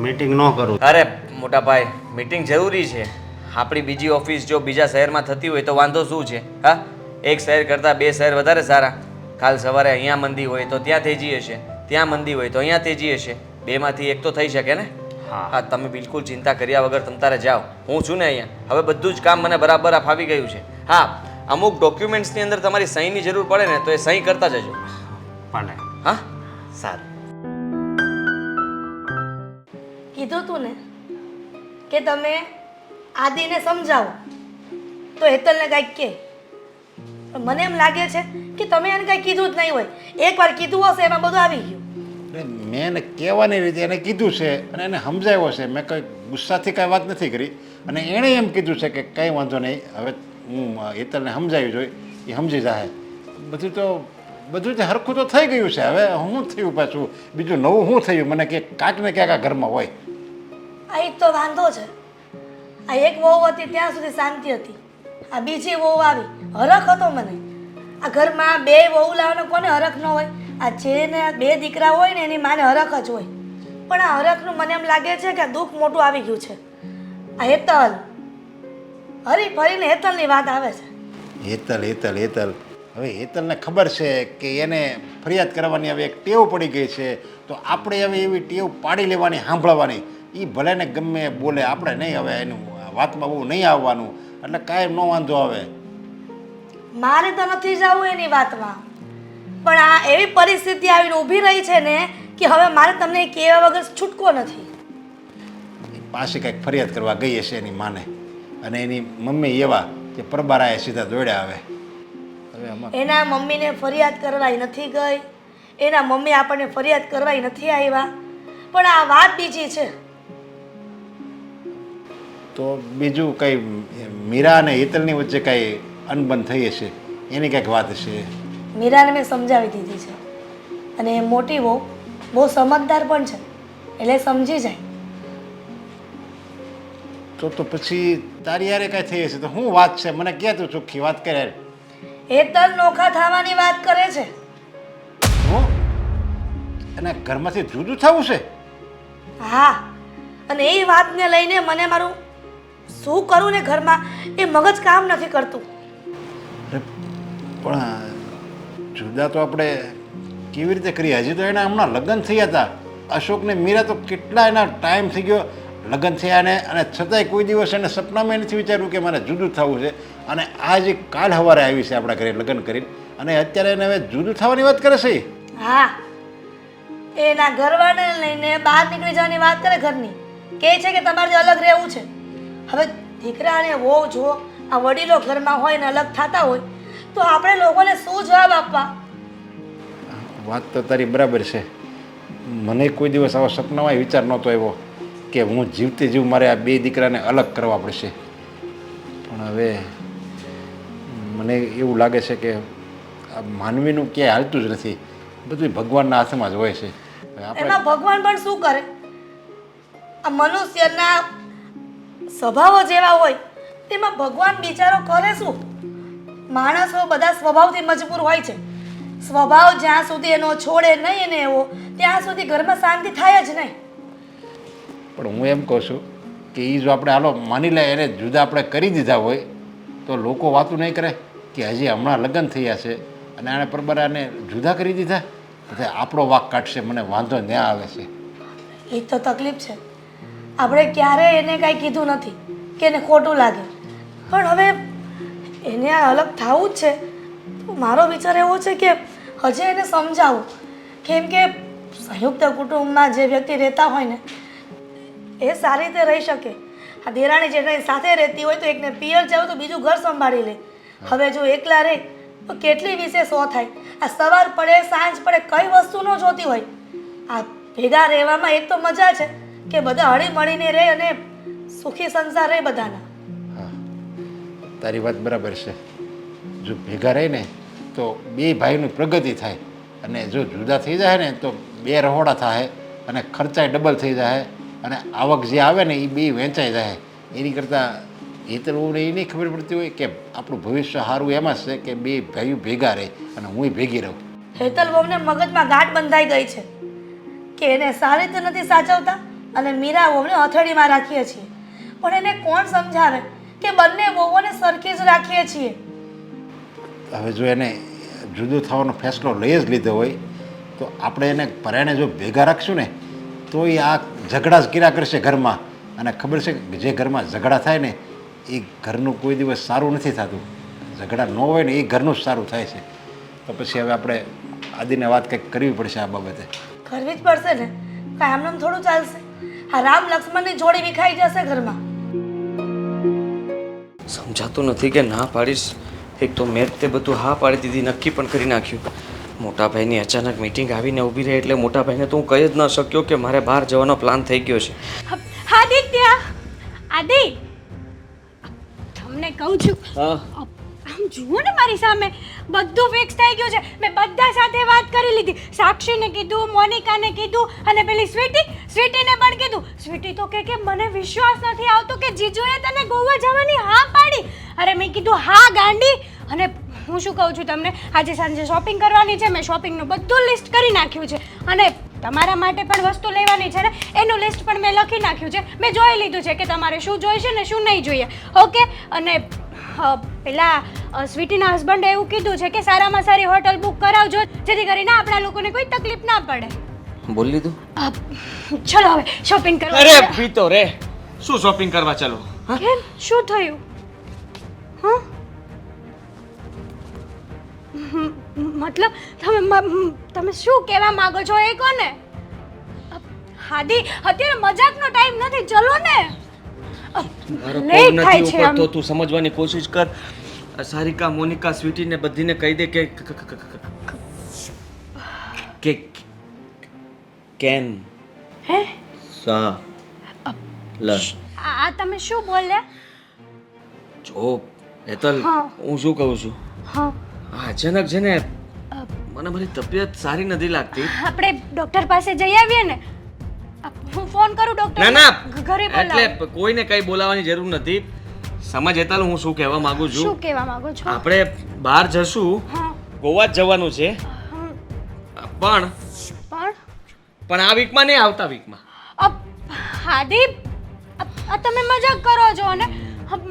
મીટિંગ ન કરું. અરે મોટા ભાઈ, મીટિંગ જરૂરી છે. આપણી બીજી ઓફિસ જો બીજા શહેરમાં થતી હોય તો વાંધો શું છે? હા, એક શહેર કરતાં 2 શહેર વધારે સારા. કાલ સવારે અહીંયા મંદી હોય તો ત્યાં તેજી હશે, ત્યાં મંદી હોય તો અહીંયા તેજી હશે. 2માંથી એક તો થઈ શકે ને? હા, તમે બિલકુલ ચિંતા કર્યા વગર તમ તારે જાઓ. હું છું ને અહીંયા. હવે બધું જ કામ મને બરાબર ફાવી ગયું છે. હા, અમુક ડોક્યુમેન્ટ્સની અંદર તમારી સહીની જરૂર પડે ને તો એ સહી કરતા જજો. ભલે. હા, સારું. કીધું તું ને કે તમે આદિને સમજાવો તો હેતલને કાંઈક કહે. પણ મને એમ લાગે છે કે તમે એને કાંઈ કીધું જ નહીં હોય. એકવાર કીધું હશે એમાં બધું આવી ગયું. મેં એને કહેવાની રીતે એને કીધું છે અને એને સમજાવ્યો છે. મેં કંઈ ગુસ્સાથી કાંઈ વાત નથી કરી અને એણે એમ કીધું છે કે કંઈ વાંધો નહીં, હવે હું હેતલને સમજાવી જોઈએ, એ સમજી જાય. બધું જ હરખું તો થઈ ગયું છે. હવે શું થયું પાછું? બીજું નવું શું થયું? મને કે કાંઈક ને ક્યાંક આ ઘરમાં હોય. આ એક તો વાંધો છે. આ એક વહુ હતી ત્યાં સુધી શાંતિ હતી. આ બીજી વહુ આવી, હરખ હતો મને. આ ઘરમાં 2 વહુ લાવવાનો કોને હરખ ન હોય? આ જેને 2 દીકરા હોય ને એની માને હરખ જ હોય. પણ આ હરખનું મને એમ લાગે છે કે આ દુઃખ મોટું આવી ગયું છે. આ હેતલ હરી ફરીને હેતલની વાત આવે છે. હેતલ હવે હેતલને ખબર છે કે એને ફરિયાદ કરવાની હવે એક ટેવ પડી ગઈ છે. તો આપણે હવે એવી ટેવ પાડી લેવાની, સાંભળવાની. એ ભલે ને ગમે બોલે, આપણે નહીં હવે એનું વાતમાં બહુ નહીં આવવાનું, એટલે કાંઈ ન વાંધો આવે. મારે તો નથી જવું એની વાતમાં, પણ આ એવી પરિસ્થિતિ આવીને ઊભી રહી છે ને કે હવે મારે તમને કહેવા વગર છૂટકો નથી. પાસે કંઈક ફરિયાદ કરવા ગઈ હશે એની માને, અને એની મમ્મી એવા કે પરબારાએ સીધા દોડ્યા આવે. હવે આમાં એના મમ્મીને ફરિયાદ કરવાય નથી ગઈ, એના મમ્મી આપણને ફરિયાદ કરવાય નથી આવ્યા, પણ આ વાત બીજી છે. તો બીજું કંઈ મીરા અને હેતલની વચ્ચે કાંઈ અનબન થઈ હશે, એની કંઈક વાત હશે. મીરાને મેં સમજાવી દીધી છે અને એ મોટી બહુ સમજદાર પણ છે, એટલે સમજી જાય. તો પછી તારી યારે કાંઈ થઈ હશે તો શું વાત છે? મને કહે તું ચોખ્ખી વાત કરે. હેતલ નોખા થવાની વાત કરે છે. હું અને ઘરમાંથી જુદું થવું છે? હા, અને એ વાતને લઈને મને મારું શું કરું ને ઘરમાં એ મગજ કામ નથી કરતું. પણ જુદા તો આપણે કેવી રીતે કરી? હજી તો એના હમણાં લગ્ન થયા હતા. અશોકને મીરા તો કેટલા એના ટાઈમ થઈ ગયો લગ્ન થયા ને, અને છતાંય કોઈ દિવસ એને સપનામાં નથી વિચાર્યું કે મારે જુદું થવું છે. અને આજે કાલ સવારે આવી છે આપણા ઘરે લગ્ન કરીને, અને અત્યારે એને હવે જુદું થવાની વાત કરે છે. હા, એના ઘરવાળાને લઈને બહાર નીકળી જવાની વાત કરે ઘરની, કહે છે કે તમારે અલગ રહેવું છે. હવે દીકરા અને વહુ જો આ વડીલો ઘરમાં હોય ને અલગ થતા હોય તો આપણે લોકોને શું જવાબ આપવા? વાત તો તારી બરાબર છે. મને કોઈ દિવસ આવા સપનામાં વિચાર નહોતો આવ્યો કે હું જીવતે જીવ મારે આ બે દીકરાને અલગ કરવા પડશે. પણ હવે મને એવું લાગે છે કે આ માનવીનું ક્યાંય હાલતું જ નથી, બધું ભગવાનના હાથમાં જ હોય છે. હવે આપણે એમાં ભગવાન પણ શું કરે? આ મનુષ્યના સ્વભાવો જેવા હોય તેમાં ભગવાન બિચારો કરે શું? માણસો બધા સ્વભાવથી મજબૂર હોય છે. સ્વભાવ જ્યાં સુધી એનો છોડે નહીં એને એવો, ત્યાં સુધી ઘરમાં શાંતિ થાય જ નહીં. પણ હું એમ કહું છું કે એ જો આપણે હાલો માની લે એને જુદા આપણે કરી દીધા હોય તો લોકો વાતું નહીં કરે કે હજી હમણાં લગ્ન થયા છે અને આને પરબરાને જુદા કરી દીધા, બધા આપણો વાંક કાઢશે, મને વાંધો ન્યા આવે છે. એ તો તકલીફ છે. આપણે ક્યારેય એને કાંઈ કીધું નથી કે એને ખોટું લાગે, પણ હવે એને આ અલગ થવું જ છે તો મારો વિચાર એવો છે કે હજી એને સમજાવું. કેમ કે સંયુક્ત કુટુંબમાં જે વ્યક્તિ રહેતા હોય ને એ સારી રીતે રહી શકે. આ દેરાણી જેઠાણી સાથે રહેતી હોય તો એકને પિયર જાવ તો બીજું ઘર સંભાળી લે. હવે જો એકલા રહે તો કેટલી વિશે સો થાય. આ સવાર પડે સાંજ પડે કઈ વસ્તુ ન જોતી હોય. આ ભેગા રહેવામાં એક તો મજા છે કે બધા હળી મળીને રહે અને સુખી સંસાર રહે બધાના. હા, તારી વાત બરાબર છે. જો ભેગા રહે ને તો બે ભાઈની પ્રગતિ થાય, અને જો જુદા થઈ જાય ને તો બે રહોડા થાય અને ખર્ચાય ડબલ થઈ જાય, અને આવક જે આવે ને એ બે વેચાઈ જાય. એની કરતાં હેતલને એ નહીં ખબર પડતી હોય કે આપણું ભવિષ્ય સારું એમાં છે કે બે ભાઈઓ ભેગા રહે અને હું ભેગી રહું. હેતલ વહુને મગજમાં ગાંઠ બંધાઈ ગઈ છે કે એને સારી રીતે નથી સાચવતા અને મીરા વહુને હથેળીમાં રાખીએ છીએ. પણ એને કોણ સમજાવે કે બંને વહુઓને સરખી જ રાખીએ છીએ? હવે જો એને જુદું થવાનો ફેસલો લઈ જ લીધો હોય તો આપણે એને પરાયણે જો ભેગા રાખશું ને તો એ આ ઝઘડા જ કર્યા કરશે ઘરમાં. અને ખબર છે કે જે ઘરમાં ઝઘડા થાય ને એ ઘરનું કોઈ દિવસ સારું નથી થતું. ઝઘડા ન હોય ને એ ઘરનું જ સારું થાય છે. તો પછી હવે આપણે આદિને વાત કંઈક કરવી પડશે આ બાબતે. કરવી જ પડશે ને, કાંઈ આમનામ થોડું ચાલશે. આ રામ લક્ષ્મણની જોડી વિખાઈ જશે ઘરમાં. સમજાતું નથી કે ના પાડીશ. એક તો મેં તે બધું હા પાડી દીધી, નક્કી પણ કરી નાખ્યું. મોટા ભાઈની અચાનક મીટિંગ આવીને ઊભી રહી એટલે મોટા ભાઈને તો હું કહી જ ન શક્યો કે મારે બહાર જવાનો પ્લાન થઈ ગયો છે. આદિત્ય, આદિ, તમને કહું છું, હા, આમ જુઓ ને મારી સામે, બધું ફિક્સ થઈ ગયું છે. મેં બધા સાથે વાત કરી લીધી. સાક્ષીને કીધું, મોનિકાને કીધું, અને પેલી સ્વીટીને પણ કીધું. સ્વીટી તો કે મને વિશ્વાસ નથી આવતો કે જીજુએ તને ગોવા જવાની હા પાડી. અરે મેં કીધું હા ગાંડી. અને હું શું કહું છું તમને, આજે સાંજે શોપિંગ કરવાની છે. મેં શોપિંગનું બધું લિસ્ટ કરી નાખ્યું છે, અને તમારા માટે પણ વસ્તુ લેવાની છે ને એનું લિસ્ટ પણ મેં લખી નાખ્યું છે. મેં જોઈ લીધું છે કે તમારે શું જોઈશે ને શું નહીં જોઈએ. ઓકે? અને પેલા સ્વીટીના હસબન્ડે એવું કીધું છે કે સારામાં સારી હોટલ બુક કરાવજો જેથી કરીને આપણા લોકોને કોઈ તકલીફ ના પડે. બોલી લીધું? ચલો હવે શોપિંગ કરવા. અરે પીતો રે, શું શોપિંગ કરવા ચાલો? કેમ, શું થયું? હા, મતલબ તમે શું કહેવા માંગો છો એ કોને? હાદી, અત્યારે મજાકનો ટાઈમ નથી, ચલો ને. મારો પગ લેટ થાય નથી છે આમ. ઉપડતો, તું સમજવાની કોશિશ કર. આ સારિકા, મોનિકા, સ્વીટીને બધીને કહી દે કે કેન હે? સા લ. આ તમે શું બોલ્યા? જો હેતલ, હા. હું શું કહું છું, હા, આ અચાનક છે ને મને મારી તબિયત સારી નથી લાગતી. આપણે ડોક્ટર પાસે જઈ આવીએ ને. હું ફોન કરું ડોક્ટર. ના ના, ઘરે બોલાવો. એટલે કોઈને કઈ બોલાવવાની જરૂર નથી. સમજ હેતલ, હું શું કહેવા માંગુ છું. શું કહેવા માંગો છો? આપણે બહાર જશું, હા, ગોવા જ જવાનું છે, હમ, પણ પણ આ વીકમાં નહીં, આવતા વીકમાં. હાદી, તમે મજાક કરો છો ને?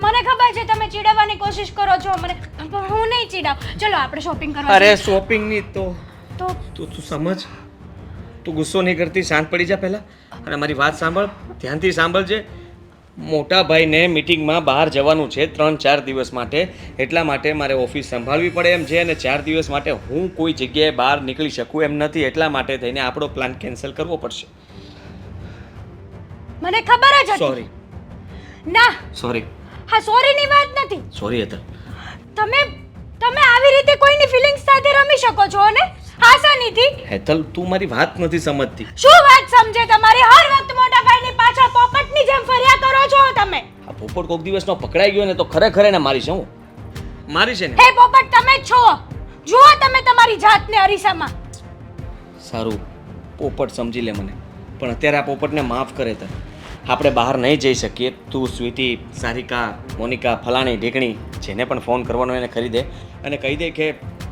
મને ખબર છે તમે ચીડાવવાની કોશિશ કરો છો મને, પણ હું નહીં ચીડાવ. ચલો આપણે શોપિંગ કરવા અરે જઈએ. શોપિંગ ની તો તો તું સમજ, તું ગુસ્સો નહીં કરતી, શાંત પડી જા પહેલાં અને મારી વાત સાંભળ, ધ્યાનથી સાંભળજે. મોટા ભાઈને મિટિંગમાં બહાર જવાનું છે 3-4 દિવસ માટે, એટલા માટે મારે ઓફિસ સંભાળવી પડે એમ છે અને 4 દિવસ માટે હું કોઈ જગ્યાએ બહાર નીકળી શકું એમ નથી, એટલા માટે થઈને આપણો પ્લાન કેન્સલ કરવો પડશે. મને ખબર જ હતી. સોરી. ના, સોરી. હા સોરીની વાત નથી. સોરી હેતલ. તમે આવી રીતે કોઈની ફિલિંગ્સ સાથે રમી શકો છો ને આસાનીથી. હેતલ, તું મારી વાત નથી સમજતી. શું વાત સમજે તમારી? હર વખત મોટા ભાઈની પાછળ પોપટની જેમ ફર્યા કરો છો તમે. આ પોપટ કોક દિવસનો પકડાઈ ગયો ને તો ખરેખર એને મારીશ હું. મારીશ એને. હે પોપટ, તમે જ છો. જુઓ તમે તમારી જાતને અરીસામાં. સારું, પોપટ સમજી લે મને, પણ અત્યારે આ પોપટને માફ કરે તને. આપણે બહાર નહીં જઈ શકીએ. તું સ્વીટી, સારિકા, મોનિકા, ફલાણી ઢીકણી જેને પણ ફોન કરવાનો એને કરી દે અને કહી દે કે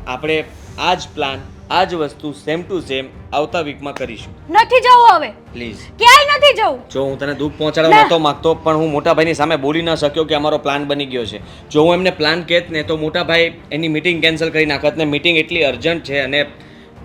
આપણે આ જ પ્લાન, આ જ વસ્તુ સેમ ટુ સેમ આવતા વીકમાં કરીશું. નથી જવું હવે, પ્લીઝ. ક્યાંય નથી જવું. જો હું તને દુઃખ પહોંચાડવા નહોતો માંગતો, પણ હું મોટાભાઈની સામે બોલી ન શક્યો કે અમારો પ્લાન બની ગયો છે. જો હું એમને પ્લાન કહેત ને તો મોટાભાઈ એની મિટિંગ કેન્સલ કરી નાખત ને મિટિંગ એટલી અર્જન્ટ છે અને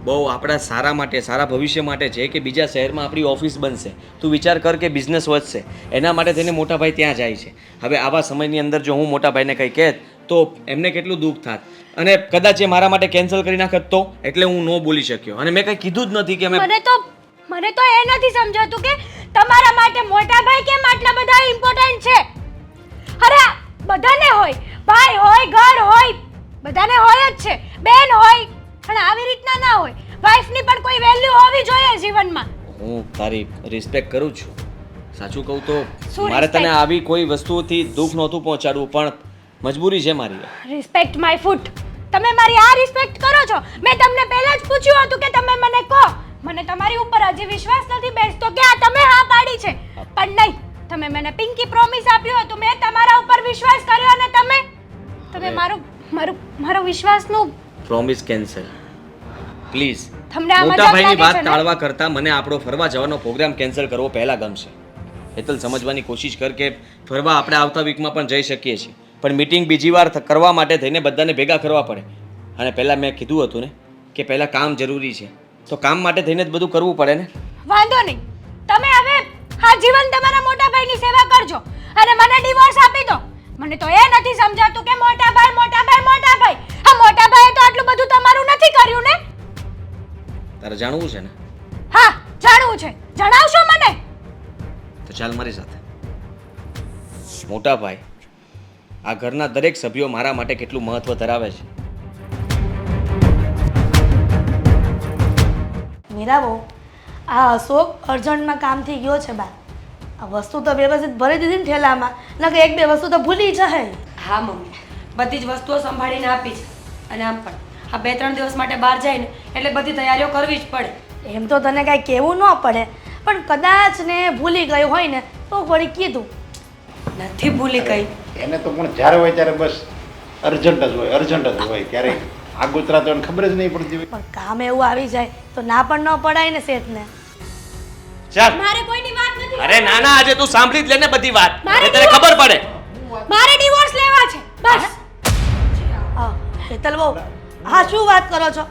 બહુ આપણા સારા માટે, સારા ભવિષ્ય માટે છે કે બીજા શહેરમાં આપણી ઓફિસ બનશે. તું વિચાર કર કે બિઝનેસ વધશે, એના માટે થઈને મોટાભાઈ ત્યાં જાય છે. હવે આવા સમયની અંદર જો હું મોટાભાઈને કંઈ કહેત તો એમને કેટલું દુઃખ થાત અને કદાચ એ મારા માટે કેન્સલ કરી નાખત તો, એટલે હું ન બોલી શક્યો અને મેં કંઈ કીધું જ નથી કે મેં. મને તો એ નથી સમજાતું કે તમારા માટે મોટા ભાઈ કેમ આટલા બધા ઇમ્પોર્ટન્ટ છે. અરે બધાને હોય, ભાઈ હોય, ઘર હોય, બધાને હોય જ છે, બેન હોય, પણ આવી રીતના ના હોય. વાઈફની પણ કોઈ વેલ્યુ હોવી જોઈએ જીવનમાં. હું તારી રિસ્પેક્ટ કરું છું, સાચું કહું તો શું મારે તને respect? આવી કોઈ વસ્તુઓથી દુઃખ નહોતું પહોંચાડવું, પણ મજબૂરી છે મારી. Respect my foot. તમે મારી આ રિસ્પેક્ટ કરો છો? મેં તમને પહેલા જ પૂછ્યું હતું કે તમે મને કહો. મને તમારી ઉપર હજી વિશ્વાસ નથી બેસતો કે આ તમે હા પાડી છે, પણ નહીં. તમે મને પિંકી પ્રોમિસ આપ્યું હતું, મેં તમારા ઉપર વિશ્વાસ કર્યો અને તમે મારો વિશ્વાસનું પ્રોમિસ કેન્સલ પ્લીઝ. તમને આ મોટા મજાક ભાઈની લાગે વાત છે ને? ટાળવા કરતાં મને આપણો ફરવા જવાનો પ્રોગ્રામ કેન્સલ કરવો પહેલા ગમશે. હેતલ, સમજવાની કોશિશ કર કે ફરવા આપણે આવતા વીકમાં પણ જઈ શકીએ છીએ, પણ મીટિંગ બીજી વાર કરવા માટે થઈને બધાને ભેગા કરવા પડે. અને પહેલાં મેં કીધું હતું ને કે પહેલાં કામ જરૂરી છે, તો કામ માટે થઈને જ બધું કરવું પડે ને. વાંધો નહીં, તમે હવે આ જીવન તમારા મોટા ભાઈની સેવા કરજો અને મને ડિવોર્સ આપી દો. મને તો એ નથી સમજાતું કે મોટા ભાઈ. આ મોટા ભાઈએ તો આટલું બધું તમારું નથી કર્યું ને. તારે જાણવું છે ને? હા, જાણવું છે. જણાવશો મને? તો ચાલ મારી સાથે. મોટા ભાઈ, આ ઘરના દરેક સભ્યો મારા માટે કેટલું મહત્વ ધરાવે છે. મીરાબો, આ અશોક અર્જન્ટમાં કામથી ગયો છે બા. આ વસ્તુ તો વ્યવસ્થિત ભરી દીધી ને ઠેલામાં, નકર 1-2 વસ્તુ તો ભૂલી જશે. હા મમ્મી, બધી જ વસ્તુઓ સંભાળીને આપી છે. અને આમ પણ આ 2-3 દિવસ માટે બહાર જાય ને એટલે બધી તૈયારીઓ કરવી જ પડે. એમ તો તને કાંઈ કહેવું ન પડે, પણ કદાચ ને ભૂલી ગયું હોય ને તો વળી કીધું. નથી ભૂલી ગઈ. એને તો પણ જ્યારે હોય ત્યારે બસ અર્જન્ટ જ હોય ક્યારેય આગોતરા તો એને ખબર જ નહીં પડતી હોય. પણ કામ એવું આવી જાય તો ના પણ ન પડાય ને શેઠને. ચાલ. મારે કોઈની વાત નથી. અરે ના ના, આજે તું સાંભળી જ લે ને બધી વાત, મારે એટલે તને ખબર પડે. મારે ડિવોર્સ લેવા છે બસ. હા હેતલ બહુ, હા શું વાત કરો છો?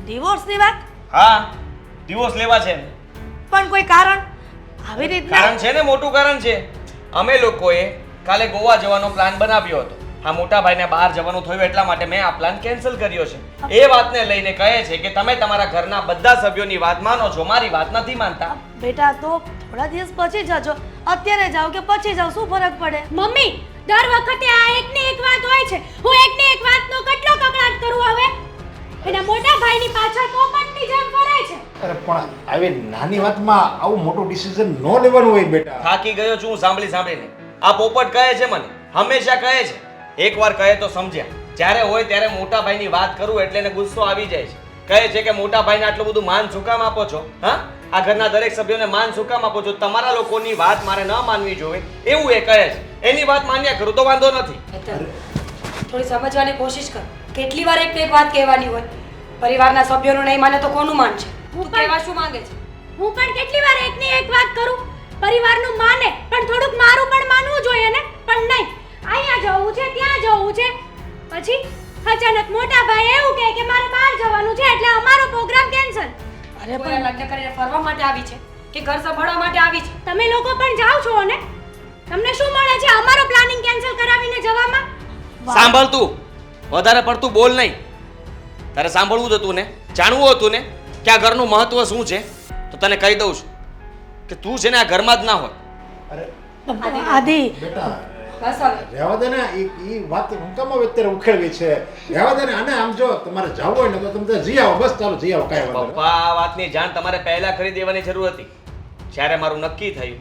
ડિવોર્સની વાત? હા, ડિવોર્સ લેવા છે. પણ કોઈ કારણ આવી રીતના? કારણ છે ને, મોટું કારણ છે. અમે લોકોએ કાલે ગોવા જવાનો પ્લાન બનાવ્યો હતો. આ મોટા ભાઈને બહાર જવાનું થયું એટલા માટે મેં આ પ્લાન કેન્સલ કર્યો છે. એ વાતને લઈને કહે છે કે તમે તમારા ઘરના બધા સભ્યોની વાત માનો છો, મારી વાત નથી માનતા. બેટા તો થોડા દિવસ પછી જજો. અત્યારે જાઓ કે પછી જાઓ, શું ફરક પડે? મમ્મી, દર વખતે આ એકની એક વાત હોય છે. હું એકની એક વાતનો કેટલો કકળાટ કરું હવે? એના મોટા ભાઈની પાછળ પોપટની જેમ ફરે છે. અરે પણ આવી નાની વાતમાં આવું મોટું ડિસિઝન ન લેવાનું હોય બેટા. થાકી ગયો છું હું સાંભળીને. આ પોપટ કહે છે મને, હંમેશા કહે છે. એકવાર કહે તો સમજ્યા, જ્યારે હોય ત્યારે મોટા ભાઈની વાત કરું એટલે એને ગુસ્સો આવી જાય છે. કહે છે કે મોટા ભાઈને આટલું બધું માન શું કામ આપો છો? હા, આ ઘરના દરેક સભ્યોને માન શું કામ આપો છો? તમારા લોકોની વાત મારે ન માનવી જોઈએ એવું એ કહે છે. એની વાત માન્યા કરું તો વાંધો નથી. થોડી સમજવાની કોશિશ કર. કેટલી વાર એક વાત કહેવાની હોય? પરિવારના સભ્યોનું નહીં માને તો કોનું માન છે? તું કહેવા શું માંગે છે? હું પણ કેટલી વાર એકની એક વાત કરું. પરિવારનું માને પણ થોડુંક મારું પણ માનવું જોઈએ ને. પણ નહીં, અહીંયા જવું છે, ત્યાં જવું છે, પછી અચાનક મોટા ભાઈ એવું કહે કે મારે બહાર જવાનું છે એટલે અમારો પ્રોગ્રામ કેન્સલ. અરે પણ લગ્ન કરીને ફરવા માટે આવી છે કે ઘર સંભાળવા માટે આવી છે? તમે લોકો પણ જાઓ છો ને? તમને શું મળે છે અમારો પ્લાનિંગ કેન્સલ કરાવીને જવામાં? સાંભળ તું, વધારે પડતું બોલ નહીં. તારે સાંભળવું જ હતું ને, જાણવું હતું ને કે આ ઘરનું મહત્વ શું છે, તો તને કહી દઉં છું કે તું છે ને આ ઘરમાં જ ના હોય. અરે આદિ બેટા બસ હવે રહેવા દે ને, એ વાત હું કામ હવે અત્યારે ઉખેડવી છે. રહેવા દે ને. અને આમ જો તમારે જવું હોય ને તો તમે ત્યાં જઈ આવો. બસ ચાલો જઈ આવો, કાંઈ વાંધો નહીં. પપ્પા, આ વાતની જાણ તમારે પહેલા કરી દેવાની જરૂર હતી. જ્યારે મારું નક્કી થયું,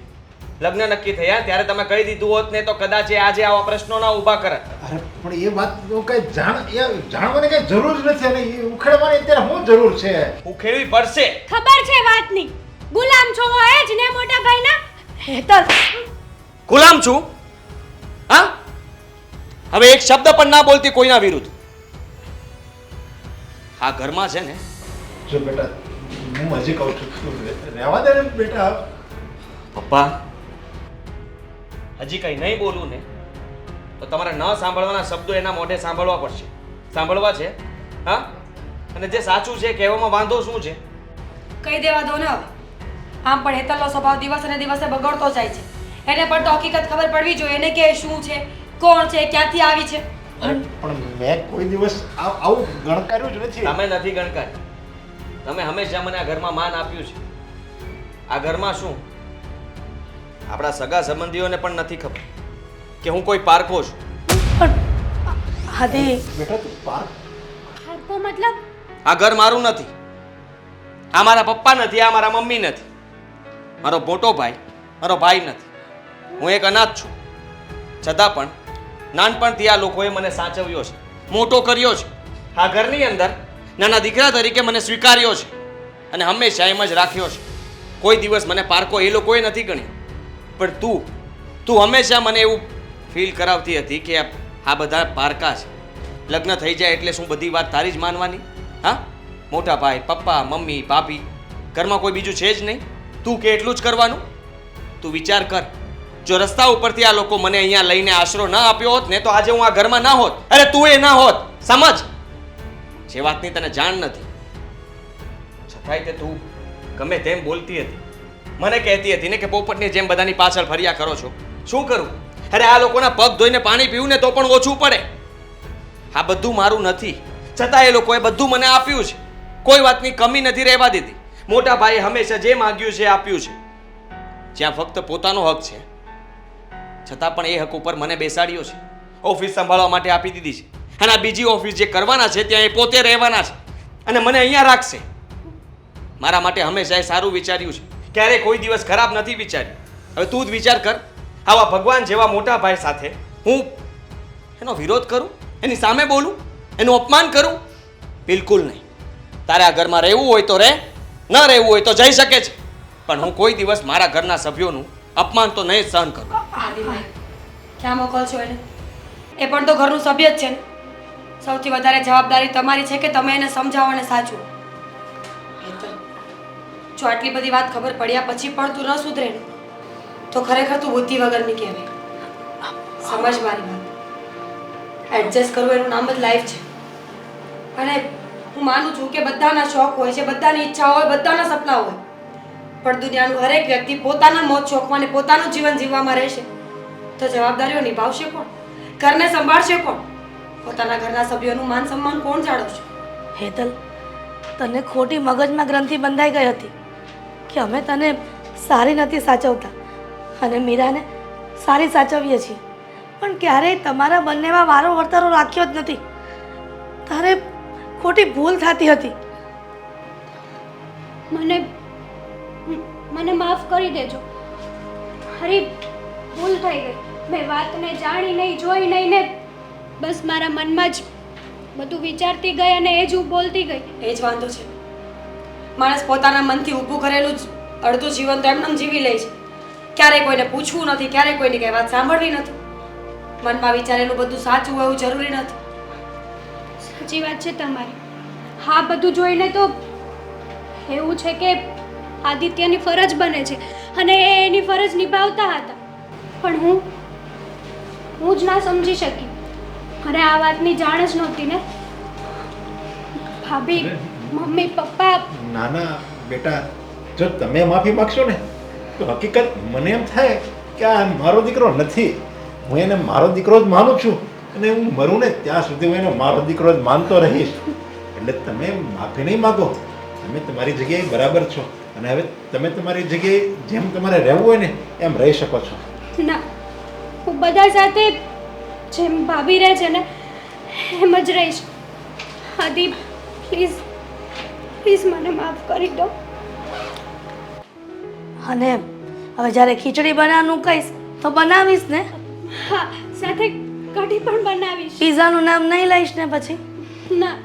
લગ્ન નક્કી થયા, ત્યારે તમે કહી દીધું હોત ને તો કદાચ એ આજે આવા પ્રશ્નો ના ઊભા કરે. અરે પણ એ વાત કઈ જાણવાની કઈ જરૂર જ નથી. અને એ ઉખેડવાની અત્યારે શું જરૂર છે? ઉખેડવી પડશે. ખબર છે વાતની. ગુલામ છો એ જ ને મોટા ભાઈના? હેતલ, ગુલામ છું? હા, હવે એક શબ્દ પણ ના બોલતી કોઈના વિરુદ્ધ. આ ઘરમાં છે ને, જો બેટા હું હજી કહું છું, રહેવા દે ને બેટા. પપ્પા, હજી કઈ નહીં બોલું ને તો તમારે ન સાંભળવાના શબ્દો એના મોઢે સાંભળવા પડશે. સાંભળવા છે? હા, અને જે સાચું છે કહેવામાં વાંધો શું છે? કહી દેવા દો ને હવે. આમ પણ હેતલનો સ્વભાવ દિવસે ને દિવસે બગડતો જાય છે. એને પણ તો હકીકત ખબર પડવી જોઈએ એને કે શું છે, કોણ છે, ક્યાંથી આવી છે. પણ મેં કોઈ દિવસ આવું ગણકાર્યું જ નથી. તમે નથી ગણકારી. તમે હંમેશા મને આ ઘરમાં માન આપ્યું છે. આ ઘરમાં શું, આપણા સગા સંબંધીઓને પણ નથી ખબર કે હું કોઈ પારકો છું. પણ આદિ, બેટા તું પાર હરકો મતલબ? આ ઘર મારું નથી. આ મારા પપ્પા નથી, આ મારા મમ્મી નથી. મારો મોટો ભાઈ મારો ભાઈ નથી. હું એક અનાથ છું. છતાં પણ નાનપણથી આ લોકોએ મને સાચવ્યો છે, મોટો કર્યો છે. આ ઘરની અંદર નાના દીકરા તરીકે મને સ્વીકાર્યો છે અને હંમેશા એમ જ રાખ્યો છે. કોઈ દિવસ મને પારકો એ લોકોએ નથી ગણી. પણ તું હંમેશા મને એવું ફીલ કરાવતી હતી કે આ બધા પારકા છે. લગ્ન થઈ જાય એટલે શું બધી વાત તારી જ માનવાની? હા, મોટા ભાઈ, પપ્પા, મમ્મી, ભાભી, ઘરમાં કોઈ બીજું છે જ નહીં. તું કે એટલું જ કરવાનું? તું વિચાર કર, જો રસ્તા ઉપરથી આ લોકો મને અહીંયા લઈને આશરો ન આપ્યો હોત ને તો આજે હું આ ઘરમાં ના હોત. અરે તું એ ના હોત. સમજ, જે વાતની તને જાણ નથી છતાંય તે તું ગમે તેમ બોલતી હતી. મને કહેતી હતી ને કે પોપટની જેમ બધાની પાછળ ફર્યા કરો છો. શું કરું? અરે આ લોકોના પગ ધોઈને પાણી પીવું ને તો પણ ઓછું પડે. આ બધું મારું નથી, છતાં એ લોકોએ બધું મને આપ્યું છે. કોઈ વાતની કમી નથી રહેવા દીધી. મોટા ભાઈએ હંમેશા જે માંગ્યું છે આપ્યું છે. જ્યાં ફક્ત પોતાનો હક છે છતાં પણ એ હક ઉપર મને બેસાડ્યો છે. ઓફિસ સંભાળવા માટે આપી દીધી છે અને આ બીજી ઓફિસ જે કરવાના છે ત્યાં એ પોતે રહેવાના છે અને મને અહીંયા રાખશે. મારા માટે હંમેશા એ સારું વિચાર્યું છે, ક્યારેય કોઈ દિવસ ખરાબ નથી વિચાર્યું. હવે તું જ વિચાર કર, આવા ભગવાન જેવા મોટા ભાઈ સાથે હું એનો વિરોધ કરું, એની સામે બોલું, એનું અપમાન કરું? બિલકુલ નહીં. તારે આ ઘરમાં રહેવું હોય તો રહે, ન રહેવું હોય તો જઈ શકે છે, પણ હું કોઈ દિવસ મારા ઘરના સભ્યોનું અપમાન તો નહીં સહન કરું. આદિભાઈ, ક્યાં મોકલશો એને? એ પણ તો ઘરનું સભ્ય જ છે ને. સૌથી વધારે જવાબદારી તમારી છે કે તમે એને સમજાવો અને સાચવો. જો આટલી બધી વાત ખબર પડ્યા પછી પણ તું ન સુધરે ને તો ખરેખર તું બુદ્ધિ વગરની કહેવાય. સમજ મારી વાત. એડજસ્ટ કરવું એનું નામ જ લાઈફ છે. અને હું માનું છું કે બધાના શોખ હોય છે, બધાની ઈચ્છા હોય, બધાના સપના હોય, પણ દુનિયાનું હરેક વ્યક્તિ પોતાના મોજ શોખમાં અને પોતાનું જીવન જીવવામાં રહેશે તો જવાબદારીઓ નિભાવશે કોણ? ઘરને સંભાળશે કોણ? પોતાના ઘરના સભ્યોનું માન સન્માન કોણ જાળવશે? હેતલ, તને ખોટી મગજમાં ગ્રંથિ બંધાઈ ગઈ હતી કે અમે તને સારી નથી સાચવતા અને મીરાને સારી સાચવીએ છીએ, પણ ક્યારેય તમારા બંનેમાં વારો વર્તારો રાખ્યો જ નથી. તારે ખોટી ભૂલ થતી હતી. મને માફ કરી દેજો. અરે ભૂલ થઈ ગઈ. મેં વાતને જાણી નહીં, જોઈ નહીં ને બસ મારા મનમાં જ બધું વિચારતી ગઈ અને એ જ હું બોલતી ગઈ. એ જ વાંધો છે. માણસ પોતાના મનથી ઊભું કરેલું જ અડધું જીવન તો એમને જીવી લે છે. ક્યારેય કોઈને પૂછવું નથી, ક્યારેય કોઈની કઈ વાત સાંભળવી નથી. મનમાં વિચારેલું બધું સાચું હોય એવું જરૂરી નથી. સાચી વાત છે તમારી. હા, બધું જોઈને તો એવું છે કે આદિત્યની ફરજ બને છે અને એ એની ફરજ નિભાવતા હતા, પણ હું જ ના સમજી શકી. અને આ વાતની જાણ જ નહોતી ને ભાભી મમ્મી પપ્પા ના ના બેટા, જો તમે માફી માગશો ને તો હકીકત મને એમ થાય કે આ મારો દીકરો નથી. હું એને મારો દીકરો જ માનું છું અને હું મરું ને ત્યાં સુધી હું એને મારો દીકરો જ માનતો રહીશ. એટલે તમે માફી નહીં માગો, તમે તમારી જગ્યાએ બરાબર છો અને હવે તમે તમારી જગ્યાએ જેમ તમારે રહેવું હોય ને એમ રહી શકો છો. ના, હું બધા સાથે જેમ ભાભી રહે છે ને એમ જ રહીશ. આદિ પ્લીઝ પ્લીઝ મને માફ કરી દો. અને હવે જ્યારે ખીચડી બનાવવાનું કહીશ તો બનાવીશ ને? હા, સાથે કઢી પણ બનાવીશ. પીઝાનું નામ નહીં લઈશ ને પછી? ના,